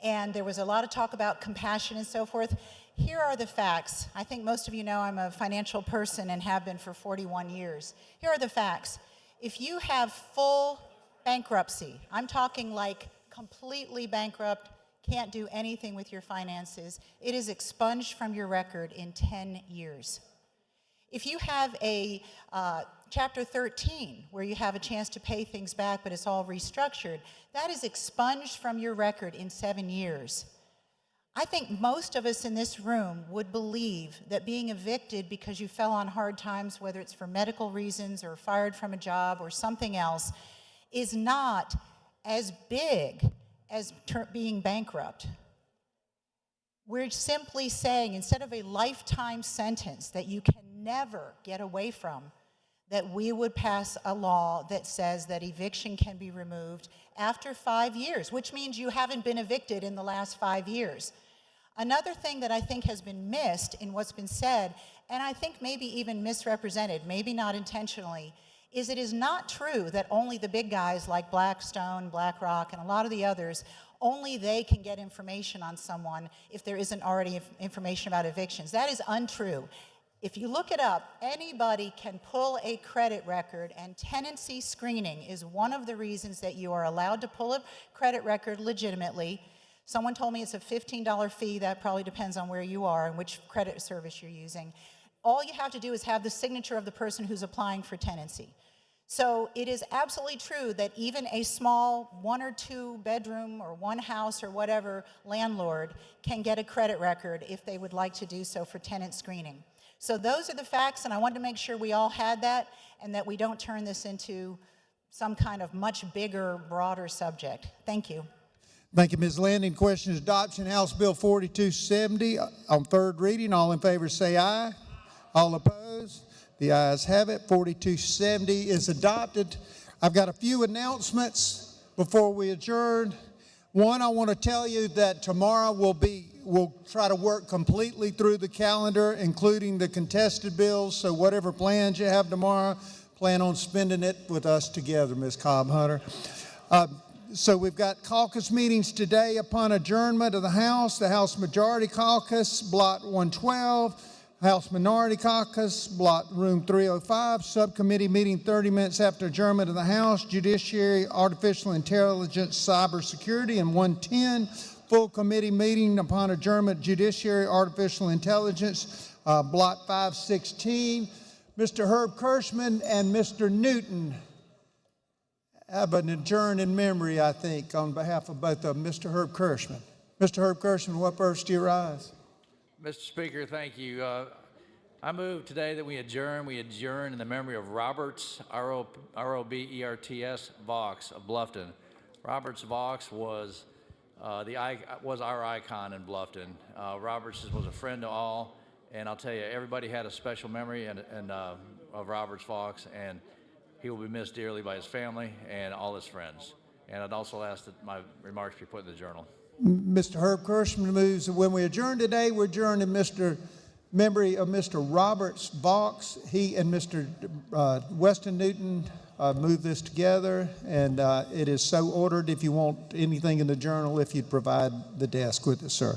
and there was a lot of talk about compassion and so forth. Here are the facts. I think most of you know I'm a financial person and have been for 41 years. Here are the facts. If you have full bankruptcy, I'm talking like completely bankrupt, can't do anything with your finances, it is expunged from your record in 10 years. If you have a Chapter 13, where you have a chance to pay things back, but it's all restructured, that is expunged from your record in 7 years. I think most of us in this room would believe that being evicted because you fell on hard times, whether it's for medical reasons or fired from a job or something else, is not as big as being bankrupt. We're simply saying, instead of a lifetime sentence that you can never get away from, that we would pass a law that says that eviction can be removed after 5 years, which means you haven't been evicted in the last 5 years. Another thing that I think has been missed in what's been said, and I think maybe even misrepresented, maybe not intentionally, is it is not true that only the big guys like Blackstone, BlackRock, and a lot of the others, only they can get information on someone if there isn't already information about evictions. That is untrue. If you look it up, anybody can pull a credit record, and tenancy screening is one of the reasons that you are allowed to pull a credit record legitimately. Someone told me it's a $15 fee. That probably depends on where you are and which credit service you're using. All you have to do is have the signature of the person who's applying for tenancy. So it is absolutely true that even a small 1 or 2 bedroom or one house or whatever landlord can get a credit record if they would like to do so for tenant screening. So those are the facts, and I wanted to make sure we all had that and that we don't turn this into some kind of much bigger, broader subject. Thank you. Thank you, Ms. Landing. Question is adoption, House Bill 4270 on third reading. All in favor say aye. All opposed? The ayes have it. 4270 is adopted. I've got a few announcements before we adjourn. One, I want to tell you that tomorrow we'll try to work completely through the calendar, including the contested bills. So whatever plans you have tomorrow, plan on spending it with us together, Ms. Cobb-Hunter. So we've got caucus meetings today upon adjournment of the House Majority Caucus, Block 112, House Minority Caucus, Block Room 305, Subcommittee meeting 30 minutes after adjournment of the House, Judiciary, Artificial Intelligence, Cybersecurity, and 110, full committee meeting upon adjournment, Judiciary, Artificial Intelligence, Block 516. Mr. Herb Kirschman and Mr. Newton have an adjourn in memory, I think, on behalf of both of them. Mr. Herb Kirschman. Mr. Herb Kirschman, what first do you rise? Mr. Speaker, thank you. I move today that we adjourn in the memory of Roberts, R-O-B-E-R-T-S, Vaux of Bluffton. Roberts Vaux was our icon in Bluffton. Roberts was a friend to all, and I'll tell you, everybody had a special memory of Roberts Vaux, and he will be missed dearly by his family and all his friends. And I'd also ask that my remarks be put in the journal. Mr. Herb Kirschman moves that when we adjourn today, we're adjourned in memory of Mr. Roberts Vaux. He and Mr. Weston Newton move this together, and it is so ordered. If you want anything in the journal, if you'd provide the desk with it, sir.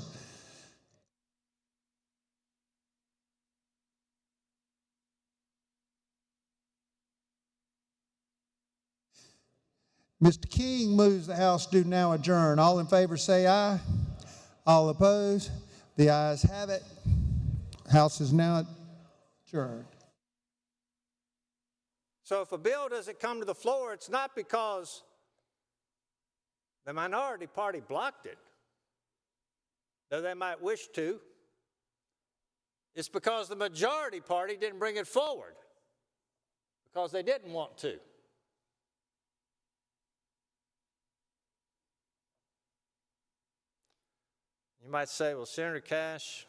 Mr. King moves the House do now adjourn. All in favor say aye. All opposed? The ayes have it. House is now adjourned. So if a bill doesn't come to the floor, it's not because the minority party blocked it, though they might wish to. It's because the majority party didn't bring it forward, because they didn't want to. You might say, well, Senator Cash,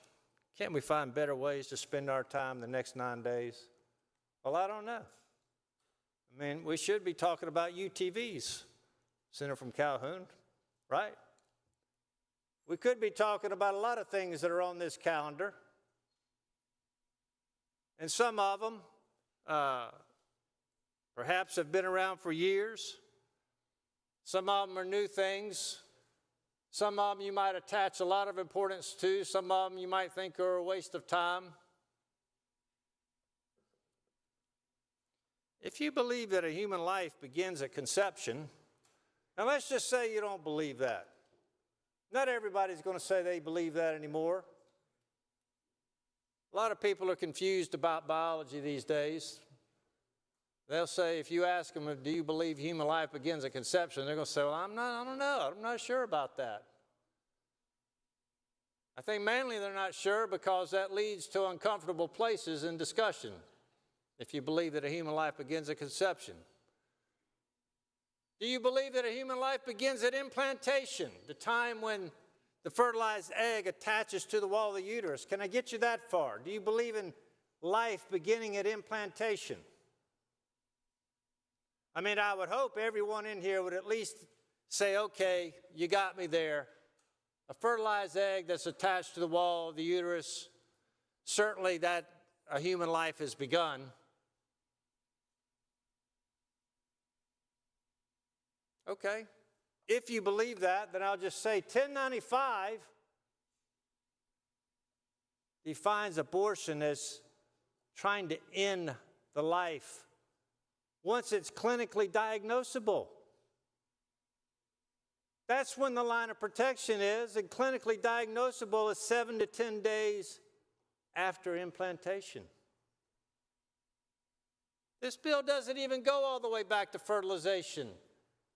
can't we find better ways to spend our time the next 9 days? Well, I don't know. I mean, we should be talking about UTVs, Senator from Calhoun, right? We could be talking about a lot of things that are on this calendar. And some of them perhaps have been around for years. Some of them are new things. Some of them you might attach a lot of importance to. Some of them you might think are a waste of time. If you believe that a human life begins at conception, now let's just say you don't believe that. Not everybody's going to say they believe that anymore. A lot of people are confused about biology these days. They'll say, if you ask them, do you believe human life begins at conception? They're going to say, well, I don't know. I'm not sure about that. I think mainly they're not sure because that leads to uncomfortable places in discussion, if you believe that a human life begins at conception. Do you believe that a human life begins at implantation, the time when the fertilized egg attaches to the wall of the uterus? Can I get you that far? Do you believe in life beginning at implantation? I mean, I would hope everyone in here would at least say, okay, you got me there. A fertilized egg that's attached to the wall of the uterus, certainly that a human life has begun. Okay, if you believe that, then I'll just say 1095 defines abortion as trying to end the life once it's clinically diagnosable. That's when the line of protection is, and clinically diagnosable is 7 to 10 days after implantation. This bill doesn't even go all the way back to fertilization.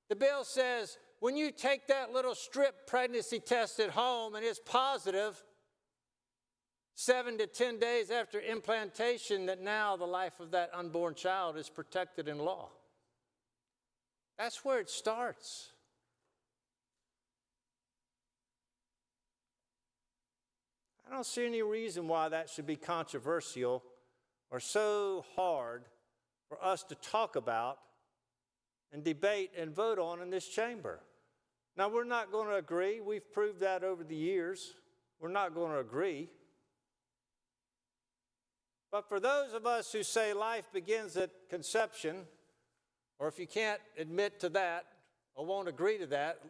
The bill says when you take that little strip pregnancy test at home and it's positive, 7 to 10 days after implantation, that now the life of that unborn child is protected in law. That's where it starts. I don't see any reason why that should be controversial or so hard for us to talk about and debate and vote on in this chamber. Now, we're not going to agree. We've proved that over the years. We're not going to agree. But for those of us who say life begins at conception, or if you can't admit to that or won't agree to that,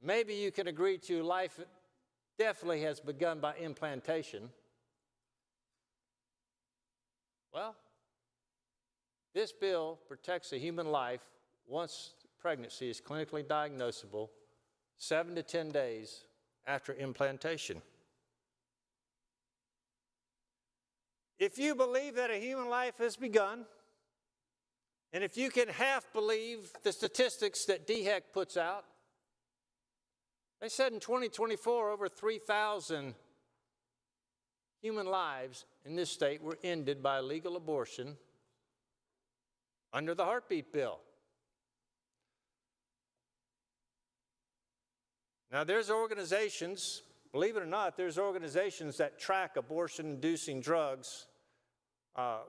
maybe you can agree to life definitely has begun by implantation. Well, this bill protects a human life once pregnancy is clinically diagnosable, 7 to 10 days after implantation. If you believe that a human life has begun, and if you can half believe the statistics that DHEC puts out, they said in 2024, over 3,000 human lives in this state were ended by legal abortion under the heartbeat bill. Now, there's organizations, believe it or not, there's organizations that track abortion-inducing drugs,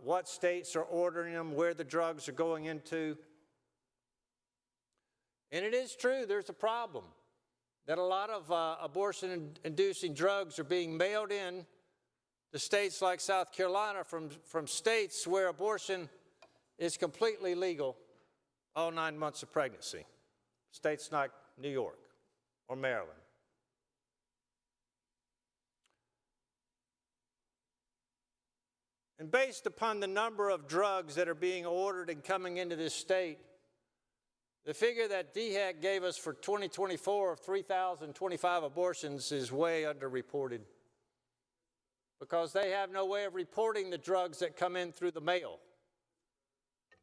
what states are ordering them, where the drugs are going into. And it is true, there's a problem. that a lot of abortion-inducing drugs are being mailed in to states like South Carolina from states where abortion is completely legal all 9 months of pregnancy, states like New York or Maryland. And based upon the number of drugs that are being ordered and coming into this state, the figure that DHEC gave us for 2024 of 3,025 abortions is way underreported because they have no way of reporting the drugs that come in through the mail.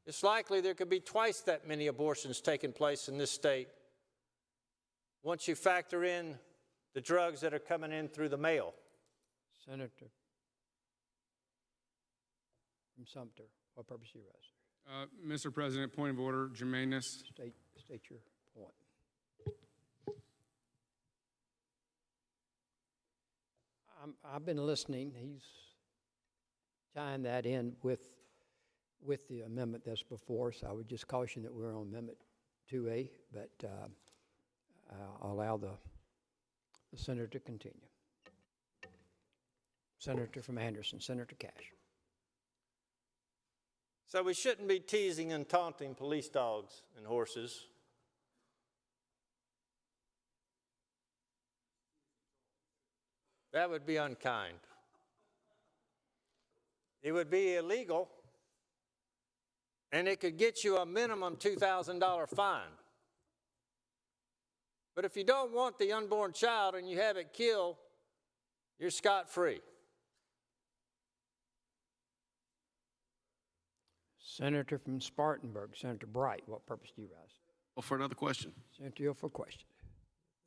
It's likely there could be twice that many abortions taking place in this state once you factor in the drugs that are coming in through the mail. Senator from Sumter, what purpose do you raise? Mr. President, point of order, germaneness. State your point. I've been listening. He's tying that in with the amendment that's before us. I would just caution that we're on Amendment 2A, but I'll allow the senator to continue. Senator from Anderson, Senator Cash. So we shouldn't be teasing and taunting police dogs and horses. That would be unkind. It would be illegal, and it could get you a minimum $2,000 fine. But if you don't want the unborn child and you have it killed, you're scot-free. Senator from Spartanburg, Senator Bright, what purpose do you raise? Well, for another question. Senator yield for question.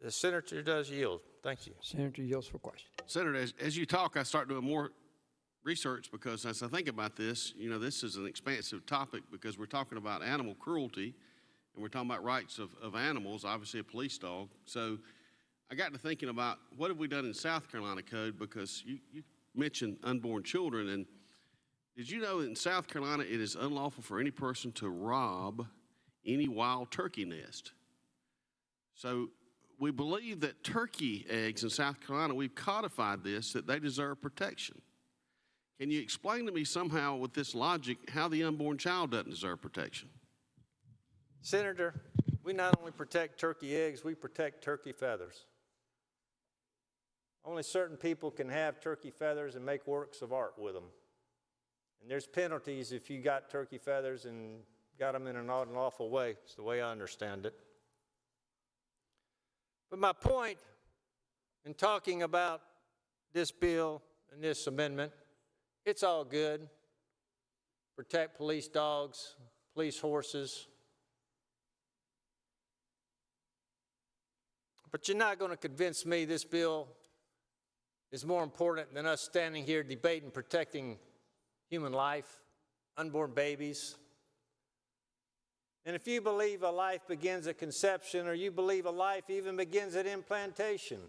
The senator does yield. Thank you. Senator yields for question. Senator, as you talk, I start doing more research because as I think about this, you know, this is an expansive topic because we're talking about animal cruelty and we're talking about rights of animals, obviously a police dog. So I got to thinking about what have we done in South Carolina code because you mentioned unborn children, and did you know that in South Carolina it is unlawful for any person to rob any wild turkey nest? So we believe that turkey eggs in South Carolina, we've codified this, that they deserve protection. Can you explain to me somehow with this logic how the unborn child doesn't deserve protection? Senator, we not only protect turkey eggs, we protect turkey feathers. Only certain people can have turkey feathers and make works of art with them. And there's penalties if you got turkey feathers and got them in an unlawful way. It's the way I understand it. But my point in talking about this bill and this amendment, it's all good. Protect police dogs, police horses. But you're not going to convince me this bill is more important than us standing here debating protecting human life, unborn babies. And if you believe a life begins at conception, or you believe a life even begins at implantation,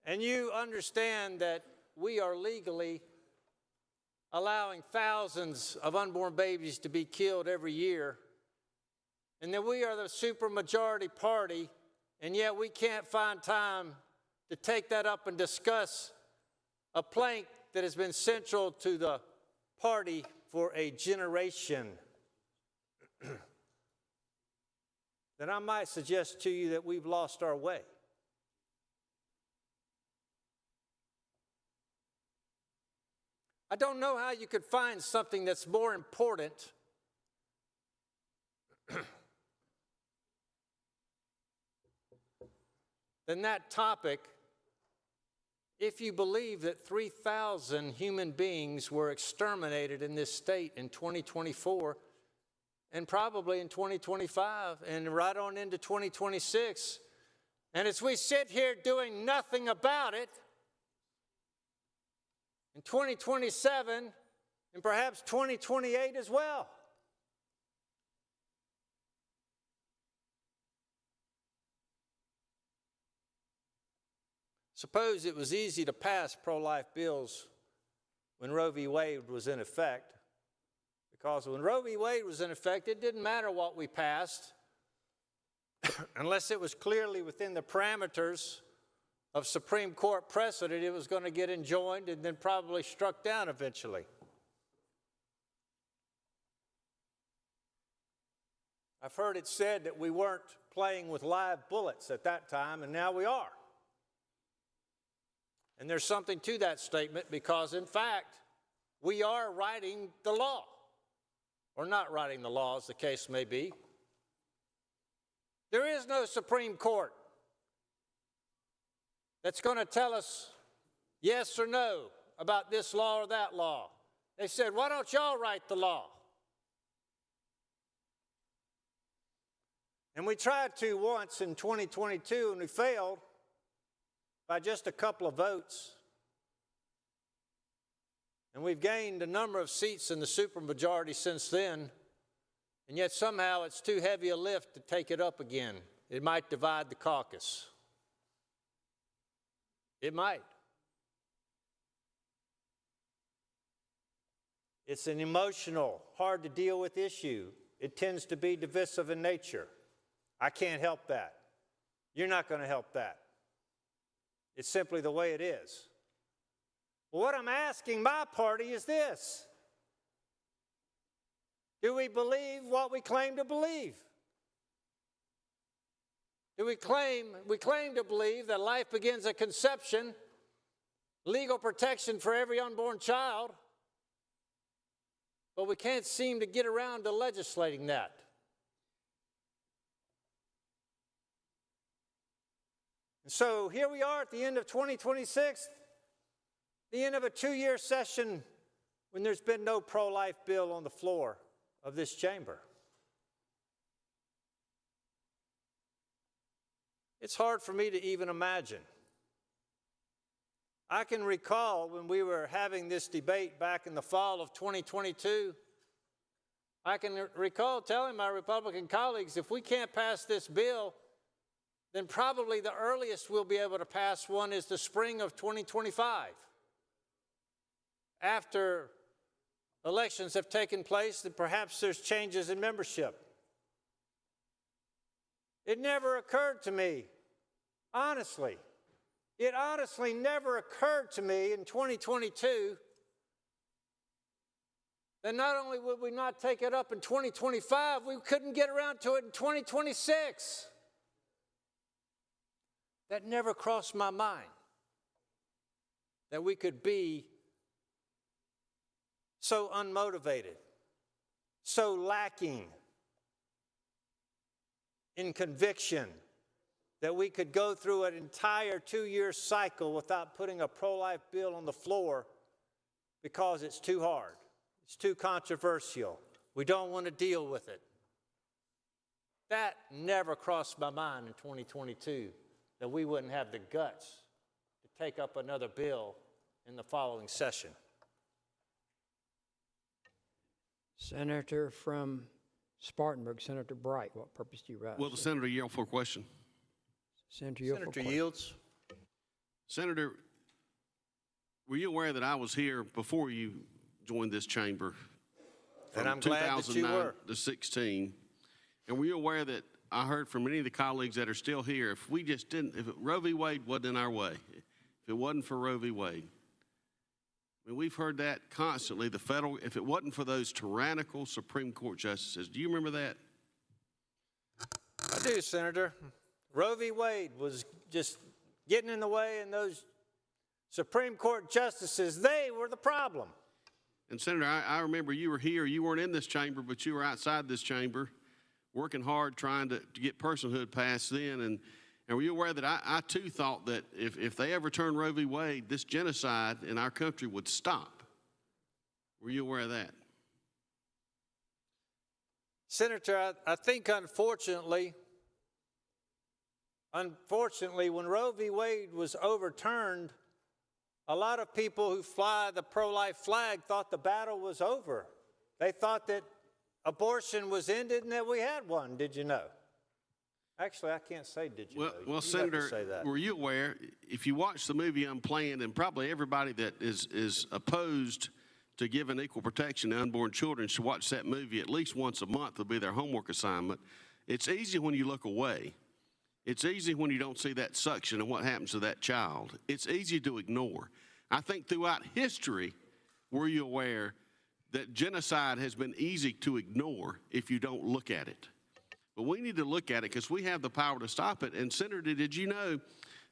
and you understand that we are legally allowing thousands of unborn babies to be killed every year, and that we are the supermajority party, and yet we can't find time to take that up and discuss a plank that has been central to the party for a generation, then I might suggest to you that we've lost our way. I don't know how you could find something that's more important than that topic if you believe that 3,000 human beings were exterminated in this state in 2024 and probably in 2025 and right on into 2026. And as we sit here doing nothing about it, in 2027 and perhaps 2028 as well. Suppose it was easy to pass pro-life bills when Roe v. Wade was in effect, because when Roe v. Wade was in effect, it didn't matter what we passed. unless it was clearly within the parameters of Supreme Court precedent, it was going to get enjoined and then probably struck down eventually. I've heard it said that we weren't playing with live bullets at that time, and now we are. And there's something to that statement because, in fact, we are writing the law, or not writing the law, as the case may be. There is no Supreme Court that's going to tell us yes or no about this law or that law. They said, why don't y'all write the law? And we tried to once in 2022, and we failed by just a couple of votes. And we've gained a number of seats in the supermajority since then, and yet somehow it's too heavy a lift to take it up again. It might divide the caucus. It might. It's an emotional, hard to deal with issue. It tends to be divisive in nature. I can't help that. You're not going to help that. It's simply the way it is. Well, what I'm asking my party is this. Do we believe what we claim to believe? Do we claim to believe that life begins at conception, legal protection for every unborn child, but we can't seem to get around to legislating that? And so here we are at the end of 2026, the end of a 2-year session when there's been no pro-life bill on the floor of this chamber. It's hard for me to even imagine. I can recall when we were having this debate back in the fall of 2022, I can recall telling my Republican colleagues, if we can't pass this bill, then probably the earliest we'll be able to pass one is the spring of 2025. After elections have taken place, then perhaps there's changes in membership. It never occurred to me, honestly, it honestly never occurred to me in 2022 that not only would we not take it up in 2025, we couldn't get around to it in 2026. That never crossed my mind, that we could be so unmotivated, so lacking in conviction, that we could go through an entire 2-year cycle without putting a pro-life bill on the floor because it's too hard, it's too controversial, we don't want to deal with it. That never crossed my mind in 2022. That we wouldn't have the guts to take up another bill in the following session. Senator from Spartanburg, Senator Bright, what purpose do you rise? Will the senator yield for a question? Senator yields. Senator, were you aware that I was here before you joined this chamber? And I'm glad that you were. To 16. And were you aware that I heard from many of the colleagues that are still here, if Roe v. Wade wasn't in our way, if it wasn't for Roe v. Wade, I mean, we've heard that constantly, if it wasn't for those tyrannical Supreme Court justices. Do you remember that? I do, Senator. Roe v. Wade was just getting in the way, and those Supreme Court justices, they were the problem. And Senator, I remember you were here, you weren't in this chamber, but you were outside this chamber, working hard trying to get personhood passed then, and were you aware that I too thought that if they ever turned Roe v. Wade, this genocide in our country would stop? Were you aware of that? Senator, I think unfortunately, when Roe v. Wade was overturned, a lot of people who fly the pro-life flag thought the battle was over. They thought that abortion was ended and that we had one, did you know? Actually, I can't say did you know. Well, Senator, were you aware, if you watch the movie Unplanned, and probably everybody that is opposed to giving equal protection to unborn children should watch that movie at least once a month. It'll be their homework assignment. It's easy when you look away. It's easy when you don't see that suction and what happens to that child. It's easy to ignore. I think throughout history, were you aware that genocide has been easy to ignore if you don't look at it? But we need to look at it because we have the power to stop it. And Senator, did you know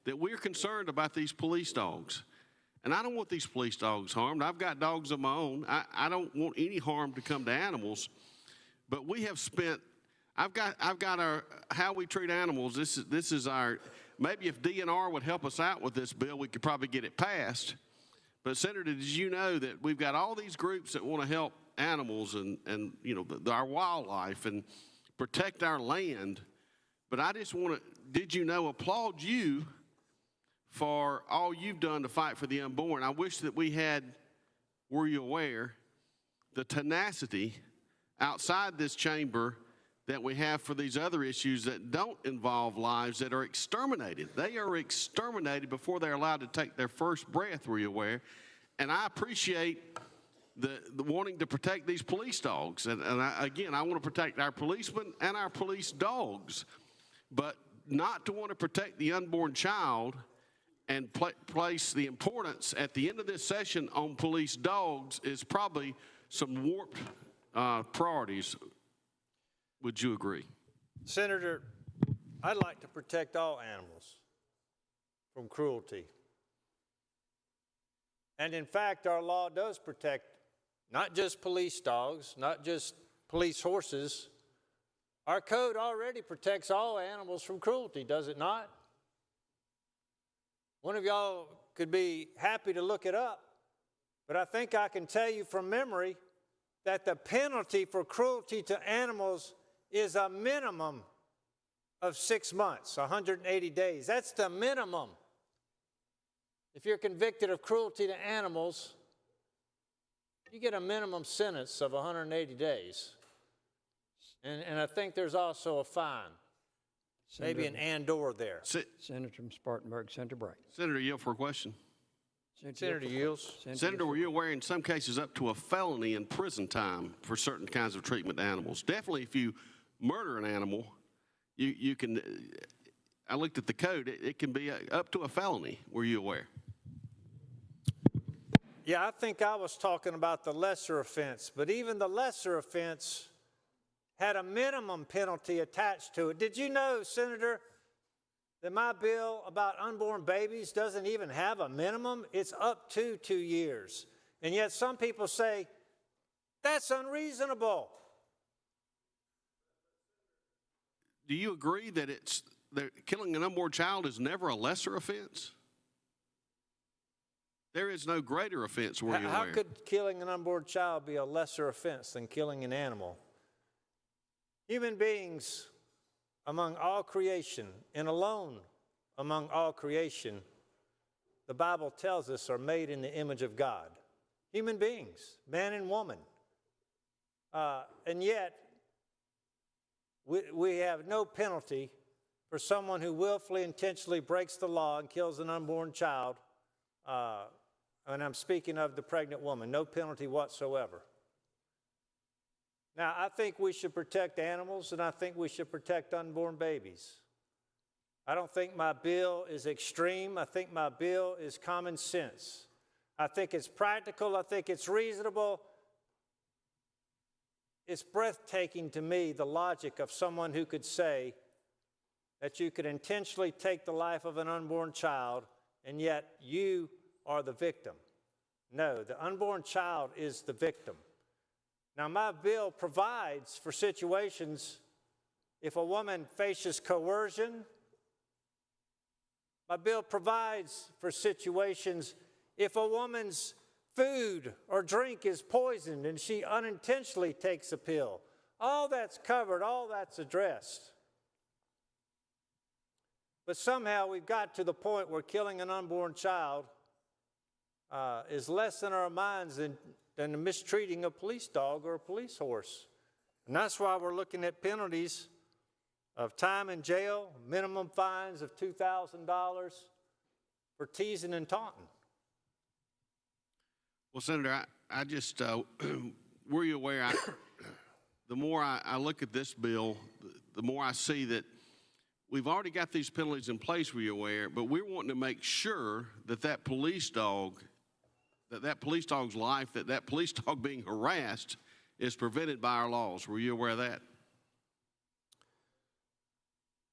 that we're concerned about these police dogs? And I don't want these police dogs harmed. I've got dogs of my own. I don't want any harm to come to animals. But we have spent, I've got our, how we treat animals. This is our, maybe if DNR would help us out with this bill, we could probably get it passed. But Senator, did you know that we've got all these groups that want to help animals and you know, our wildlife and protect our land? But I just want to, did you know, applaud you for all you've done to fight for the unborn. I wish that we had, were you aware, the tenacity outside this chamber that we have for these other issues that don't involve lives that are exterminated. They are exterminated before they're allowed to take their first breath, were you aware? And I appreciate the wanting to protect these police dogs. And again, I want to protect our policemen and our police dogs, but not to want to protect the unborn child and place the importance at the end of this session on police dogs is probably some warped priorities. Would you agree? Senator, I'd like to protect all animals from cruelty. And in fact, our law does protect not just police dogs, not just police horses. Our code already protects all animals from cruelty, does it not? One of y'all could be happy to look it up, but I think I can tell you from memory that the penalty for cruelty to animals is a minimum of 6 months, 180 days. That's the minimum. If you're convicted of cruelty to animals, you get a minimum sentence of 180 days. And I think there's also a fine. Maybe an and/or there. Senator from Spartanburg, Senator Bright. Senator, yield for a question. Senator yields. Senator, were you aware in some cases up to a felony in prison time for certain kinds of treatment to animals? Definitely if you murder an animal, you can, I looked at the code, it can be up to a felony. Were you aware? Yeah, I think I was talking about the lesser offense, but even the lesser offense had a minimum penalty attached to it. Did you know, Senator, that my bill about unborn babies doesn't even have a minimum? It's up to 2 years. And yet some people say, that's unreasonable. Do you agree that killing an unborn child is never a lesser offense? There is no greater offense, were you aware? How could killing an unborn child be a lesser offense than killing an animal? Human beings among all creation, and alone among all creation, the Bible tells us are made in the image of God. Human beings, man and woman. And yet, we have no penalty for someone who willfully, intentionally breaks the law and kills an unborn child. And I'm speaking of the pregnant woman, no penalty whatsoever. Now, I think we should protect animals, and I think we should protect unborn babies. I don't think my bill is extreme. I think my bill is common sense. I think it's practical. I think it's reasonable. It's breathtaking to me, the logic of someone who could say that you could intentionally take the life of an unborn child, and yet you are the victim. No, the unborn child is the victim. Now, my bill provides for situations if a woman faces coercion. My bill provides for situations if a woman's food or drink is poisoned and she unintentionally takes a pill. All that's covered, all that's addressed. But somehow we've got to the point where killing an unborn child is less in our minds than the mistreating a police dog or a police horse. And that's why we're looking at penalties of time in jail, minimum fines of $2,000 for teasing and taunting. Well, Senator, I just, were you aware, the more I look at this bill, the more I see that we've already got these penalties in place, we're aware, but we're wanting to make sure that that police dog's life, that police dog being harassed is prevented by our laws. Were you aware of that?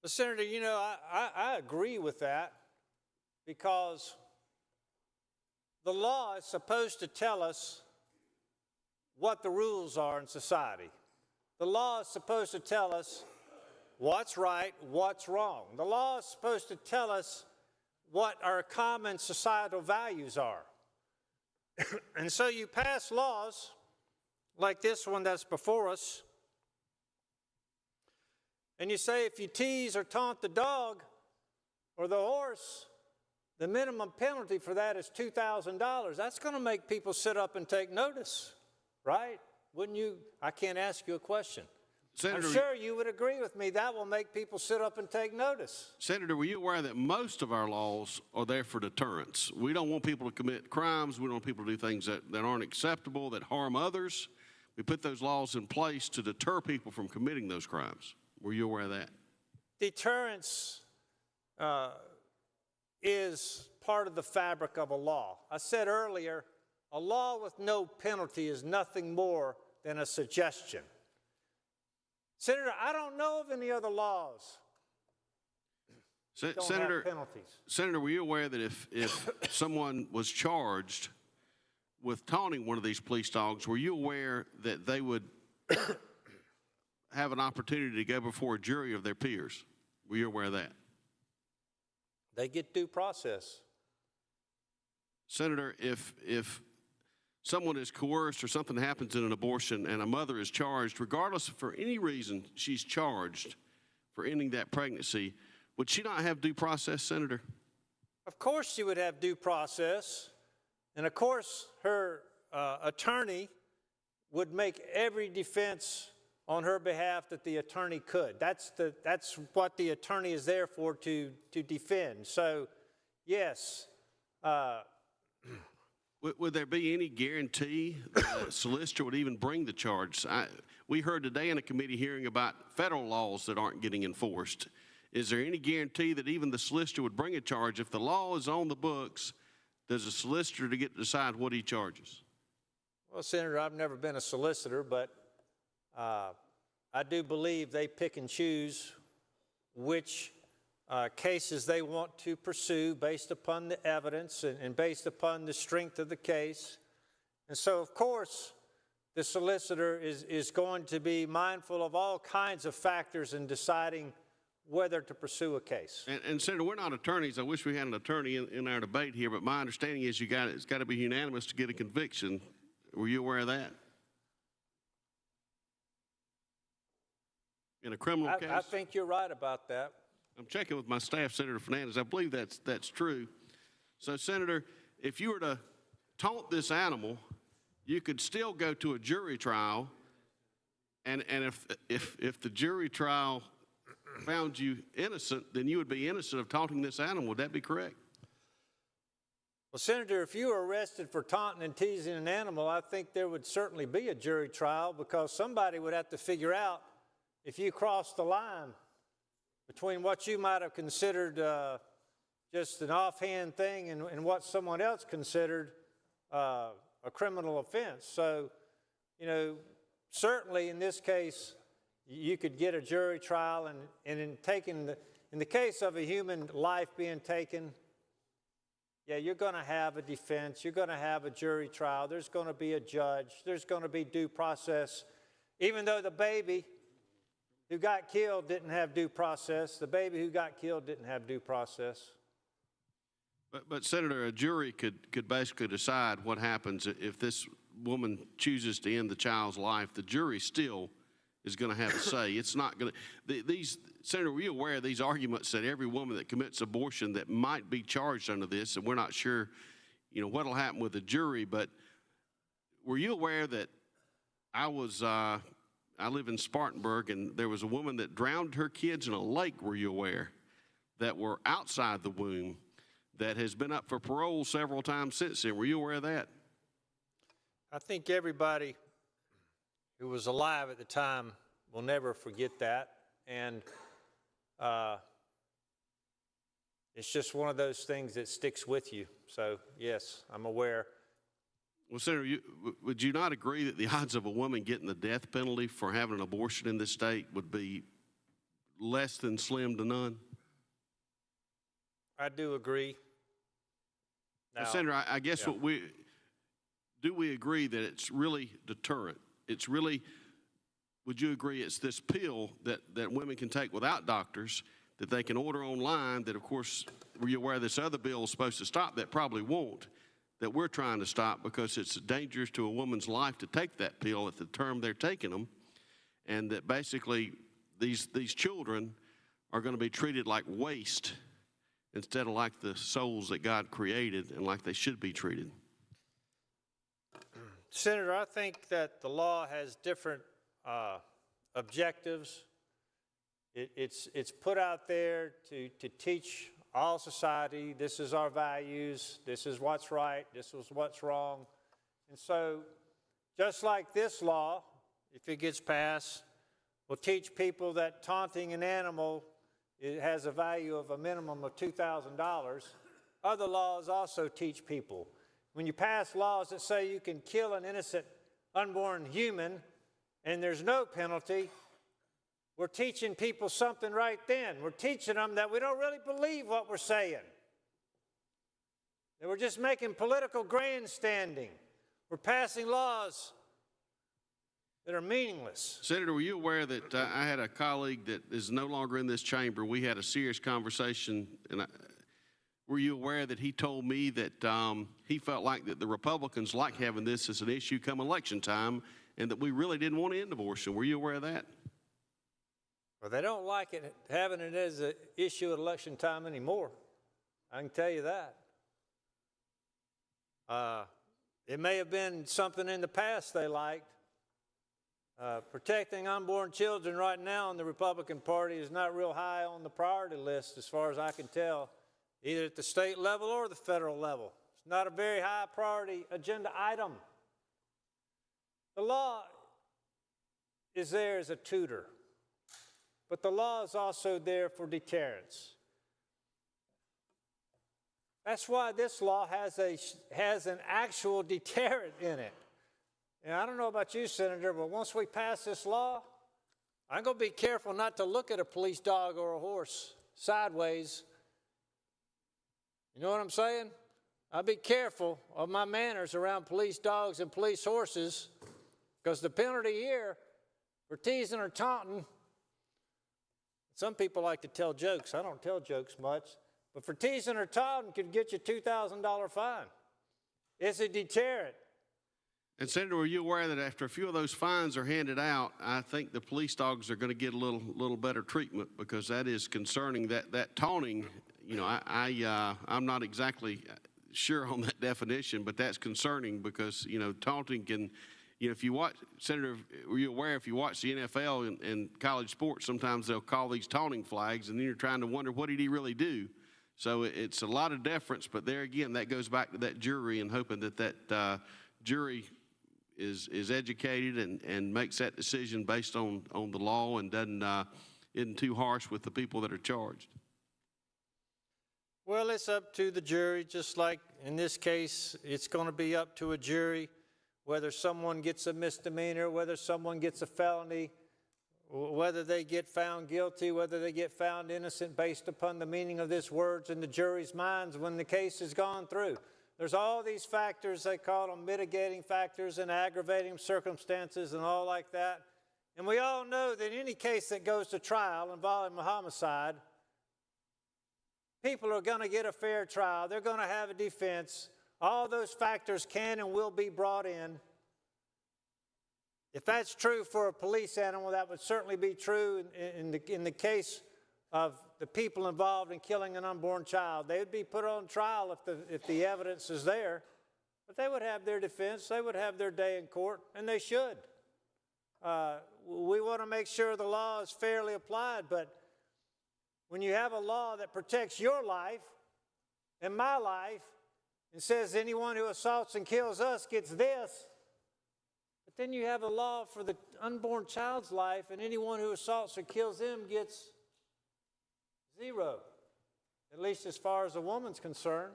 Well, Senator, you know, I agree with that because the law is supposed to tell us what the rules are in society. The law is supposed to tell us what's right, what's wrong. The law is supposed to tell us what our common societal values are. And so you pass laws like this one that's before us, and you say if you tease or taunt the dog or the horse, the minimum penalty for that is $2,000. That's going to make people sit up and take notice, right? Wouldn't you? I can't ask you a question. Senator, I'm sure you would agree with me that will make people sit up and take notice. Senator, were you aware that most of our laws are there for deterrence? We don't want people to commit crimes. We don't want people to do things that aren't acceptable, that harm others. We put those laws in place to deter people from committing those crimes. Were you aware of that? Deterrence is part of the fabric of a law. I said earlier, a law with no penalty is nothing more than a suggestion. Senator, I don't know of any other laws that don't have penalties. Senator, were you aware that if someone was charged with taunting one of these police dogs, were you aware that they would have an opportunity to go before a jury of their peers? Were you aware of that? They get due process. Senator, if someone is coerced or something happens in an abortion and a mother is charged, regardless of for any reason she's charged for ending that pregnancy, would she not have due process, Senator? Of course she would have due process. And of course her attorney would make every defense on her behalf that the attorney could. That's what the attorney is there for, to defend. So, yes. Would there be any guarantee that a solicitor would even bring the charge? We heard today in a committee hearing about federal laws that aren't getting enforced. Is there any guarantee that even the solicitor would bring a charge? If the law is on the books, does the solicitor get to decide what he charges? Well, Senator, I've never been a solicitor, but I do believe they pick and choose which cases they want to pursue based upon the evidence and based upon the strength of the case. And so, of course, the solicitor is going to be mindful of all kinds of factors in deciding whether to pursue a case. And Senator, we're not attorneys. I wish we had an attorney in our debate here, but my understanding is it's got to be unanimous to get a conviction. Were you aware of that? In a criminal case? I think you're right about that. I'm checking with my staff, Senator Fernandez. I believe that's true. So, Senator, if you were to taunt this animal, you could still go to a jury trial, and if the jury trial found you innocent, then you would be innocent of taunting this animal. Would that be correct? Well, Senator, if you were arrested for taunting and teasing an animal, I think there would certainly be a jury trial, because somebody would have to figure out if you crossed the line between what you might have considered just an offhand thing and what someone else considered a criminal offense. So, you know, certainly in this case, you could get a jury trial, and in the case of a human life being taken, yeah, you're going to have a defense, you're going to have a jury trial, there's going to be a judge, there's going to be due process. Even though the baby who got killed didn't have due process, the baby who got killed didn't have due process. But Senator, a jury could basically decide what happens if this woman chooses to end the child's life. The jury still is going to have a say. It's not going to. Senator, were you aware of these arguments that every woman that commits abortion that might be charged under this, and we're not sure, you know, what'll happen with the jury, but were you aware that I live in Spartanburg, and there was a woman that drowned her kids in a lake, were you aware, that were outside the womb, that has been up for parole several times since then? Were you aware of that? I think everybody who was alive at the time will never forget that. And it's just one of those things that sticks with you. So, yes, I'm aware. Well, Senator, would you not agree that the odds of a woman getting the death penalty for having an abortion in this state would be less than slim to none? I do agree. Now, Well, Senator, I guess yeah. do we agree that it's really deterrent? It's really, would you agree it's this pill that women can take without doctors that they can order online that, of course, were you aware this other bill is supposed to stop that probably won't, that we're trying to stop because it's dangerous to a woman's life to take that pill at the term they're taking them, and that basically these children are going to be treated like waste instead of like the souls that God created and like they should be treated? Senator, I think that the law has different objectives. It's put out there to teach all society, this is our values, this is what's right, this is what's wrong. And so, just like this law, if it gets passed, will teach people that taunting an animal, it has a value of a minimum of $2,000. Other laws also teach people. When you pass laws that say you can kill an innocent unborn human and there's no penalty, we're teaching people something right then. We're teaching them that we don't really believe what we're saying. That we're just making political grandstanding. We're passing laws that are meaningless. Senator, were you aware that I had a colleague that is no longer in this chamber? We had a serious conversation, and were you aware that he told me that he felt like that the Republicans like having this as an issue come election time, and that we really didn't want to end abortion? Were you aware of that? Well, they don't like it having it as an issue at election time anymore. I can tell you that. It may have been something in the past they liked. Protecting unborn children right now in the Republican Party is not real high on the priority list as far as I can tell, either at the state level or the federal level. It's not a very high priority agenda item. The law is there as a tutor, but the law is also there for deterrence. That's why this law has an actual deterrent in it. And I don't know about you, Senator, but once we pass this law, I'm going to be careful not to look at a police dog or a horse sideways. You know what I'm saying? I'll be careful of my manners around police dogs and police horses, because the penalty here for teasing or taunting, some people like to tell jokes. I don't tell jokes much. But for teasing or taunting could get you a $2,000 fine. It's a deterrent. And Senator, were you aware that after a few of those fines are handed out, I think the police dogs are going to get a little better treatment, because that is concerning. That taunting, you know, I'm not exactly sure on that definition, but that's concerning because, you know, taunting can, you know, if you watch, Senator, were you aware if you watch the NFL and college sports, sometimes they'll call these taunting flags, and then you're trying to wonder, what did he really do? So it's a lot of deference, but there again, that goes back to that jury and hoping that jury is educated and makes that decision based on the law and isn't too harsh with the people that are charged. Well, it's up to the jury, just like in this case, it's going to be up to a jury whether someone gets a misdemeanor, whether someone gets a felony, whether they get found guilty, whether they get found innocent based upon the meaning of these words in the jury's minds when the case has gone through. There's all these factors, they call them mitigating factors and aggravating circumstances and all like that. And we all know that any case that goes to trial involving a homicide, people are going to get a fair trial. They're going to have a defense. All those factors can and will be brought in. If that's true for a police animal, that would certainly be true in the case of the people involved in killing an unborn child. They would be put on trial if the evidence is there. But they would have their defense. They would have their day in court, and they should. We want to make sure the law is fairly applied, but when you have a law that protects your life and my life and says anyone who assaults and kills us gets this, but then you have a law for the unborn child's life, and anyone who assaults or kills them gets 0, at least as far as a woman's concerned.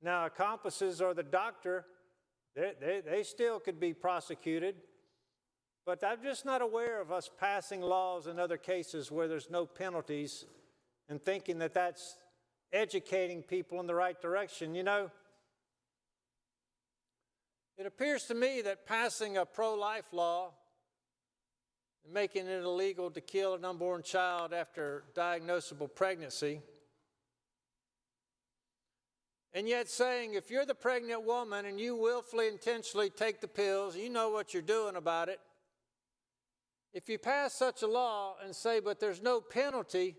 Now, accomplices or the doctor, they still could be prosecuted. But I'm just not aware of us passing laws in other cases where there's no penalties and thinking that that's educating people in the right direction. You know, it appears to me that passing a pro-life law and making it illegal to kill an unborn child after diagnosable pregnancy, and yet saying if you're the pregnant woman and you willfully, intentionally take the pills, you know what you're doing about it. If you pass such a law and say, but there's no penalty,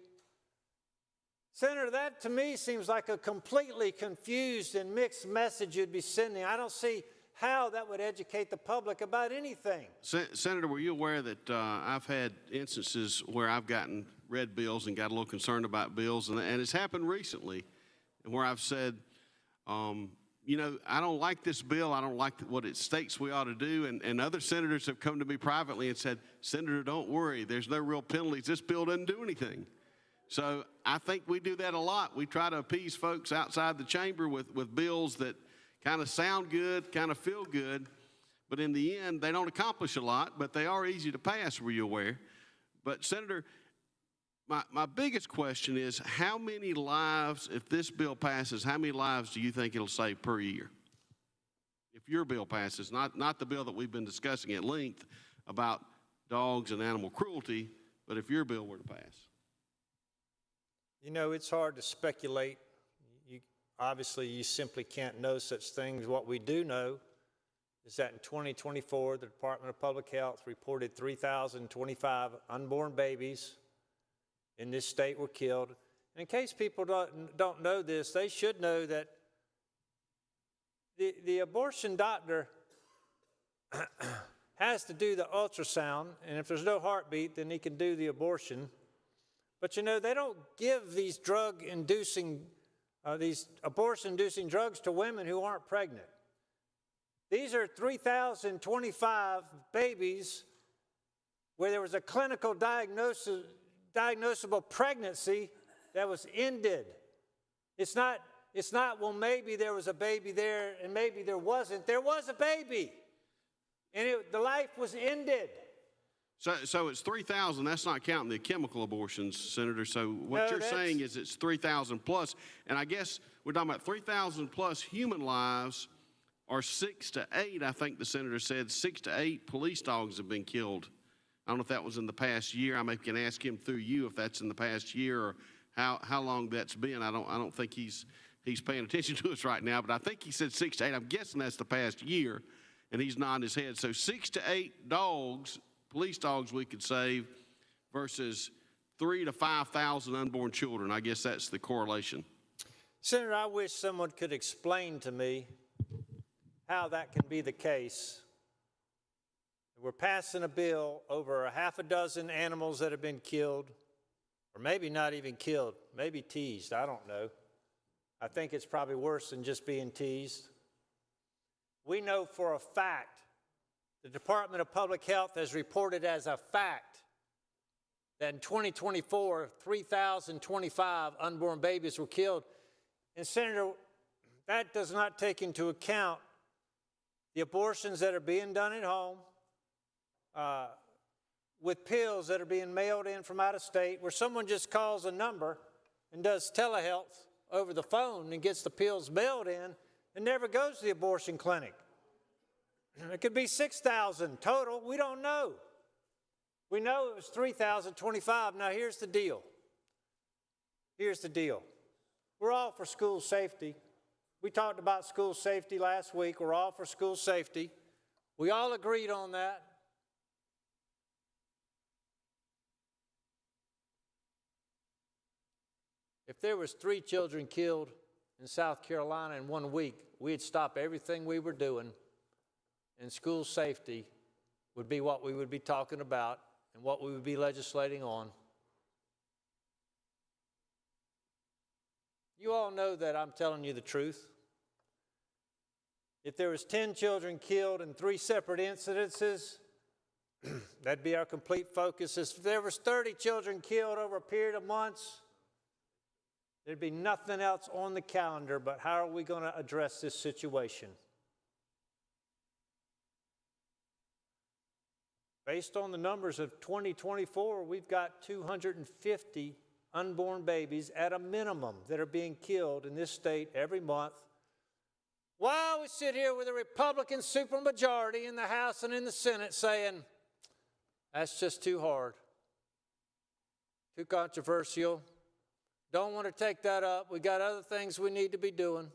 Senator, that to me seems like a completely confused and mixed message you'd be sending. I don't see how that would educate the public about anything. Senator, were you aware that I've had instances where I've gotten read bills and got a little concerned about bills, and it's happened recently, and where I've said, you know, I don't like this bill. I don't like what it states we ought to do. And other senators have come to me privately and said, Senator, don't worry. There's no real penalties. This bill doesn't do anything. So I think we do that a lot. We try to appease folks outside the chamber with bills that kind of sound good, kind of feel good. But in the end, they don't accomplish a lot, but they are easy to pass, were you aware? But, Senator, my biggest question is, how many lives, if this bill passes, how many lives do you think it'll save per year? If your bill passes, not the bill that we've been discussing at length about dogs and animal cruelty, but if your bill were to pass. You know, it's hard to speculate. Obviously, you simply can't know such things. What we do know is that in 2024, the Department of Public Health reported 3,025 unborn babies in this state were killed. And in case people don't know this, they should know that the abortion doctor has to do the ultrasound, and if there's no heartbeat, then he can do the abortion. But you know, they don't give these these abortion-inducing drugs to women who aren't pregnant. These are 3,025 babies where there was a clinical diagnosable pregnancy that was ended. It's not, well, maybe there was a baby there and maybe there wasn't. There was a baby, and the life was ended. So it's 3,000. That's not counting the chemical abortions, Senator. So what you're saying is it's 3,000 plus. And I guess we're talking about 3,000 plus human lives, or 6 to 8, I think the senator said, 6 to 8 police dogs have been killed. I don't know if that was in the past year. I maybe can ask him through you if that's in the past year or how long that's been. I don't think he's paying attention to us right now, but I think he said 6 to 8. I'm guessing that's the past year, and he's nodding his head. So 6 to 8 dogs, police dogs we could save, versus 3,000 to 5,000 unborn children. I guess that's the correlation. Senator, I wish someone could explain to me how that can be the case. We're passing a bill over a half a dozen animals that have been killed, or maybe not even killed, maybe teased, I don't know. I think it's probably worse than just being teased. We know for a fact, the Department of Public Health has reported as a fact that in 2024, 3,025 unborn babies were killed. And Senator, that does not take into account the abortions that are being done at home, with pills that are being mailed in from out of state, where someone just calls a number and does telehealth over the phone and gets the pills mailed in and never goes to the abortion clinic. It could be 6,000 total. We don't know. We know it was 3,025. Now, here's the deal. Here's the deal. We're all for school safety. We talked about school safety last week. We're all for school safety. We all agreed on that. If there was 3 children killed in South Carolina in 1 week, we'd stop everything we were doing, and school safety would be what we would be talking about and what we would be legislating on. You all know that I'm telling you the truth. If there was 10 children killed in 3 separate incidences, that'd be our complete focus. If there was 30 children killed over a period of months, there'd be nothing else on the calendar but how are we going to address this situation? Based on the numbers of 2024, we've got 250 unborn babies at a minimum that are being killed in this state every month. While we sit here with a Republican supermajority in the House and in the Senate saying, that's just too hard, too controversial, don't want to take that up, we got other things we need to be doing.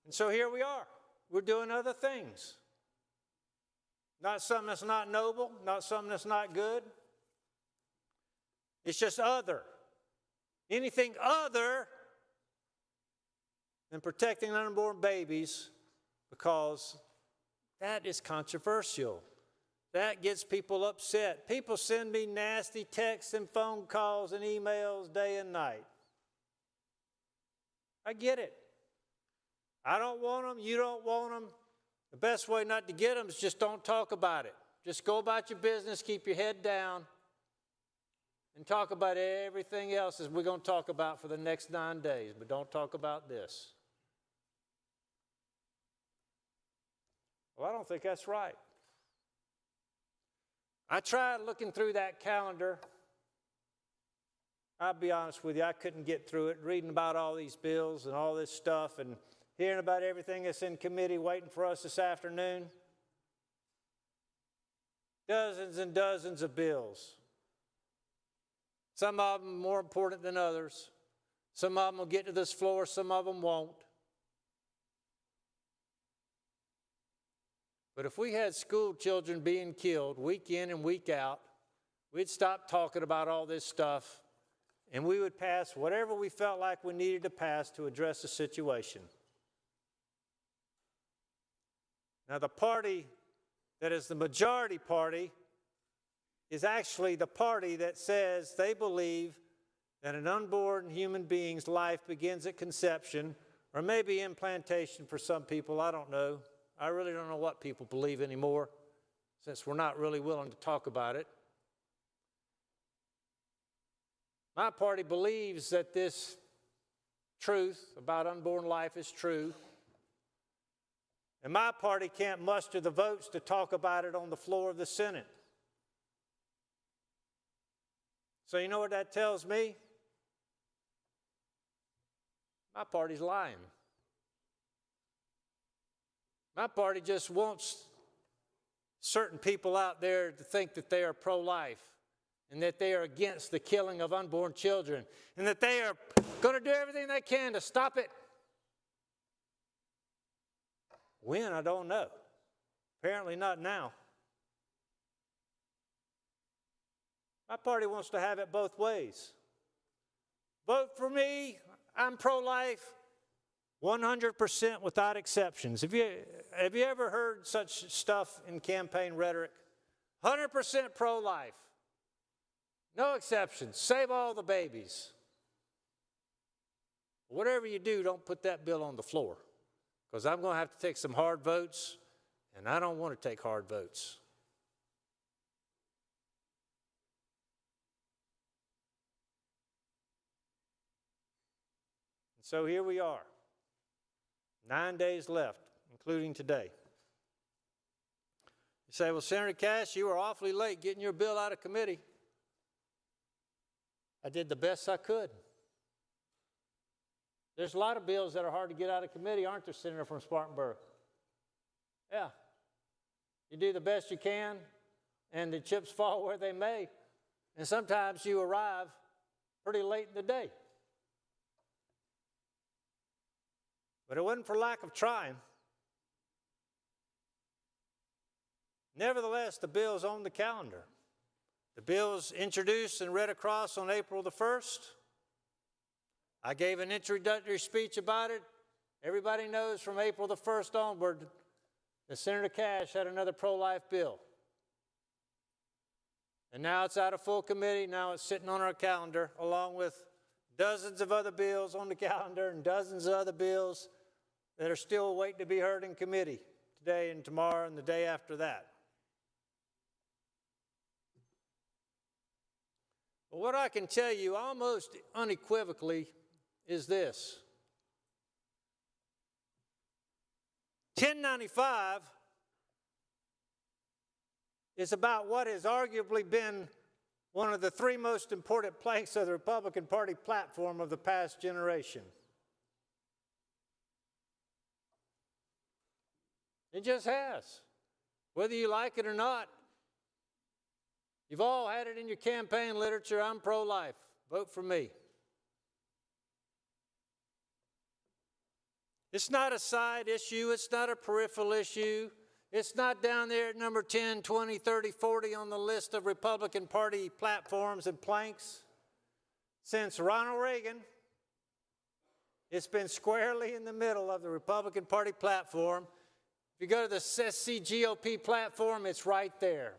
And so here we are, we're doing other things. Not something that's not noble, not something that's not good. It's just other. Anything other than protecting unborn babies, because that is controversial. That gets people upset. People send me nasty texts and phone calls and emails day and night. I get it. I don't want them, you don't want them. The best way not to get them is just don't talk about it. Just go about your business, keep your head down, and talk about everything else as we're going to talk about for the next 9 days, but don't talk about this. Well, I don't think that's right. I tried looking through that calendar. I'll be honest with you, I couldn't get through it, reading about all these bills and all this stuff and hearing about everything that's in committee waiting for us this afternoon. Dozens and dozens of bills. Some of them more important than others. Some of them will get to this floor, some of them won't. But if we had school children being killed week in and week out, we'd stop talking about all this stuff and we would pass whatever we felt like we needed to pass to address the situation. Now, the party that is the majority party is actually the party that says they believe that an unborn human being's life begins at conception, or maybe implantation for some people, I don't know. I really don't know what people believe anymore, since we're not really willing to talk about it. My party believes that this truth about unborn life is true. And my party can't muster the votes to talk about it on the floor of the Senate. So you know what that tells me? My party's lying. My party just wants certain people out there to think that they are pro-life and that they are against the killing of unborn children and that they are going to do everything they can to stop it. When, I don't know. Apparently not now. My party wants to have it both ways. Vote for me, I'm pro-life, 100% without exceptions. Have you ever heard such stuff in campaign rhetoric? 100% pro-life. No exceptions. Save all the babies. Whatever you do, don't put that bill on the floor, because I'm going to have to take some hard votes, and I don't want to take hard votes. So here we are, 9 days left, including today. You say, well, Senator Cash, you were awfully late getting your bill out of committee. I did the best I could. There's a lot of bills that are hard to get out of committee, aren't there, Senator from Spartanburg? Yeah. You do the best you can, and the chips fall where they may. And sometimes you arrive pretty late in the day. But it wasn't for lack of trying. Nevertheless, the bill's on the calendar. The bill's introduced and read across on April the 1st. I gave an introductory speech about it. Everybody knows from April the 1st onward that Senator Cash had another pro-life bill. And now it's out of full committee. Now it's sitting on our calendar along with dozens of other bills on the calendar and dozens of other bills that are still waiting to be heard in committee today and tomorrow and the day after that. But what I can tell you almost unequivocally is this. 1095 is about what has arguably been one of the three most important planks of the Republican Party platform of the past generation. It just has. Whether you like it or not, you've all had it in your campaign literature. I'm pro-life. Vote for me. It's not a side issue. It's not a peripheral issue. It's not down there at number 10, 20, 30, 40 on the list of Republican Party platforms and planks. Since Ronald Reagan, it's been squarely in the middle of the Republican Party platform. If you go to the SCGOP platform, it's right there.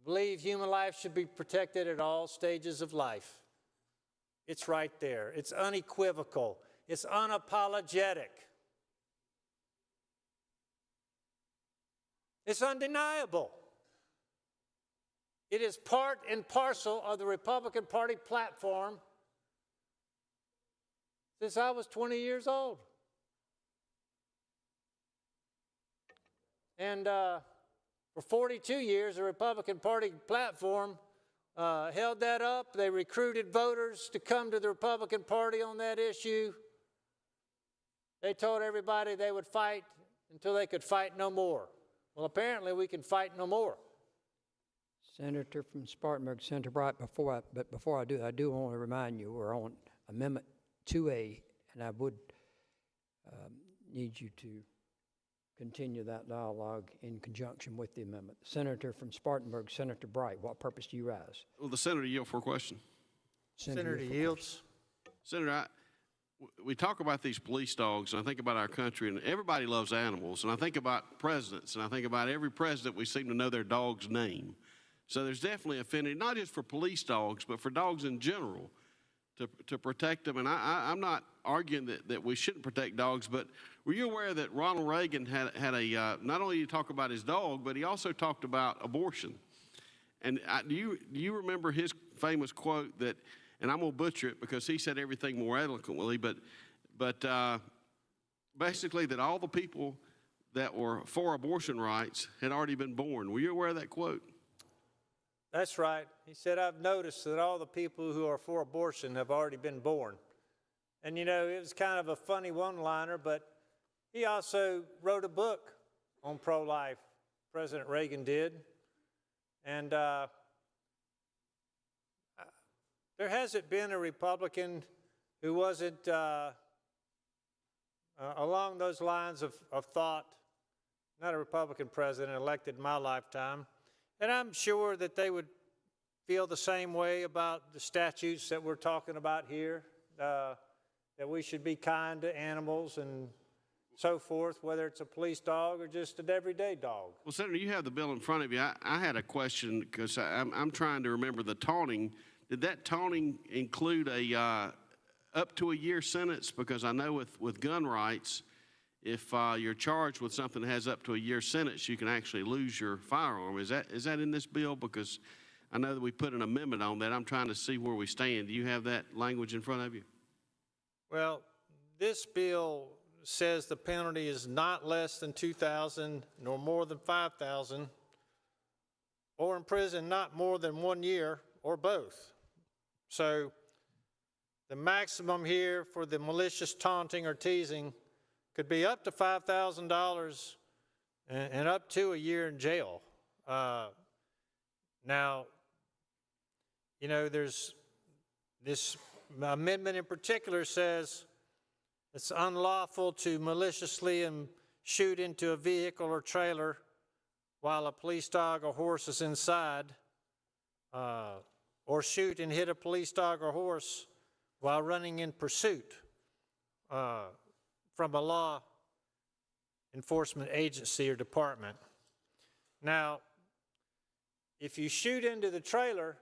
Believe human life should be protected at all stages of life. It's right there. It's unequivocal. It's unapologetic. It's undeniable. It is part and parcel of the Republican Party platform since I was 20 years old. And for 42 years, the Republican Party platform held that up. They recruited voters to come to the Republican Party on that issue. They told everybody they would fight until they could fight no more. Well, apparently we can fight no more. Senator from Spartanburg, Senator Bright, before I do, I do want to remind you we're on Amendment 2A, and I would need you to continue that dialogue in conjunction with the amendment. Senator from Spartanburg, Senator Bright, what purpose do you rise? Will the senator yield for a question? Senator yields. Senator, we talk about these police dogs, and I think about our country, and everybody loves animals, and I think about presidents, and I think about every president, we seem to know their dog's name. So there's definitely affinity, not just for police dogs, but for dogs in general, to protect them. And I'm not arguing that we shouldn't protect dogs, but were you aware that Ronald Reagan had a, not only did he talk about his dog, but he also talked about abortion? And do you remember his famous quote that, and I'm going to butcher it because he said everything more eloquently, but basically that all the people that were for abortion rights had already been born. Were you aware of that quote? That's right. He said, I've noticed that all the people who are for abortion have already been born. And, you know, it was kind of a funny one-liner, but he also wrote a book on pro-life, President Reagan did. And there hasn't been a Republican who wasn't along those lines of thought, not a Republican president elected in my lifetime. And I'm sure that they would feel the same way about the statutes that we're talking about here, that we should be kind to animals and so forth, whether it's a police dog or just an everyday dog. Well, Senator, you have the bill in front of you. I had a question because I'm trying to remember the taunting. Did that taunting include a up to a year sentence? Because I know with gun rights, if you're charged with something that has up to a year sentence, you can actually lose your firearm. Is that in this bill? Because I know that we put an amendment on that. I'm trying to see where we stand. Do you have that language in front of you? Well, this bill says the penalty is not less than $2,000 nor more than $5,000, or in prison not more than 1 year, or both. So the maximum here for the malicious taunting or teasing could be up to $5,000 and up to a year in jail. Now, you know, there's this amendment in particular says it's unlawful to maliciously shoot into a vehicle or trailer while a police dog or horse is inside, or shoot and hit a police dog or horse while running in pursuit from a law enforcement agency or department. Now, if you shoot into the trailer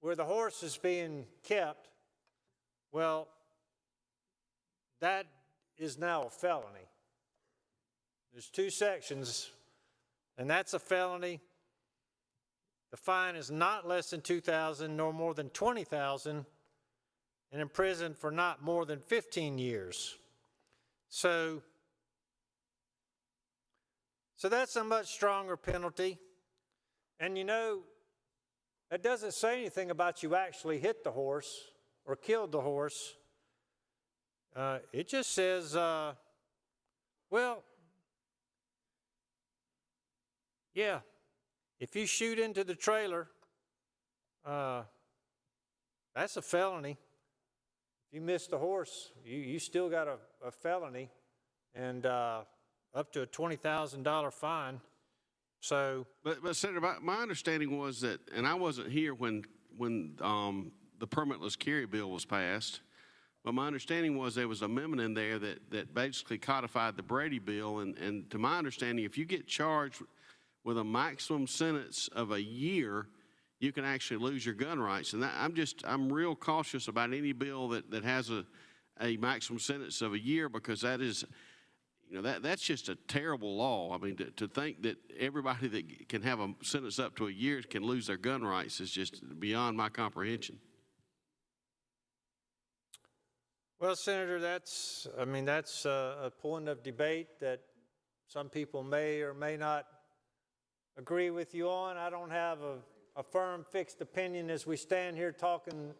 where the horse is being kept, well, that is now a felony. There's two sections, and that's a felony. The fine is not less than $2,000 nor more than $20,000, and in prison for not more than 15 years. So that's a much stronger penalty. And you know, that doesn't say anything about you actually hit the horse or killed the horse. It just says, well, yeah, if you shoot into the trailer, that's a felony. If you miss the horse, you still got a felony and up to a $20,000 fine. So, but Senator, my understanding was that, and I wasn't here when the permitless carry bill was passed, but my understanding was there was an amendment in there that basically codified the Brady bill, and to my understanding, if you get charged with a maximum sentence of a year, you can actually lose your gun rights. And I'm real cautious about any bill that has a maximum sentence of a year, because that is, you know, that's just a terrible law. I mean, to think that everybody that can have a sentence up to a year can lose their gun rights is just beyond my comprehension. well, Senator, that's a point of debate that some people may or may not agree with you on. I don't have a firm, fixed opinion as we stand here talking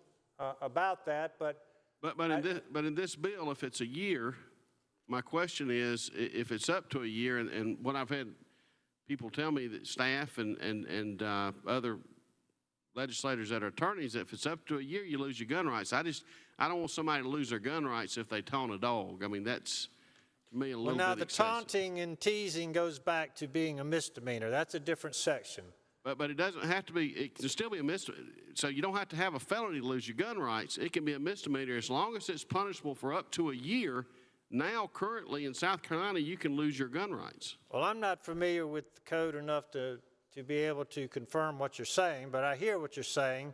about that, but in this bill, if it's a year, my question is, if it's up to a year, and what I've had people tell me, that staff and other legislators that are attorneys, if it's up to a year, you lose your gun rights. I don't want somebody to lose their gun rights if they taunt a dog. I mean, that's, to me, a little bit excessive. Well, now, the taunting and teasing goes back to being a misdemeanor. That's a different section. But it doesn't have to be, it can still be a misdemeanor. So you don't have to have a felony to lose your gun rights. It can be a misdemeanor as long as it's punishable for up to a year. Now, currently in South Carolina, you can lose your gun rights. Well, I'm not familiar with the code enough to be able to confirm what you're saying, but I hear what you're saying,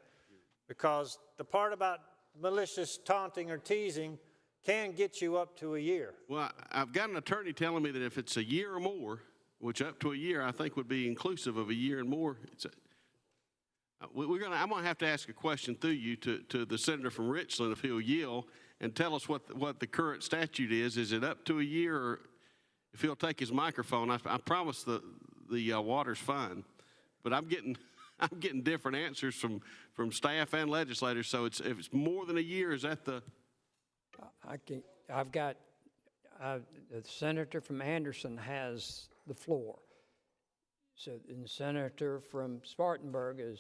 because the part about malicious taunting or teasing can get you up to a year. Well, I've got an attorney telling me that if it's a year or more, which up to a year I think would be inclusive of a year and more, I'm going to have to ask a question through you to the senator from Richland, if he'll yield, and tell us what the current statute is. Is it up to a year, or if he'll take his microphone? I promise the water's fine, but I'm getting different answers from staff and legislators. So if it's more than a year, is that the? I've got the senator from Anderson has the floor. So the senator from Spartanburg is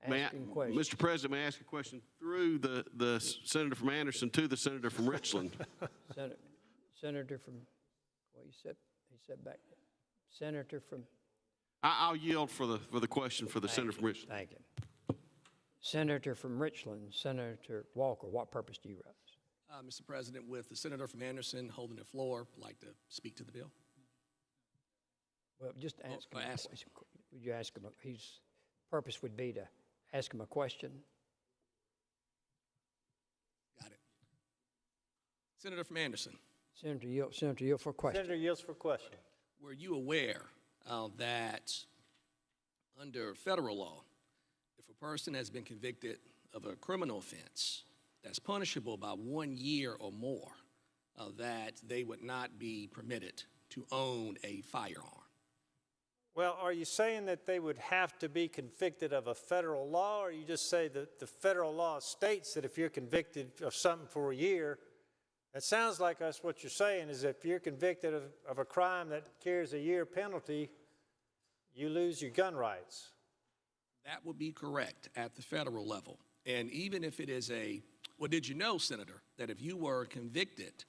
asking questions. Mr. President, may I ask a question through the senator from Anderson to the senator from Richland? Senator from, well, he said back there. Senator from. I'll yield for the question for the senator from Richland. Thank you. Senator from Richland, Senator Walker, what purpose do you rise? Mr. President, with the senator from Anderson holding the floor, I'd like to speak to the bill. Well, just ask him. Would you ask him? His purpose would be to ask him a question. Got it. Senator from Anderson. Senator yield for question. Senator yields for question. Were you aware that under federal law, if a person has been convicted of a criminal offense that's punishable by 1 year or more, that they would not be permitted to own a firearm? Well, are you saying that they would have to be convicted of a federal law, or you just say that the federal law states that if you're convicted of something for a year, that sounds like that's what you're saying, is if you're convicted of a crime that carries a year penalty, you lose your gun rights? That would be correct at the federal level. And even if it is well, did you know, Senator, that if you were convicted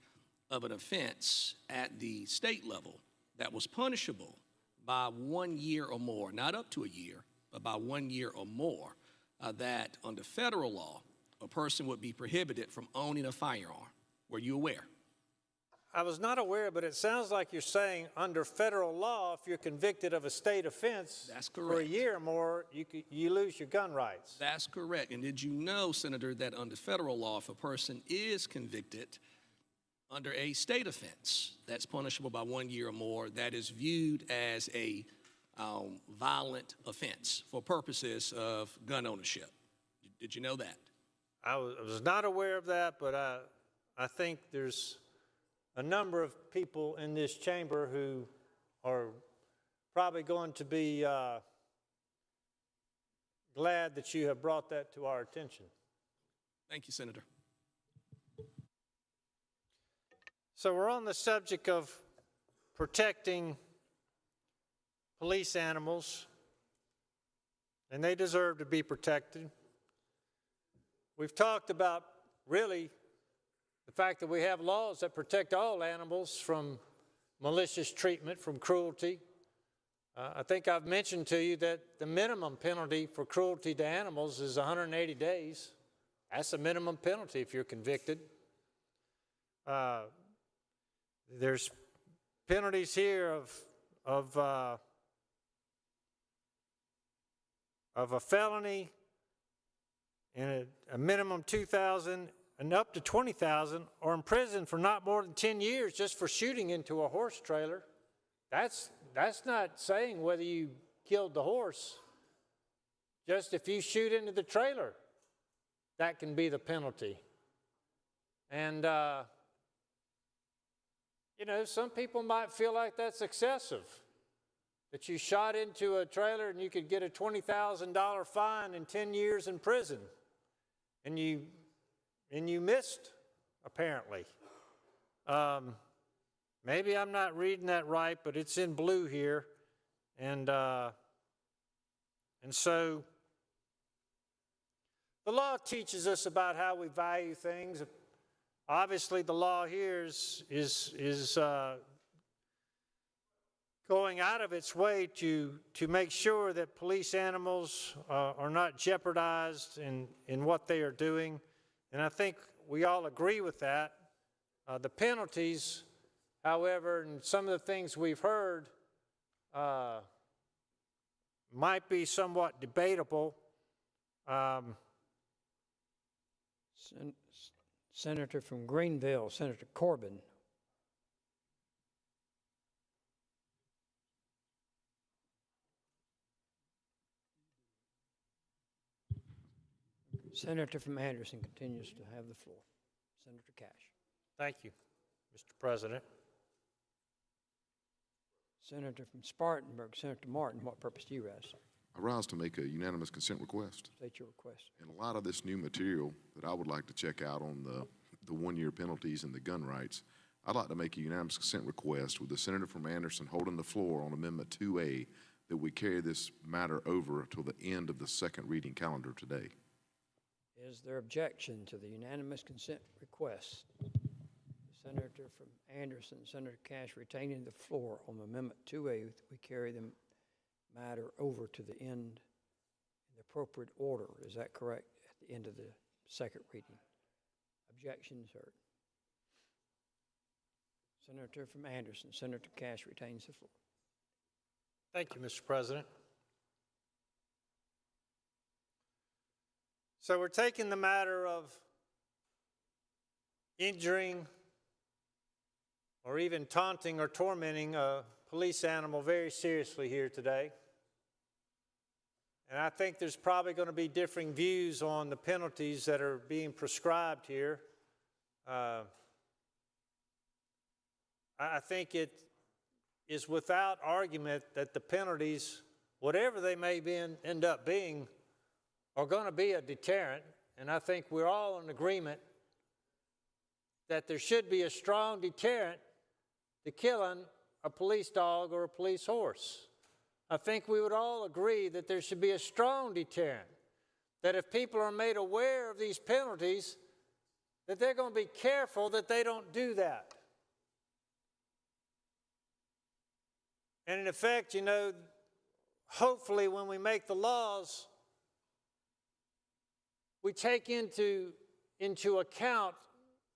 of an offense at the state level that was punishable by 1 year or more, not up to a year, but by 1 year or more, that under federal law, a person would be prohibited from owning a firearm? Were you aware? I was not aware, but it sounds like you're saying under federal law, if you're convicted of a state offense for a year or more, you lose your gun rights. That's correct. And did you know, Senator, that under federal law, if a person is convicted under a state offense that's punishable by 1 year or more that is viewed as a violent offense for purposes of gun ownership. Did you know that? I was not aware of that, but I think there's a number of people in this chamber who are probably going to be glad that you have brought that to our attention. Thank you, Senator. So we're on the subject of protecting police animals, and they deserve to be protected. We've talked about really the fact that we have laws that protect all animals from malicious treatment, from cruelty. I think I've mentioned to you that the minimum penalty for cruelty to animals is 180 days. That's the minimum penalty if you're convicted. There's penalties here of a felony and a minimum $2,000 and up to $20,000, or in prison for not more than 10 years just for shooting into a horse trailer. That's not saying whether you killed the horse. Just if you shoot into the trailer, that can be the penalty. And, you know, some people might feel like that's excessive, that you shot into a trailer and you could get a $20,000 fine and 10 years in prison. And you missed, apparently. Maybe I'm not reading that right, but it's in blue here. And so the law teaches us about how we value things. Obviously, the law here is going out of its way to make sure that police animals are not jeopardized in what they are doing. And I think we all agree with that. The penalties, however, and some of the things we've heard might be somewhat debatable. Senator from Greenville, Senator Corbin. Senator from Anderson continues to have the floor. Senator Cash. Thank you, Mr. President. Senator from Spartanburg, Senator Martin, what purpose do you raise? I rise to make a unanimous consent request. State your request. And a lot of this new material that I would like to check out on the 1 year penalties and the gun rights, I'd like to make a unanimous consent request with the Senator from Anderson holding the floor on Amendment 2A that we carry this matter over until the end of the second reading calendar today. Is there objection to the unanimous consent request? Senator from Anderson, Senator Cash retaining the floor on Amendment 2A, we carry the matter over to the end in the appropriate order. Is that correct? At the end of the second reading. Objections heard. Senator from Anderson, Senator Cash retains the floor. Thank you, Mr. President. So we're taking the matter of injuring or even taunting or tormenting a police animal very seriously here today. And I think there's probably going to be differing views on the penalties that are being prescribed here. I think it is without argument that the penalties, whatever they may end up being, are going to be a deterrent. And I think we're all in agreement that there should be a strong deterrent to killing a police dog or a police horse. I think we would all agree that there should be a strong deterrent, that if people are made aware of these penalties, that they're going to be careful that they don't do that. And in effect, you know, hopefully when we make the laws, we take into account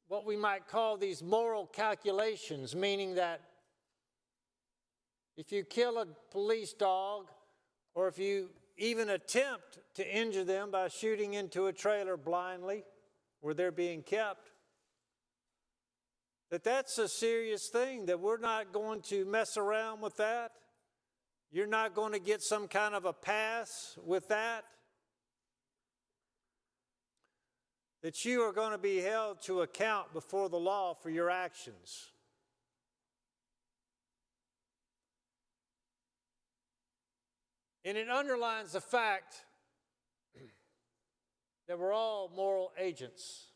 what we might call these moral calculations, meaning that if you kill a police dog, or if you even attempt to injure them by shooting into a trailer blindly where they're being kept, that's a serious thing, that we're not going to mess around with that. You're not going to get some kind of a pass with that. That you are going to be held to account before the law for your actions. And it underlines the fact that we're all moral agents,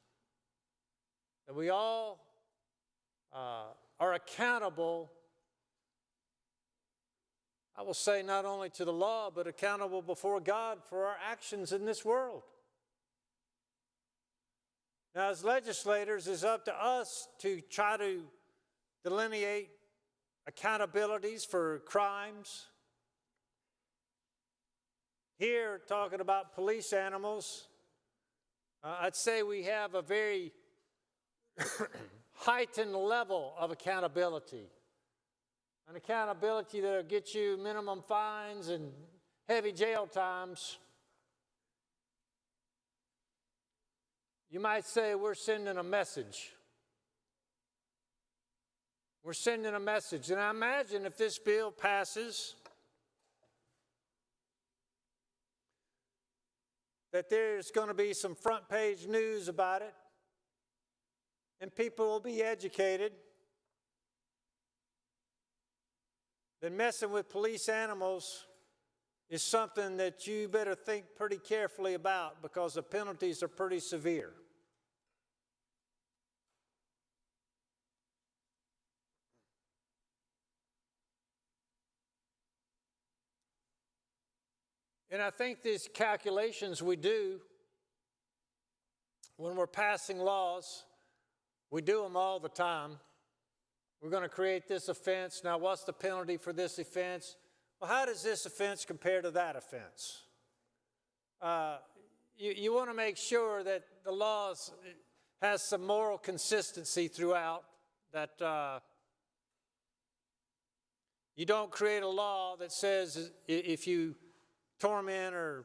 that we all are accountable, I will say, not only to the law, but accountable before God for our actions in this world. Now, as legislators, it's up to us to try to delineate accountabilities for crimes. Here, talking about police animals, I'd say we have a very heightened level of accountability. An accountability that will get you minimum fines and heavy jail times. You might say we're sending a message. We're sending a message. And I imagine if this bill passes, that there's going to be some front page news about it, and people will be educated that messing with police animals is something that you better think pretty carefully about, because the penalties are pretty severe. And I think these calculations we do when we're passing laws, we do them all the time. We're going to create this offense. Now, what's the penalty for this offense? Well, how does this offense compare to that offense? You want to make sure that the laws has some moral consistency throughout, that you don't create a law that says if you torment or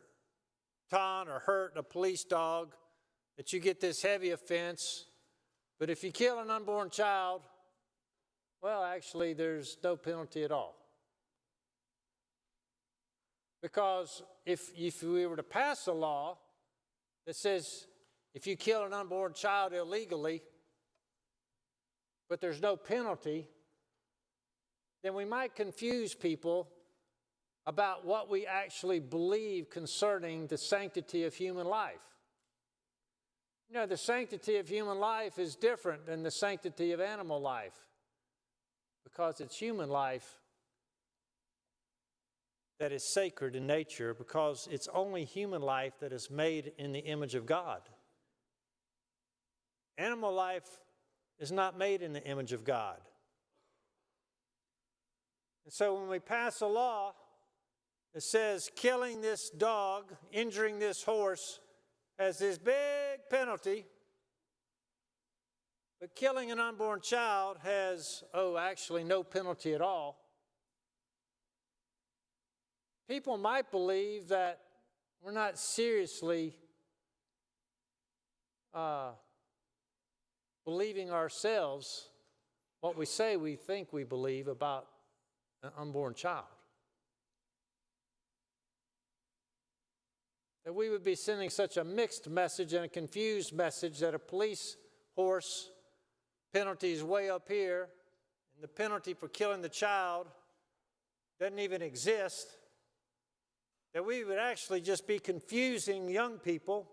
taunt or hurt a police dog, that you get this heavy offense. But if you kill an unborn child, well, actually, there's no penalty at all. Because if we were to pass a law that says if you kill an unborn child illegally, but there's no penalty, then we might confuse people about what we actually believe concerning the sanctity of human life. You know, the sanctity of human life is different than the sanctity of animal life, because it's human life that is sacred in nature, because it's only human life that is made in the image of God. Animal life is not made in the image of God. And so when we pass a law that says killing this dog, injuring this horse, has this big penalty, but killing an unborn child has, actually no penalty at all, people might believe that we're not seriously believing ourselves what we say we think we believe about an unborn child. That we would be sending such a mixed message and a confused message that a police horse penalty is way up here, and the penalty for killing the child doesn't even exist. That we would actually just be confusing young people,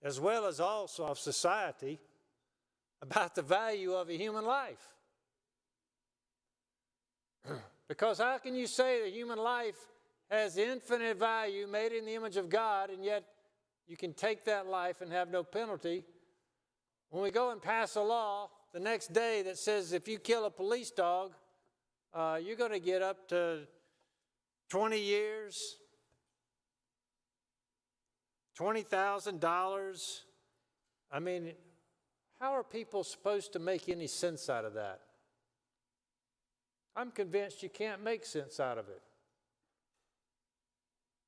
as well as also of society, about the value of a human life. Because how can you say that human life has infinite value, made in the image of God, and yet you can take that life and have no penalty? When we go and pass a law the next day that says if you kill a police dog, you're going to get up to 20 years, $20,000. I mean, how are people supposed to make any sense out of that? I'm convinced you can't make sense out of it.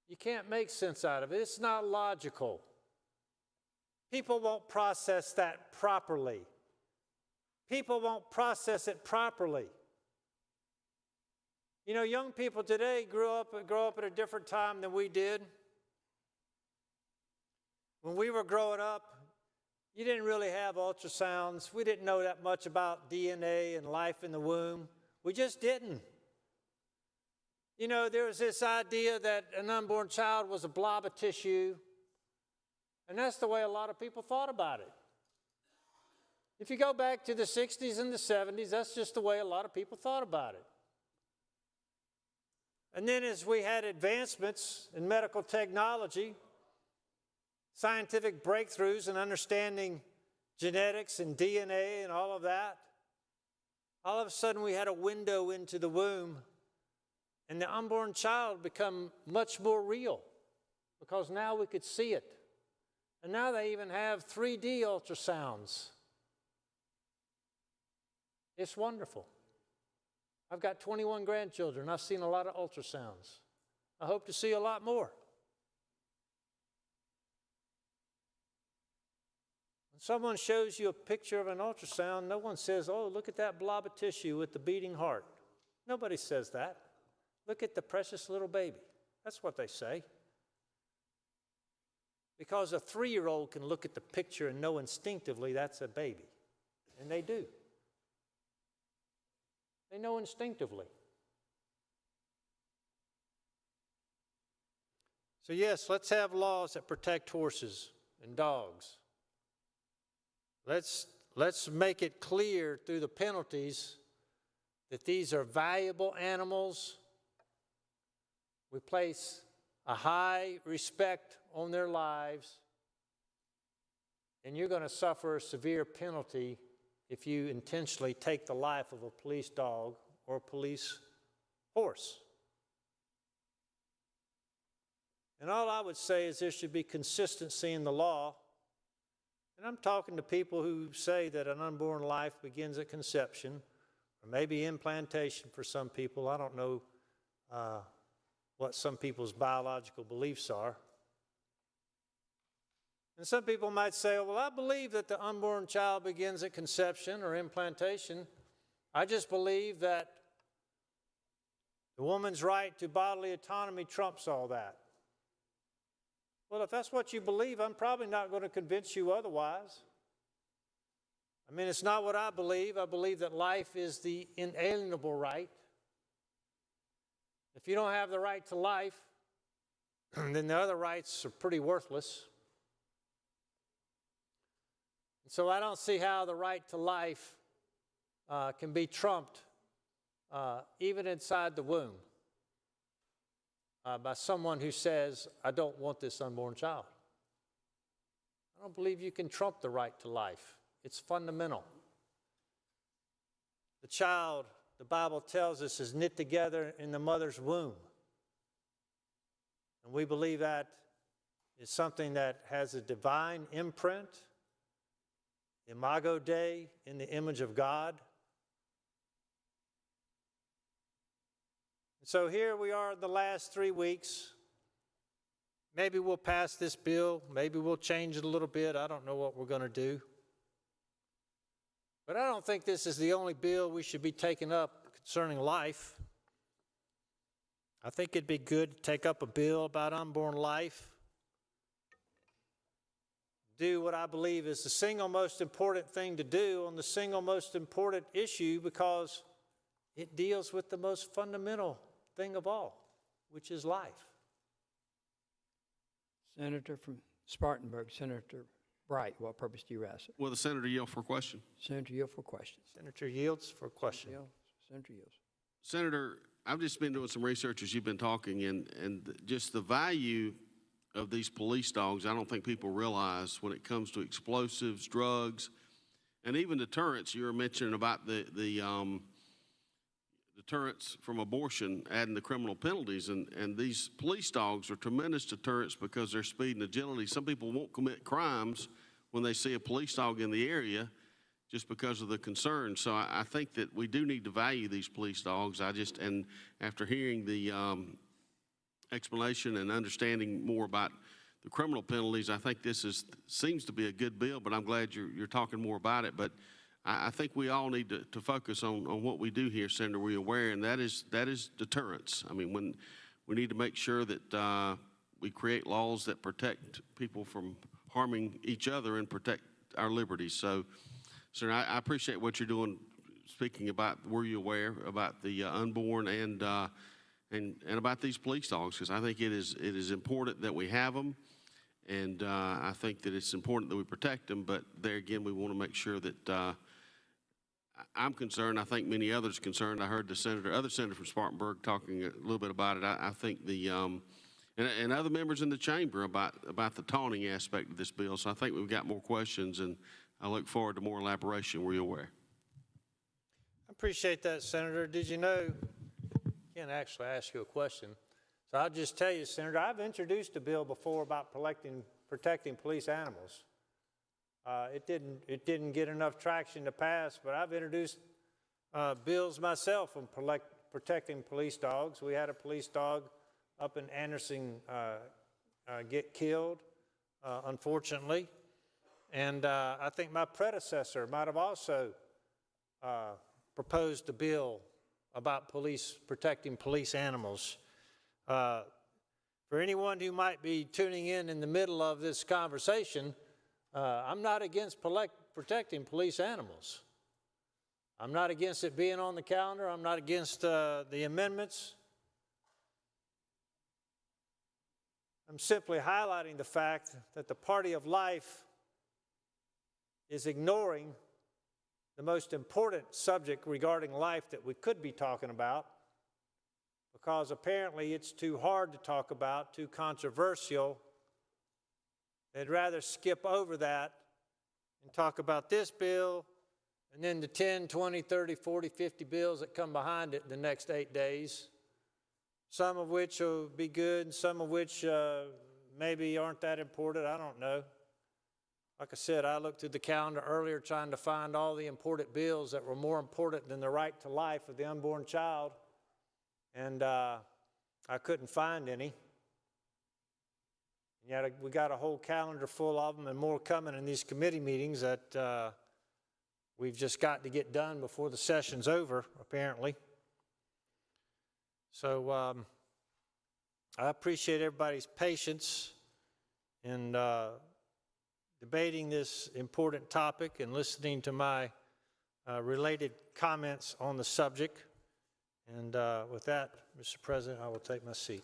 You can't make sense out of it. It's not logical. People won't process that properly. people won't process it properly. You know, young people today grow up at a different time than we did. When we were growing up, you didn't really have ultrasounds. We didn't know that much about DNA and life in the womb. We just didn't. You know, there was this idea that an unborn child was a blob of tissue, and that's the way a lot of people thought about it. If you go back to the 60s and the 70s, that's just the way a lot of people thought about it. And then as we had advancements in medical technology, scientific breakthroughs in understanding genetics and DNA and all of that, all of a sudden we had a window into the womb, and the unborn child become much more real because now we could see it. And now they even have 3D ultrasounds. It's wonderful. I've got 21 grandchildren. I've seen a lot of ultrasounds. I hope to see a lot more. When someone shows you a picture of an ultrasound, no one says, oh, look at that blob of tissue with the beating heart. Nobody says that. Look at the precious little baby. That's what they say. Because a 3-year-old can look at the picture and know instinctively that's a baby. And they do. They know instinctively. So yes, let's have laws that protect horses and dogs. Let's make it clear through the penalties that these are valuable animals. We place a high respect on their lives, and you're going to suffer a severe penalty if you intentionally take the life of a police dog or a police horse. And all I would say is there should be consistency in the law. And I'm talking to people who say that an unborn life begins at conception, or maybe implantation for some people. I don't know what some people's biological beliefs are. And some people might say, well, I believe that the unborn child begins at conception or implantation. I just believe that the woman's right to bodily autonomy trumps all that. Well, if that's what you believe, I'm probably not going to convince you otherwise. I mean, it's not what I believe. I believe that life is the inalienable right. If you don't have the right to life, then the other rights are pretty worthless. So I don't see how the right to life can be trumped even inside the womb by someone who says, I don't want this unborn child. I don't believe you can trump the right to life. It's fundamental. The child, the Bible tells us, is knit together in the mother's womb. And we believe that is something that has a divine imprint, Imago Dei, in the image of God. So here we are in the last 3 weeks. Maybe we'll pass this bill. Maybe we'll change it a little bit. I don't know what we're going to do. But I don't think this is the only bill we should be taking up concerning life. I think it'd be good to take up a bill about unborn life. Do what I believe is the single most important thing to do on the single most important issue, because it deals with the most fundamental thing of all, which is life. Senator from Spartanburg, Senator Bright, what purpose do you ask? Will the senator yield for a question? Senator yield for question. Senator yields for a question. Senator yields. Senator, I've just been doing some research as you've been talking, and just the value of these police dogs, I don't think people realize when it comes to explosives, drugs, and even deterrence. You were mentioning about the deterrence from abortion, adding the criminal penalties, and these police dogs are tremendous deterrents because their speed and agility. Some people won't commit crimes when they see a police dog in the area just because of the concern. So I think that we do need to value these police dogs. And after hearing the explanation and understanding more about the criminal penalties, I think this seems to be a good bill, but I'm glad you're talking more about it. But I think we all need to focus on what we do here, Senator. We're aware, and that is deterrence. I mean, when we need to make sure that we create laws that protect people from harming each other and protect our liberties. So, sir, I appreciate what you're doing, speaking about were you aware about the unborn and about these police dogs, because I think it is important that we have them, and I think that it's important that we protect them. But there again, we want to make sure that I'm concerned. I think many others are concerned. I heard the other senator from Spartanburg talking a little bit about it. I think and other members in the chamber about the taunting aspect of this bill. So I think we've got more questions, and I look forward to more elaboration. Were you aware? I appreciate that, Senator. Did you know, I can't actually ask you a question. So I'll just tell you, Senator, I've introduced a bill before about protecting police animals. It didn't get enough traction to pass, but I've introduced bills myself on protecting police dogs. We had a police dog up in Anderson get killed, unfortunately. And I think my predecessor might have also proposed a bill about protecting police animals. For anyone who might be tuning in the middle of this conversation, I'm not against protecting police animals. I'm not against it being on the calendar. I'm not against the amendments. I'm simply highlighting the fact that the party of life is ignoring the most important subject regarding life that we could be talking about, because apparently it's too hard to talk about, too controversial. They'd rather skip over that and talk about this bill and then the 10, 20, 30, 40, 50 bills that come behind it in the next 8 days, some of which will be good and some of which maybe aren't that important. I don't know. Like I said, I looked through the calendar earlier trying to find all the important bills that were more important than the right to life of the unborn child, and I couldn't find any. And yet we got a whole calendar full of them and more coming in these committee meetings that we've just got to get done before the session's over, apparently. So I appreciate everybody's patience in debating this important topic and listening to my related comments on the subject. And with that, Mr. President, I will take my seat.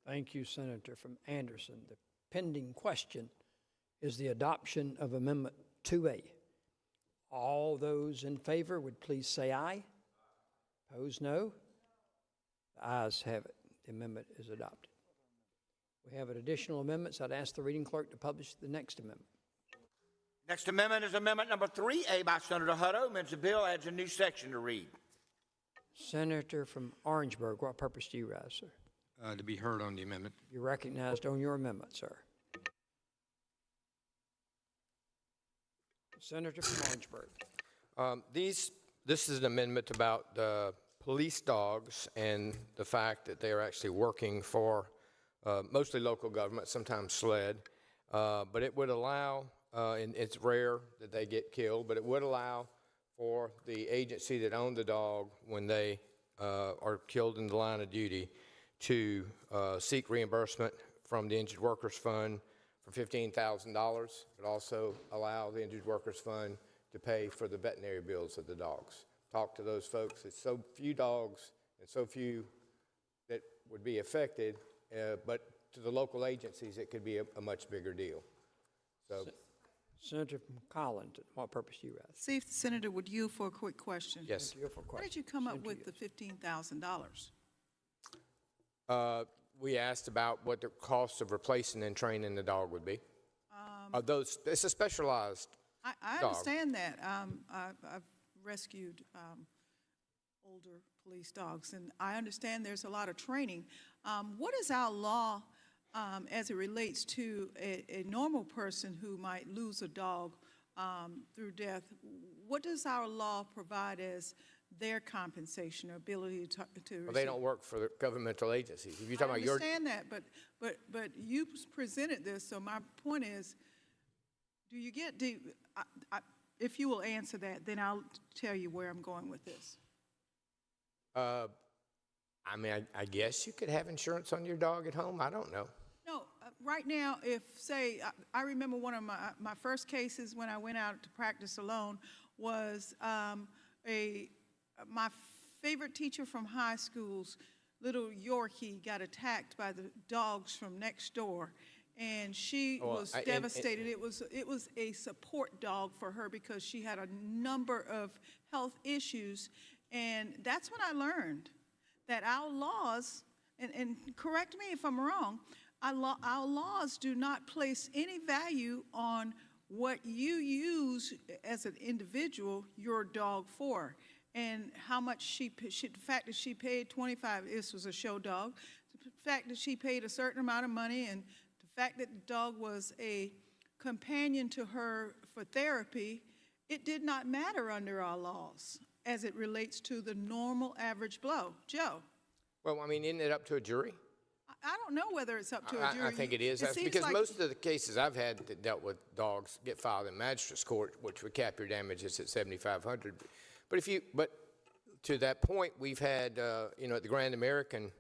Thank you, Senator from Anderson. The pending question is the adoption of Amendment 2A. All those in favor would please say aye. Opposed, no. The ayes have it. The amendment is adopted. We have additional amendments. I'd ask the reading clerk to publish the next amendment. Next amendment is amendment number 3A by Senator Hutto. Amends the bill, adds a new section to read. Senator from Orangeburg, what purpose do you rise, sir? To be heard on the amendment. You're recognized on your amendment, sir. Senator from Orangeburg. This is an amendment about police dogs and the fact that they are actually working for mostly local government, sometimes SLED, but it would allow, and it's rare that they get killed, but it would allow for the agency that owned the dog when they are killed in the line of duty to seek reimbursement from the Injured Workers Fund for $15,000. It would also allow the Injured Workers Fund to pay for the veterinary bills of the dogs. Talk to those folks. It's so few dogs and so few that would be affected, but to the local agencies, it could be a much bigger deal. So, Senator from Collins, what purpose do you rise? See if the senator would yield for a quick question. yes. Why did you come up with the $15,000? We asked about what the cost of replacing and training the dog would be. It's a specialized I dog. understand that. I've rescued older police dogs, and I understand there's a lot of training. What is our law as it relates to a normal person who might lose a dog through death? What does our law provide as their compensation or ability to receive? Well, they don't work for the governmental agencies. If you're talking about I understand that, but you presented this, so my point is, do you get, if you will answer that, then I'll tell you where I'm going with this. I mean, I guess you could have insurance on your dog at home. I don't know. No, right now, if, say, I remember one of my first cases when I went out to practice alone was my favorite teacher from high school's little Yorkie got attacked by the dogs from next door. And she was devastated. It was a support dog for her because she had a number of health issues. And that's when I learned that our laws, and correct me if I'm wrong, our laws do not place any value on what you use as an individual your dog for, and how much the fact that she paid $25, this was a show dog, the fact that she paid a certain amount of money, and the fact that the dog was a companion to her for therapy, it did not matter under our laws as it relates to the normal average Joe. Well, I mean, isn't it up to a jury? I don't know whether it's up to a jury. I think it is. That's because most of the cases I've had that dealt with dogs get filed in magistrate's court, which would cap your damages at $7,500. But to that point, we've had, at the Grand American,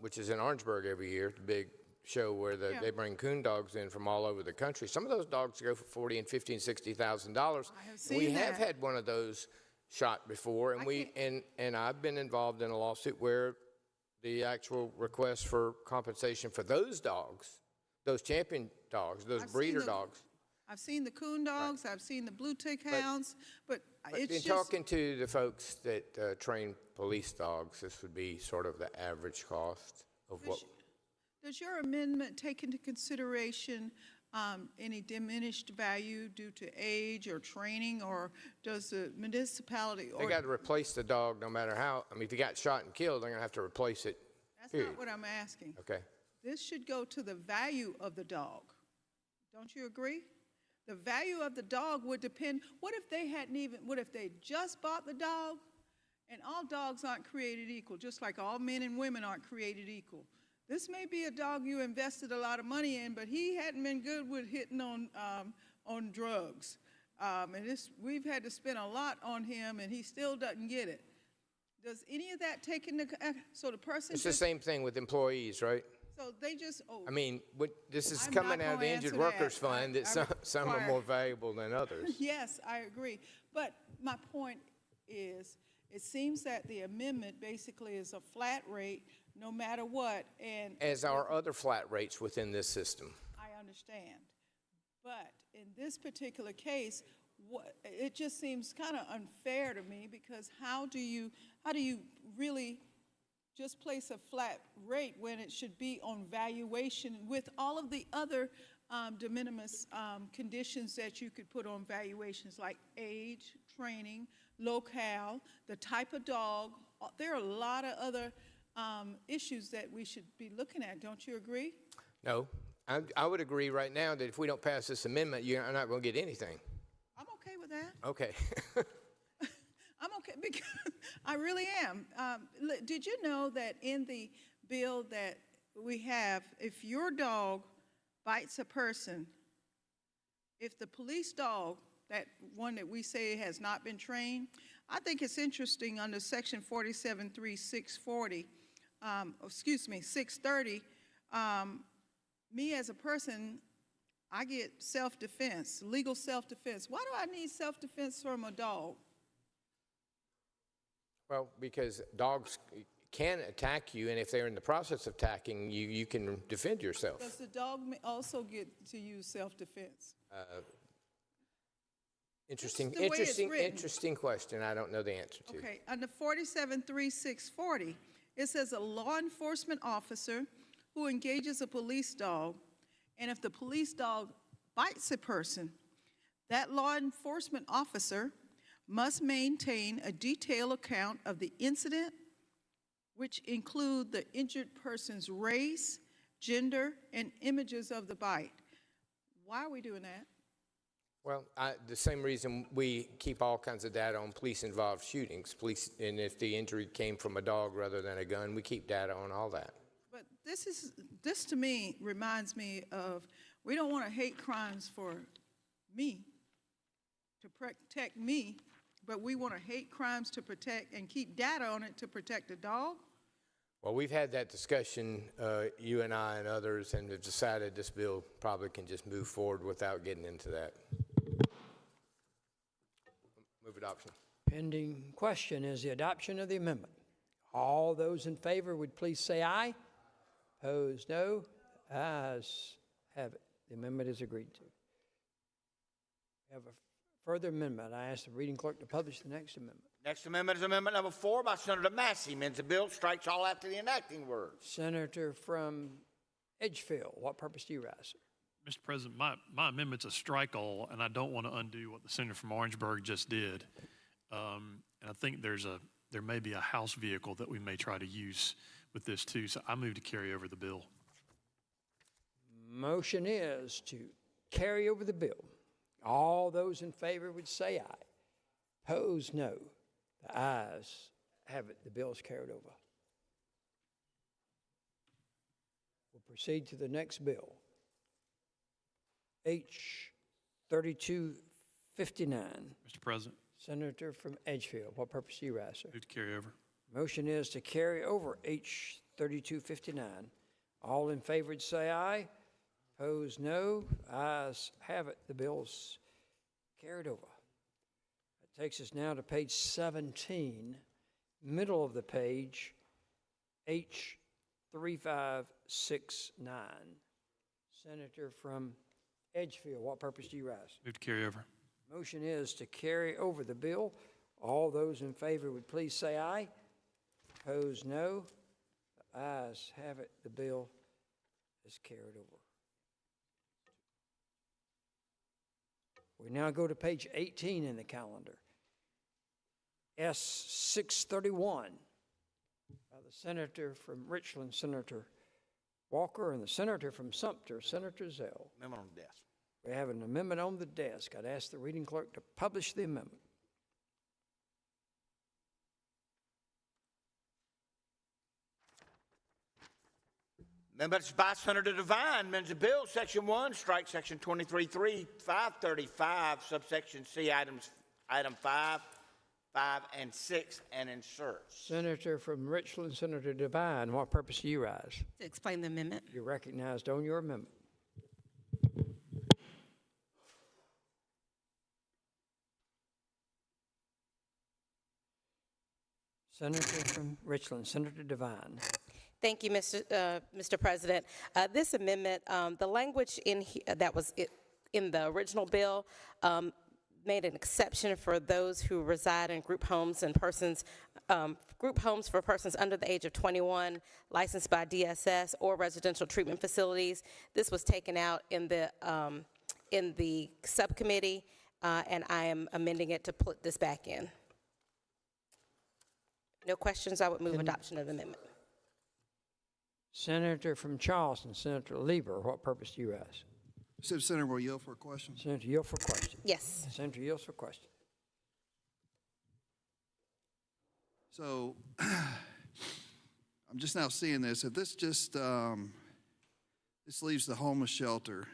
which is in Orangeburg every year, the big show where they bring coon dogs in from all over the country. Some of those dogs go for $40,000 and $50,000 and $60,000. We have had one of those shot before, and and I've been involved in a lawsuit where the actual request for compensation for those dogs, those champion dogs, those breeder dogs. I've seen the coon dogs, I've seen the blue tick hounds, but it's in just... talking to the folks that train police dogs, this would be sort of the average cost of what... Does your amendment take into consideration any diminished value due to age or training, or does the municipality... They got to replace the dog no matter how... I mean, if you got shot and killed, they're going to have to replace it. That's not what I'm asking. Okay. This should go to the value of the dog. Don't you agree? The value of the dog would depend... What if they just bought the dog? And all dogs aren't created equal, just like all men and women aren't created equal. This may be a dog you invested a lot of money in, but he hadn't been good with hitting on drugs. We've had to spend a lot on him, and he still doesn't get it. Does any of that take into so the person? It's the same thing with employees, right? So they just. I mean, this is coming out of the Injured Workers Fund. That some are more valuable than others. Yes, I agree. But my point is, it seems that the amendment basically is a flat rate, no matter what, and as are other flat rates within this system. I understand, but in this particular case, it just seems kind of unfair to me, because how do you really just place a flat rate when it should be on valuation with all of the other de minimis conditions that you could put on valuations, like age, training, locale, the type of dog? There are a lot of other issues that we should be looking at. Don't you agree? No. I would agree right now that if we don't pass this amendment, you're not going to get anything. I'm okay with that. Okay. I'm okay, because I really am. Did you know that in the bill that we have, if your dog bites a person, if the police dog, that one that we say has not been trained, I think it's interesting under section 47.3.640, 630, me as a person, I get self-defense, legal self-defense. Why do I need self-defense from a dog? Well, because dogs can attack you, and if they're in the process of attacking you, you can defend yourself. Does the dog also get to use self-defense? Interesting question. I don't know the answer to. Okay, under 47.3.640, it says a law enforcement officer who engages a police dog, and if the police dog bites a person, that law enforcement officer must maintain a detailed account of the incident, which include the injured person's race, gender, and images of the bite. Why are we doing that? Well, the same reason we keep all kinds of data on police-involved shootings. And if the injury came from a dog rather than a gun, we keep data on all that. But this to me reminds me of, we don't want to hate crimes for me to protect me, but we want to hate crimes to protect and keep data on it to protect the dog? Well, we've had that discussion, you and I and others, and have decided this bill probably can just move forward without getting into that. Move adoption. Pending question is the adoption of the amendment. All those in favor would please say aye. Opposed, no. Ayes have it. The amendment is agreed to. We have a further amendment. I ask the reading clerk to publish the next amendment. Next amendment is Amendment number 4 by Senator Massey. Amends the bill, strikes all after the enacting words. Senator from Edgefield, what purpose do you rise, sir? Mr. President, my amendment's a strike all, and I don't want to undo what the senator from Orangeburg just did. And I think there may be a House vehicle that we may try to use with this too, so I move to carry over the bill. Motion is to carry over the bill. All those in favor would say aye. Opposed, no. The ayes have it. The bill is carried over. We'll proceed to the next bill. H 3259. Mr. President. Senator from Edgefield. What purpose do you rise, sir? Move to carry over. Motion is to carry over H 3259. All in favor would say aye. Opposed, no. Ayes have it. The bill's carried over. That takes us now to page 17, middle of the page, H 3569. Senator from Edgefield, what purpose do you rise? Move to carry over. Motion is to carry over the bill. All those in favor would please say aye. Opposed, no. The ayes have it. The bill is carried over. We now go to page 18 in the calendar. S 631 by the senator from Richland, Senator Walker, and the senator from Sumter, Senator Zell. Amendment on the desk. We have an amendment on the desk. I'd ask the reading clerk to publish the amendment. Amendments by Senator Devine, amends the bill, Section 1, strike Section 23.3, 535, subsection C, item 5, 5, and 6, and inserts. Senator from Richland, Senator Devine, what purpose do you rise? To explain the amendment. You're recognized on your amendment. Senator from Richland, Senator Devine. Thank you, Mr. President. This amendment, the language that was in the original bill made an exception for those who reside in group homes and group homes for persons under the age of 21, licensed by DSS or residential treatment facilities. This was taken out in the subcommittee, and I am amending it to put this back in. No questions, I would move adoption of the amendment. Senator from Charleston, Senator Lieber, what purpose do you rise? Senator will yield for a question. Senator, yield for question. Yes. Senator yields for question. So I'm just now seeing this. If this just this leaves the homeless shelter.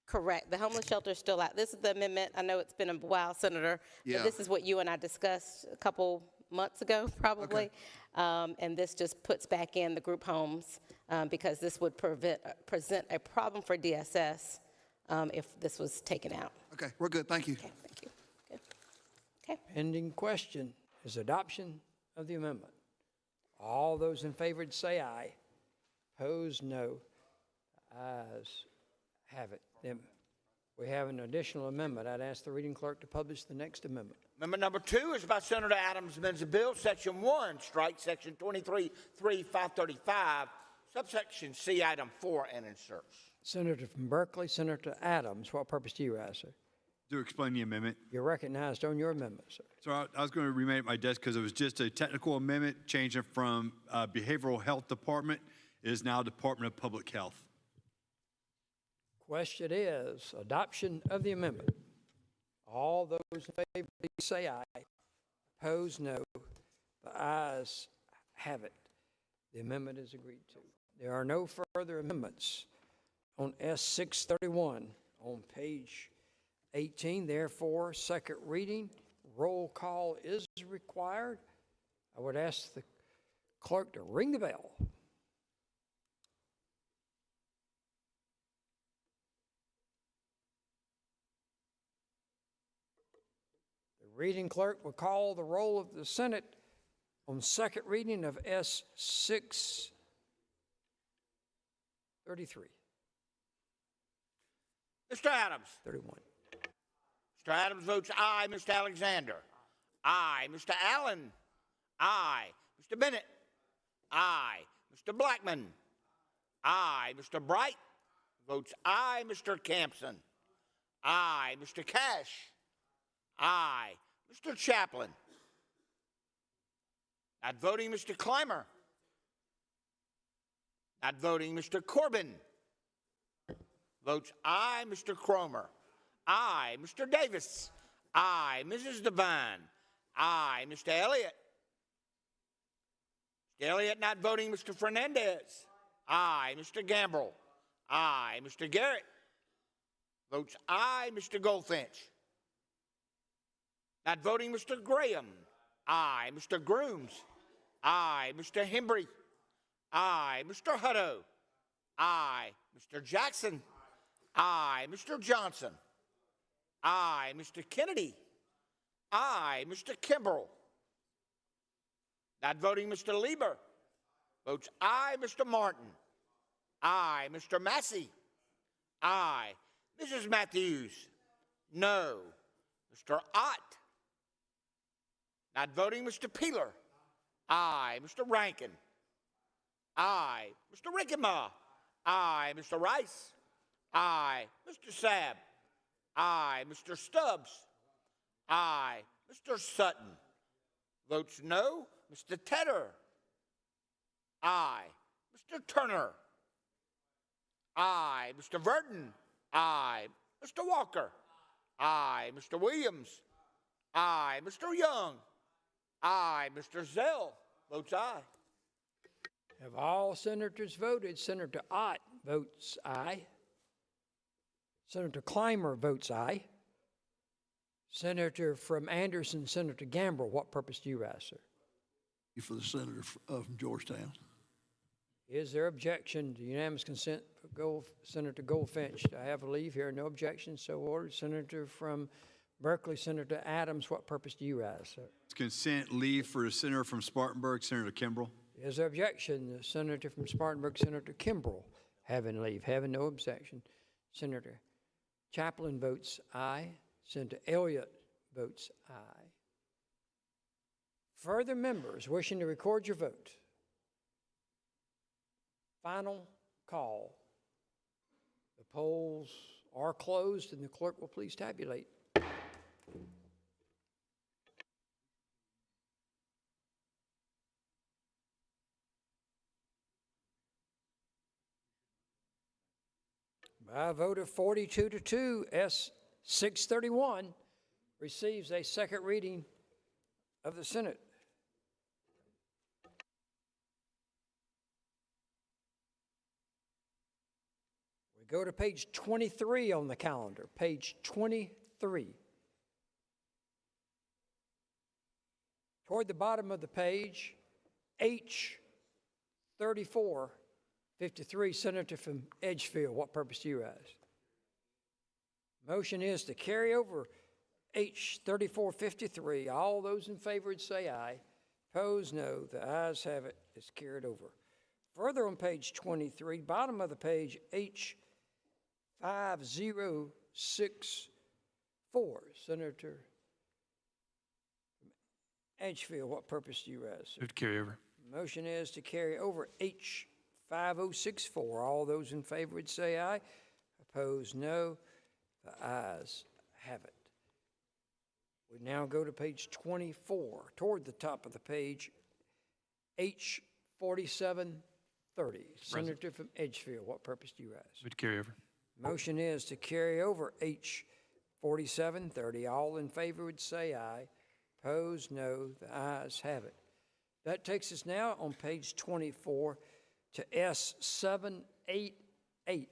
Correct. The homeless shelter is still out. This is the amendment. I know it's been a while, Senator. Yeah. But this is what you and I discussed a couple months ago, probably. Okay. And this just puts back in the group homes because this would present a problem for DSS if this was taken out. Okay, we're good. Thank you. Okay, thank you. Good. Okay. Pending question is adoption of the amendment. All those in favor say aye. Opposed, no. Ayes have it. Then we have an additional amendment. I'd ask the reading clerk to publish the next amendment. Amendment number 2 is by Senator Adams, amends the bill, Section 1, strike Section 23.3, 535, subsection C, item 4, and inserts. Senator from Berkeley, Senator Adams, what purpose do you rise, sir? To explain the amendment. You're recognized on your amendment, sir. So I was going to remain at my desk because it was just a technical amendment, changing from Behavioral Health Department. It is now Department of Public Health. Question is adoption of the amendment. All those in favor, please say aye. Opposed, no. The ayes have it. The amendment is agreed to. There are no further amendments on S 631 on page 18, therefore, second reading, roll call is required. I would ask the clerk to ring the bell. The reading clerk will call the roll of the Senate on second reading of S. 633. Mr. Adams. 31. Mr. Adams votes aye. Mr. Alexander. Aye. Mr. Allen. Aye. Mr. Bennett. Aye. Mr. Blackman. Aye. Mr. Bright votes aye. Mr. Campson. Aye. Mr. Cash. Aye. Mr. Chaplin. Not voting Mr. Clymer. Not voting Mr. Corbin. Votes aye, Mr. Cromer. Aye, Mr. Davis. Aye, Mrs. Devine. Aye, Mr. Elliott. Mr. Elliott not voting Mr. Fernandez. Aye, Mr. Gambrell. Aye, Mr. Garrett. Votes aye, Mr. Goldfinch. Not voting Mr. Graham. Aye, Mr. Grooms. Aye, Mr. Hembry. Aye, Mr. Hutto. Aye, Mr. Jackson. Aye, Mr. Johnson. Aye, Mr. Kennedy. Aye, Mr. Kimbrell. Not voting Mr. Lieber. Votes aye, Mr. Martin. Aye, Mr. Massey. Aye, Mrs. Matthews. No, Mr. Ott. Not voting Mr. Peeler. Aye, Mr. Rankin. Aye, Mr. Rickema. Aye, Mr. Rice. Aye, Mr. Sabb. Aye, Mr. Stubbs. Aye, Mr. Sutton. Votes no, Mr. Tedder. Aye, Mr. Turner. Aye, Mr. Verdon. Aye, Mr. Walker. Aye, Mr. Williams. Aye, Mr. Young. Aye, Mr. Zell. Votes aye. Have all senators voted? Senator Ott votes aye. Senator Clymer votes aye. Senator from Anderson, Senator Gambrell, what purpose do you ask, sir? For the senator from Georgetown. Is there objection to unanimous consent for Senator Goldfinch to have a leave here? No objection, so ordered. Senator from Berkeley, Senator Adams, what purpose do you ask, sir? Consent leave for the senator from Spartanburg, Senator Kimbrell. Is there objection? The senator from Spartanburg, Senator Kimbrell, having leave. Having no objection. Senator Chaplin votes aye. Senator Elliott votes aye. Further members wishing to record your vote. Final call. The polls are closed and the clerk will please tabulate. By a vote of 42-2, S. 631 receives a second reading of the Senate. We go to page 23 on the calendar, page 23. Toward the bottom of the page, H. 3453, Senator from Edgefield. What purpose do you ask? Motion is to carry over H. 3453. All those in favor would say aye. Opposed, no. The ayes have it. It's carried over. Further on page 23, bottom of the page, H. 5064, Senator from Edgefield. What purpose do you ask? Move to carry over. Motion is to carry over H. 5064. All those in favor would say aye. Opposed, no. The ayes have it. We now go to page 24. Toward the top of the page, H. 4730, Senator from Edgefield. What purpose do you ask? Move to carry over. Motion is to carry over H. 4730. All in favor would say aye. Opposed, no. The ayes have it. That takes us now on page 24 to S. 788,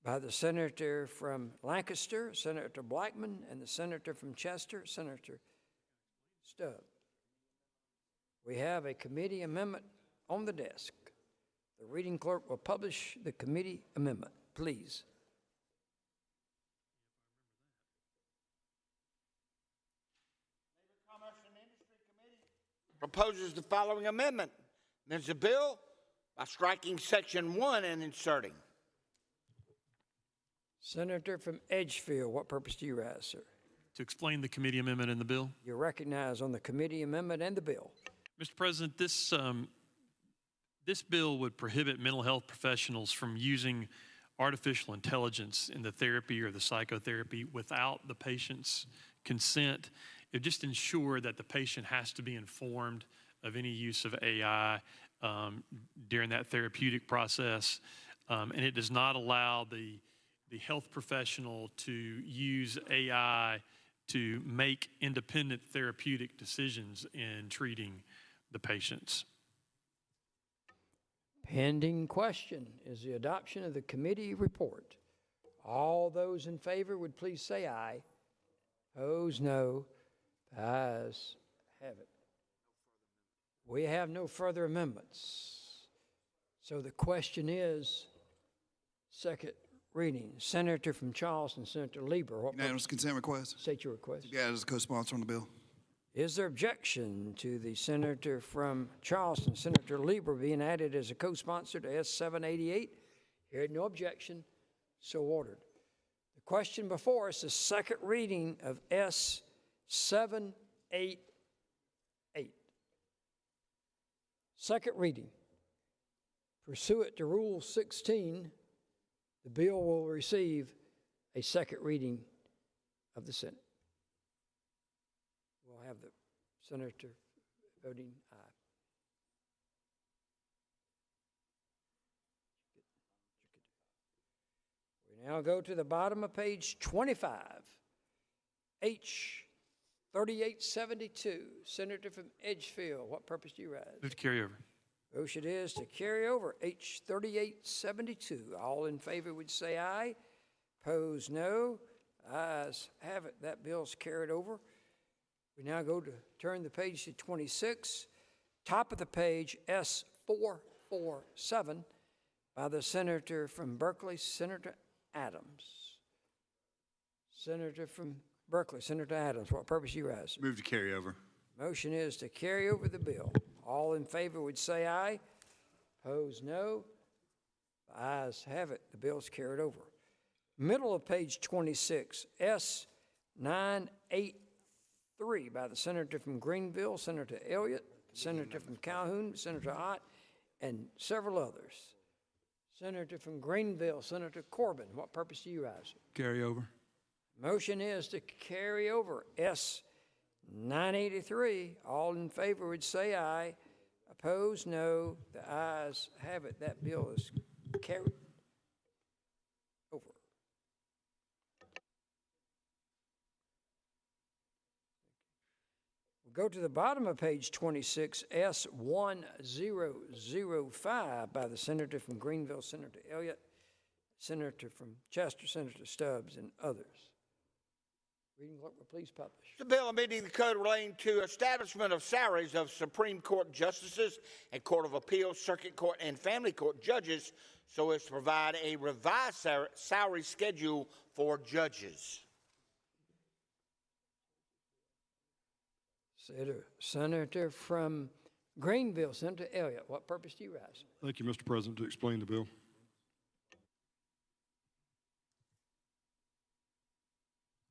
by the senator from Lancaster, Senator Blackman, and the senator from Chester, Senator Stubbs. We have a committee amendment on the desk. The reading clerk will publish the committee amendment, please. Proposes the following amendment. Amends the bill by striking section 1 and inserting. Senator from Edgefield, what purpose do you rise, sir? To explain the committee amendment in the bill. You're recognized on the committee amendment and the bill. Mr. President, this bill would prohibit mental health professionals from using artificial intelligence in the therapy or the psychotherapy without the patient's consent. It would just ensure that the patient has to be informed of any use of AI during that therapeutic process. And it does not allow the health professional to use AI to make independent therapeutic decisions in treating the patients. Pending question is the adoption of the committee report. All those in favor would please say aye. Opposed, no. Ayes have it. We have no further amendments. So the question is, second reading. Senator from Charleston, Senator Lieber. Unanimous consent request. State your request. Yeah, as a co-sponsor on the bill. Is there objection to the senator from Charleston, Senator Lieber, being added as a co-sponsor to S-788? Hearing no objection, so ordered. The question before us is second reading of S-788. Second reading. Pursuant to Rule 16, the bill will receive a second reading of the Senate. We'll have the senator voting aye. We now go to the bottom of page 25. H 3872, Senator from Edgefield. What purpose do you rise? Move to carry over. Motion is to carry over H 3872. All in favor would say aye. Opposed, no. Ayes have it. That bill's carried over. We now go to turn the page to 26. Top of the page, S447 by the senator from Berkeley, Senator Adams. Senator from Berkeley, Senator Adams, what purpose do you rise? Move to carry over. Motion is to carry over the bill. All in favor would say aye. Opposed, no. The ayes have it. The bill's carried over. Middle of page 26, S983 by the senator from Greenville, Senator Elliott, Senator from Calhoun, Senator Ott, and several others. Senator from Greenville, Senator Corbin, what purpose do you rise? Carry over. Motion is to carry over S983. All in favor would say aye. Opposed, no. The ayes have it. That bill is carried over. We'll go to the bottom of page 26, S1005 by the senator from Greenville, Senator Elliott, Senator from Chester, Senator Stubbs, and others. Reading clerk will please publish. The bill amending the code relating to establishment of salaries of Supreme Court justices and Court of Appeals, Circuit Court, and Family Court judges so as to provide a revised salary schedule for judges. Senator from Greenville, Senator Elliott, what purpose do you rise? Thank you, Mr. President, to explain the bill.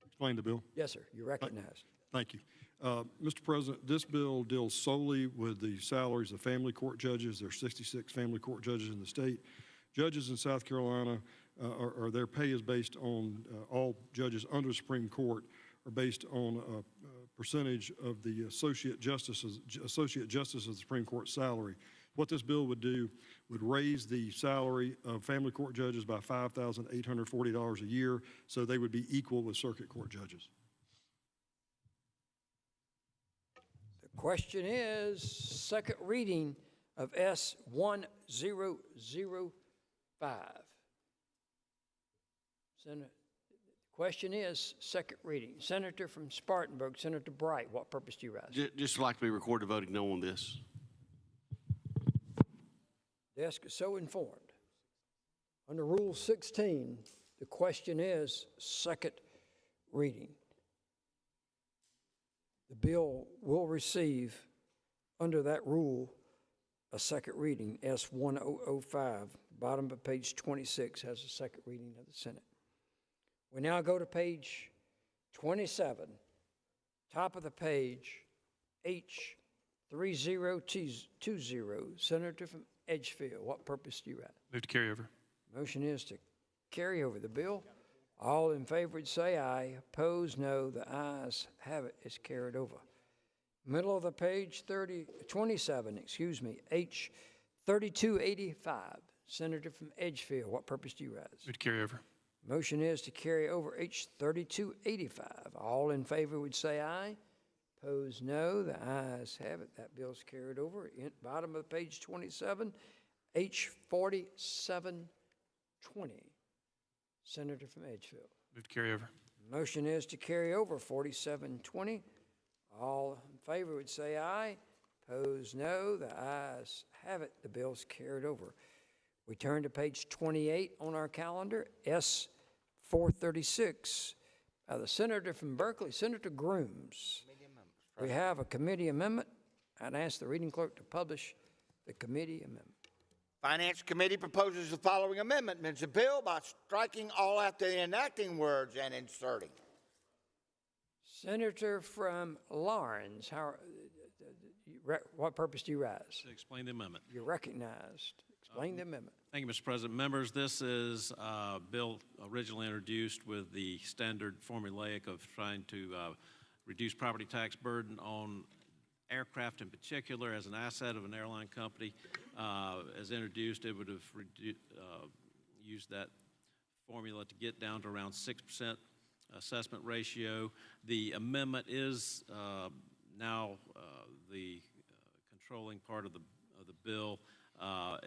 Explain the bill. Yes, sir. You're recognized. Thank you. Mr. President, this bill deals solely with the salaries of family court judges. There are 66 family court judges in the state. Judges in South Carolina, their pay is based on all judges under the Supreme Court are based on a percentage of the associate justice of the Supreme Court salary. What this bill would do would raise the salary of family court judges by $5,840 a year, so they would be equal with circuit court judges. The question is second reading of S1005. Question is, second reading. Senator from Spartanburg, Senator Bright, what purpose do you rise? Just like to be recorded voting no on this. Desk is so informed. Under Rule 16, the question is second reading. The bill will receive, under that rule, a second reading. S1005, bottom of page 26, has a second reading of the Senate. We now go to page 27, top of the page, H3020, Senator from Edgefield. What purpose do you have? Move to carry over. Motion is to carry over the bill. All in favor would say aye. Opposed, no. The ayes have it. It's carried over. Middle of the page, 27, H3285, Senator from Edgefield. What purpose do you rise? Move to carry over. Motion is to carry over H3285. All in favor would say aye. Opposed, no. The ayes have it. That bill's carried over. Bottom of page 27, H4720, Senator from Edgefield. Move to carry over. Motion is to carry over 4720. All in favor would say aye. Opposed, no. The ayes have it. The bill's carried over. We turn to page 28 on our calendar, S436, the Senator from Berkeley, Senator Grooms. We have a committee amendment. I'd ask the reading clerk to publish the committee amendment. Finance Committee proposes the following amendment. Amends the bill by striking all after the enacting words and inserting. Senator from Lawrence, what purpose do you rise? To explain the amendment. You're recognized. Explain the amendment. Thank you, Mr. President. Members, this is a bill originally introduced with the standard formulaic of trying to reduce property tax burden on aircraft in particular as an asset of an airline company. As introduced, it would have used that formula to get down to around 6% assessment ratio. The amendment is now the controlling part of the bill.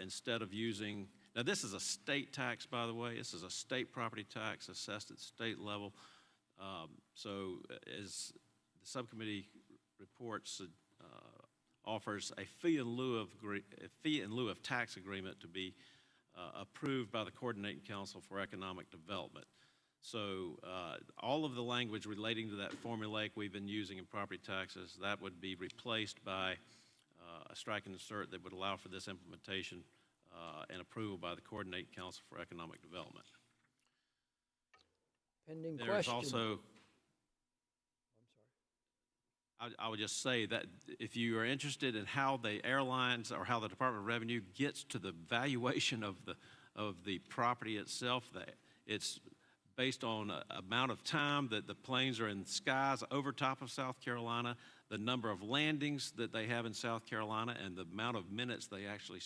Instead of using, now this is a state tax, by the way. This is a state property tax assessed at state level. So as the subcommittee reports, offers a fee in lieu of tax agreement to be approved by the Coordinating Council for Economic Development. So all of the language relating to that formulaic we've been using in property taxes, that would be replaced by a strike and insert that would allow for this implementation and approval by the Coordinating Council for Economic Development. Pending There's question. also, I would just say that if you are interested in how the airlines or how the Department of Revenue gets to the valuation of the property itself, that it's based on amount of time that the planes are in the skies over top of South Carolina, the number of landings that they have in South Carolina, and the amount of minutes they actually